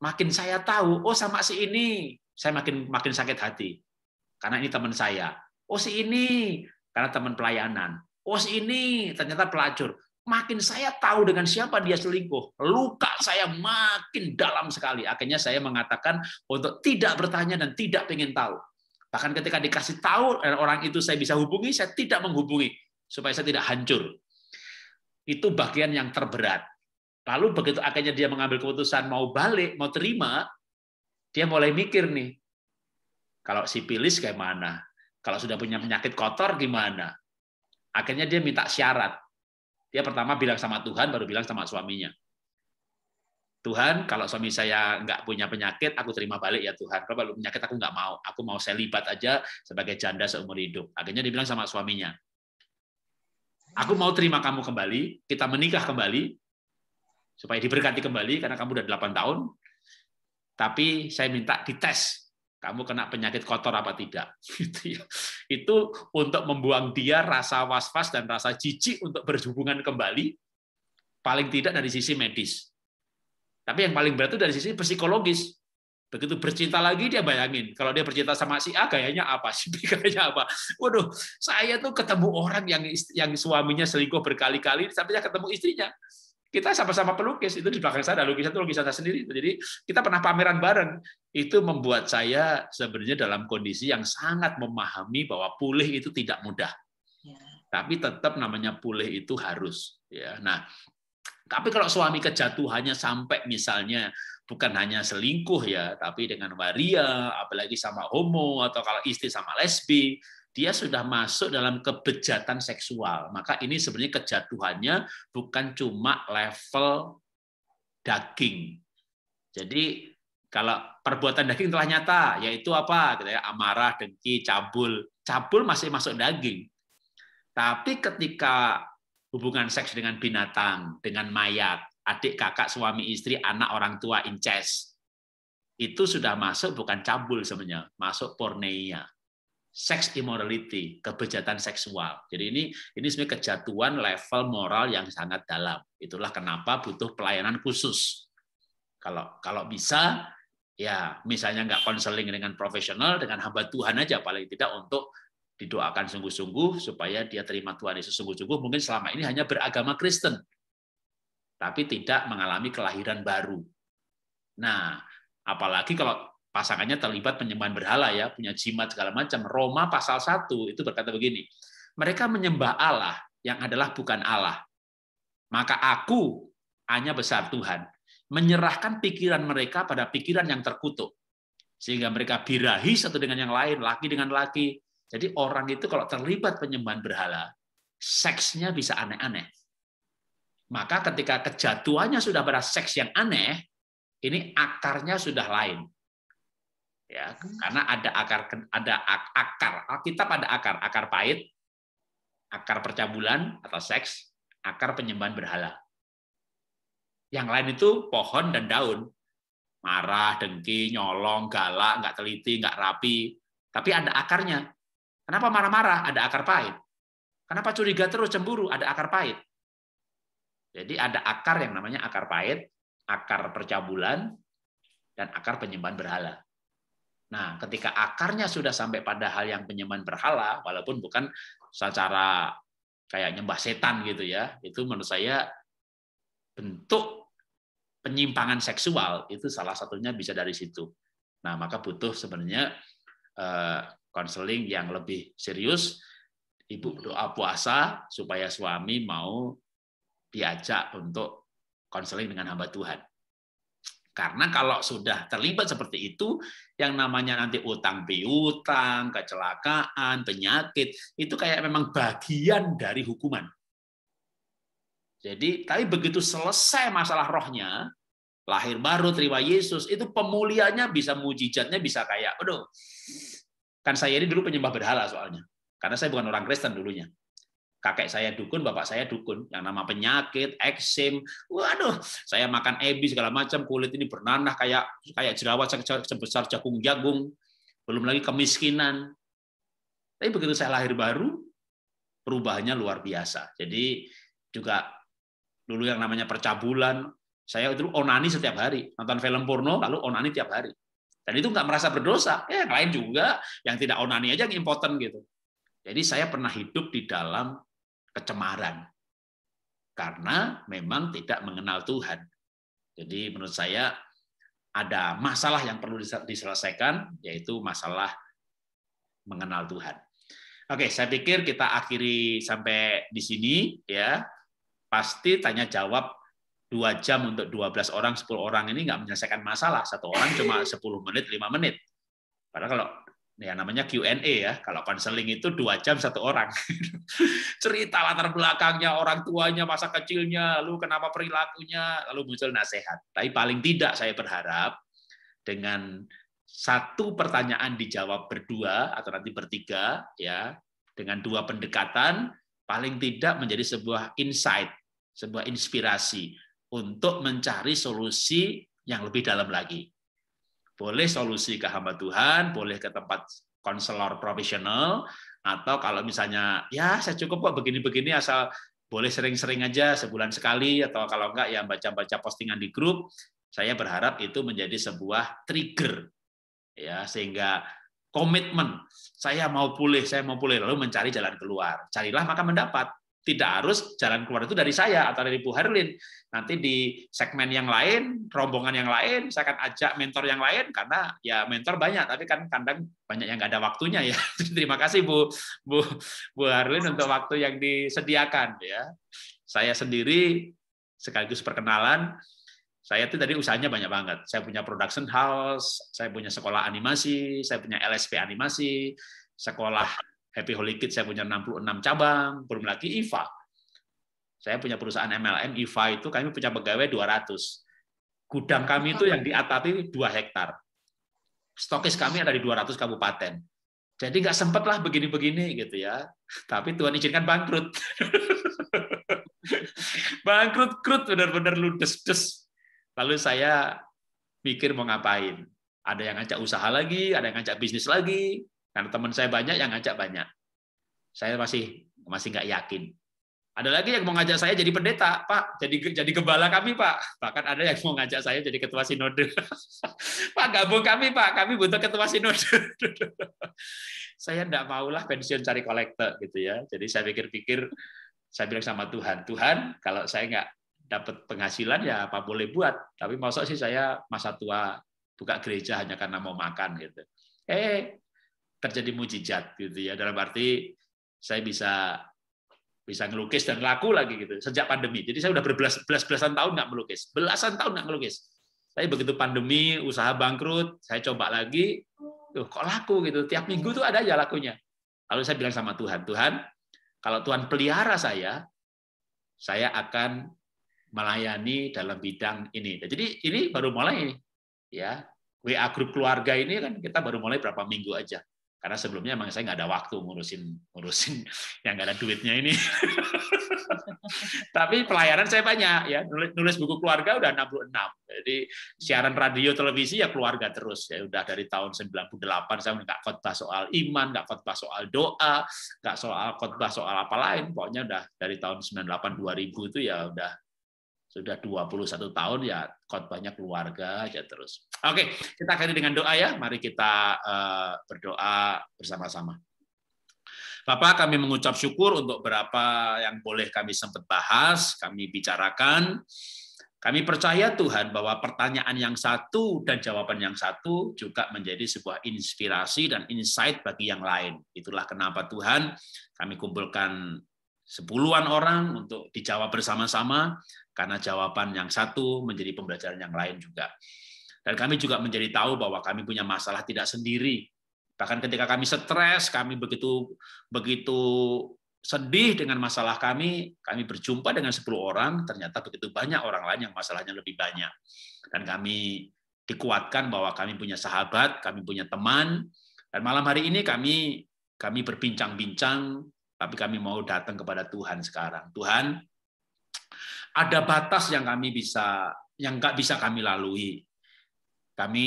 Makin saya tahu, oh sama si ini, saya makin sakit hati. Karena ini teman saya. Oh si ini, karena teman pelayanan. Oh si ini, ternyata pelacur. Makin saya tahu dengan siapa dia selingkuh, luka saya makin dalam sekali. Akhirnya saya mengatakan untuk tidak bertanya dan tidak pengen tahu. Bahkan ketika dikasih tahu orang itu saya bisa hubungi, saya tidak menghubungi supaya saya tidak hancur. Itu bagian yang terberat. Lalu begitu akhirnya dia mengambil keputusan mau balik, mau terima, dia mulai mikir nih, kalau sipilis gimana? Kalau sudah punya penyakit kotor gimana? Akhirnya dia minta syarat. Dia pertama bilang sama Tuhan, baru bilang sama suaminya. Tuhan, kalau suami saya nggak punya penyakit, aku terima balik ya Tuhan. Kalau belum penyakit, aku nggak mau. Aku mau selibat aja sebagai janda seumur hidup. Akhirnya dia bilang sama suaminya, aku mau terima kamu kembali, kita menikah kembali, supaya diberkati kembali, karena kamu udah 8 tahun, tapi saya minta dites, kamu kena penyakit kotor apa tidak. Itu untuk membuang dia rasa was-was dan rasa jijik untuk berhubungan kembali, paling tidak dari sisi medis. Tapi yang paling berat itu dari sisi psikologis. Begitu bercinta lagi dia bayangin, kalau dia bercinta sama si A gayanya apa, si B gayanya apa. Waduh, saya tuh ketemu orang yang suaminya selingkuh berkali-kali, sampai ketemu istrinya. Kita sama-sama pelukis, itu di belakang saya ada lukisan itu lukisan saya sendiri. Jadi kita pernah pameran bareng. Itu membuat saya sebenarnya dalam kondisi yang sangat memahami bahwa pulih itu tidak mudah. Ya. Tapi tetap namanya pulih itu harus. Ya. Nah, tapi kalau suami kejatuhannya sampai misalnya bukan hanya selingkuh ya, tapi dengan waria, apalagi sama homo, atau kalau istri sama lesbi, dia sudah masuk dalam kebejatan seksual. Maka ini sebenarnya kejatuhannya bukan cuma level daging. Jadi kalau perbuatan daging telah nyata, yaitu apa? Amarah, dengki, cabul. Cabul masih masuk daging. Tapi ketika hubungan seks dengan binatang, dengan mayat, adik, kakak, suami, istri, anak, orang tua, incest, itu sudah masuk bukan cabul sebenarnya, masuk porneia. Sex immorality, kebejatan seksual. Jadi ini sebenarnya kejatuhan level moral yang sangat dalam. Itulah kenapa butuh pelayanan khusus. Kalau bisa, ya misalnya nggak konseling dengan profesional, dengan hamba Tuhan aja paling tidak untuk didoakan sungguh-sungguh supaya dia terima Tuhan Yesus sungguh-sungguh. Mungkin selama ini hanya beragama Kristen, tapi tidak mengalami kelahiran baru. Nah, apalagi kalau pasangannya terlibat penyembahan berhala ya, punya jimat segala macam. Roma pasal 1 itu berkata begini, mereka menyembah Allah yang adalah bukan Allah. Maka aku hanya besar Tuhan, menyerahkan pikiran mereka pada pikiran yang terkutuk. Sehingga mereka birahi satu dengan yang lain, laki dengan laki. Jadi orang itu kalau terlibat penyembahan berhala, seksnya bisa aneh-aneh. Maka ketika kejatuhannya sudah pada seks yang aneh, ini akarnya sudah lain. Ya, karena ada akar. Alkitab ada akar pahit, akar percabulan atau seks, akar penyembahan berhala. Yang lain itu pohon dan daun. Marah, dengki, nyolong, galak, nggak teliti, nggak rapi. Tapi ada akarnya. Kenapa marah-marah? Ada akar pahit. Kenapa curiga terus, cemburu? Ada akar pahit. Jadi ada akar yang namanya akar pahit, akar percabulan, dan akar penyembahan berhala. Nah, ketika akarnya sudah sampai pada hal yang penyembahan berhala, walaupun bukan secara kayak nyembah setan gitu ya, itu menurut saya bentuk penyimpangan seksual, itu salah satunya bisa dari situ. Nah, maka butuh sebenarnya konseling yang lebih serius, ibu doa puasa supaya suami mau diajak untuk konseling dengan hamba Tuhan. Karena kalau sudah terlibat seperti itu, yang namanya nanti utang piutang, kecelakaan, penyakit, itu kayak memang bagian dari hukuman. Jadi, tapi begitu selesai masalah rohnya, lahir baru, terima Yesus, itu pemulihannya bisa, mujizatnya bisa kayak, aduh, kan saya ini dulu penyembah berhala soalnya. Karena saya bukan orang Kristen dulunya. Kakek saya dukun, bapak saya dukun. Yang nama penyakit, eksim, waduh, saya makan ebi segala macam, kulit ini bernanah kayak jerawat sebesar jagung-jagung, belum lagi kemiskinan. Tapi begitu saya lahir baru, perubahannya luar biasa. Jadi juga dulu yang namanya percabulan, saya itu onani setiap hari, nonton film porno lalu onani tiap hari. Dan itu nggak merasa berdosa. Yang lain juga, yang tidak onani aja yang impoten gitu. Jadi saya pernah hidup di dalam kecemaran karena memang tidak mengenal Tuhan. Jadi menurut saya ada masalah yang perlu diselesaikan, yaitu masalah mengenal Tuhan. Oke, saya pikir kita akhiri sampai di sini ya. Pasti tanya jawab 2 jam untuk 12 orang, 10 orang ini nggak menyelesaikan masalah. Satu orang cuma 10 menit, 5 menit. Padahal kalau ya namanya Q&A ya, kalau konseling itu 2 jam 1 orang. Cerita latar belakangnya, orang tuanya, masa kecilnya, lalu kenapa perilakunya, lalu muncul nasihat. Tapi paling tidak saya berharap dengan 1 pertanyaan dijawab berdua atau nanti bertiga ya, dengan 2 pendekatan paling tidak menjadi sebuah insight, sebuah inspirasi untuk mencari solusi yang lebih dalam lagi. Boleh solusi ke hamba Tuhan, boleh ke tempat konselor profesional, atau kalau misalnya, ya saya cukup kok begini-begini, asal boleh sering-sering aja, sebulan sekali, atau kalau enggak ya baca-baca postingan di grup, saya berharap itu menjadi sebuah trigger, ya sehingga komitmen, saya mau pulih, lalu mencari jalan keluar. Carilah maka mendapat. Tidak harus jalan keluar itu dari saya atau dari Bu Herlin. Nanti di segmen yang lain, rombongan yang lain, saya akan ajak mentor yang lain, karena ya mentor banyak, tapi kan kadang banyak yang nggak ada waktunya ya. Terima kasih Bu Herlin untuk waktu yang disediakan ya. Saya sendiri sekaligus perkenalan, saya itu tadi usahanya banyak banget. Saya punya production house, saya punya sekolah animasi, saya punya LSP animasi, sekolah Happy Holy Kids saya punya 66 cabang, belum lagi IVA. Saya punya perusahaan MLM, IVA itu kami punya pegawai 200. Gudang kami itu yang diatati 2 hektar. Stokis kami ada di 200 kabupaten. Jadi nggak sempat lah begini-begini gitu ya. Tapi Tuhan izinkan bangkrut. Bangkrut, benar-benar ludes-des. Lalu saya mikir mau ngapain. Ada yang ngajak usaha lagi, ada yang ngajak bisnis lagi. Karena teman saya banyak yang ngajak banyak. Saya masih nggak yakin. Ada lagi yang mau ngajak saya jadi pendeta, Pak, jadi gembala kami, Pak. Bahkan ada yang mau ngajak saya jadi ketua sinode. Pak, gabung kami, Pak. Kami butuh ketua sinode. Saya enggak maulah pensiun cari kolektor gitu ya. Jadi saya pikir-pikir, saya bilang sama Tuhan, Tuhan, kalau saya nggak dapat penghasilan ya apa boleh buat. Tapi masa sih saya masa tua buka gereja hanya karena mau makan gitu. Terjadi mujizat gitu ya. Dalam arti saya bisa ngelukis dan laku lagi gitu sejak pandemi. Jadi saya udah belasan tahun nggak melukis, belasan tahun nggak melukis. Tapi begitu pandemi, usaha bangkrut, saya coba lagi, kok laku gitu. Tiap minggu tuh ada aja lakunya. Lalu saya bilang sama Tuhan, Tuhan, Kalau Tuhan pelihara saya akan melayani dalam bidang ini. Jadi ini baru mulai ya. WA grup keluarga ini kan kita baru mulai berapa minggu aja. Karena sebelumnya emang saya nggak ada waktu ngurusin yang nggak ada duitnya ini. Tapi pelayanan saya banyak ya, nulis buku keluarga udah 66. Jadi siaran radio televisi ya keluarga terus ya, udah dari tahun 98 saya nggak khotbah soal iman, nggak khotbah soal doa, nggak khotbah soal apa lain. Pokoknya udah dari tahun 98 2000 itu ya udah sudah 21 tahun ya khotbahnya keluarga aja terus. Oke, kita akhiri dengan doa ya. Mari kita berdoa bersama-sama. Bapak, kami mengucap syukur untuk berapa yang boleh kami sempat bahas, kami bicarakan. Kami percaya Tuhan bahwa pertanyaan yang satu dan jawaban yang satu juga menjadi sebuah inspirasi dan insight bagi yang lain. Itulah kenapa Tuhan kami kumpulkan 10-an orang untuk dijawab bersama-sama, karena jawaban yang satu menjadi pembelajaran yang lain juga. Dan kami juga menjadi tahu bahwa kami punya masalah tidak sendiri. Bahkan ketika kami stres, kami begitu sedih dengan masalah kami berjumpa dengan 10 orang, ternyata begitu banyak orang lain yang masalahnya lebih banyak. Dan kami dikuatkan bahwa kami punya sahabat, kami punya teman, dan malam hari ini kami berbincang-bincang, tapi kami mau datang kepada Tuhan sekarang. Tuhan, ada batas yang nggak bisa kami lalui. Kami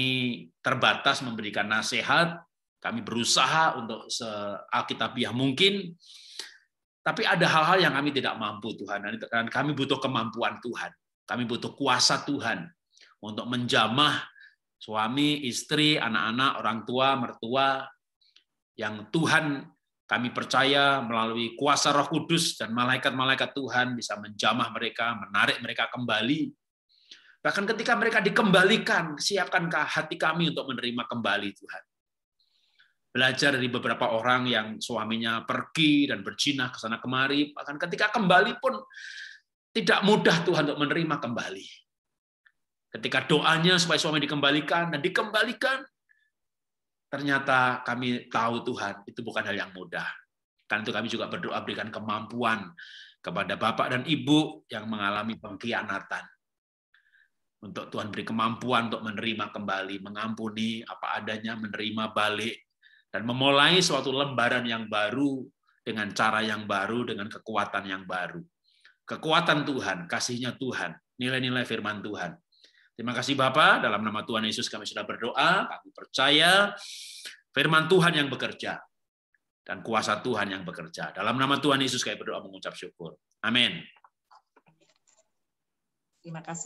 terbatas memberikan nasihat, kami berusaha untuk sealkitabiah mungkin, tapi ada hal-hal yang kami tidak mampu, Tuhan. Dan kami butuh kemampuan Tuhan. Kami butuh kuasa Tuhan untuk menjamah suami, istri, anak-anak, orang tua, mertua, yang Tuhan kami percaya melalui kuasa Roh Kudus dan malaikat-malaikat Tuhan bisa menjamah mereka, menarik mereka kembali. Bahkan ketika mereka dikembalikan, siapkankah hati kami untuk menerima kembali Tuhan? Belajar dari beberapa orang yang suaminya pergi dan berjinah ke sana kemari, bahkan ketika kembali pun tidak mudah Tuhan untuk menerima kembali. Ketika doanya supaya suami dikembalikan dan dikembalikan, ternyata kami tahu Tuhan itu bukan hal yang mudah. Karena itu kami juga berdoa berikan kemampuan kepada Bapak dan Ibu yang mengalami pengkhianatan. Untuk Tuhan beri kemampuan untuk menerima kembali, mengampuni apa adanya, menerima balik, dan memulai suatu lembaran yang baru dengan cara yang baru, dengan kekuatan yang baru. Kekuatan Tuhan, kasih-Nya Tuhan, nilai-nilai firman Tuhan. Terima kasih Bapak, dalam nama Tuhan Yesus kami sudah berdoa, kami percaya firman Tuhan yang bekerja, dan kuasa Tuhan yang bekerja. Dalam nama Tuhan Yesus kami berdoa mengucap syukur. Amin. Terima kasih.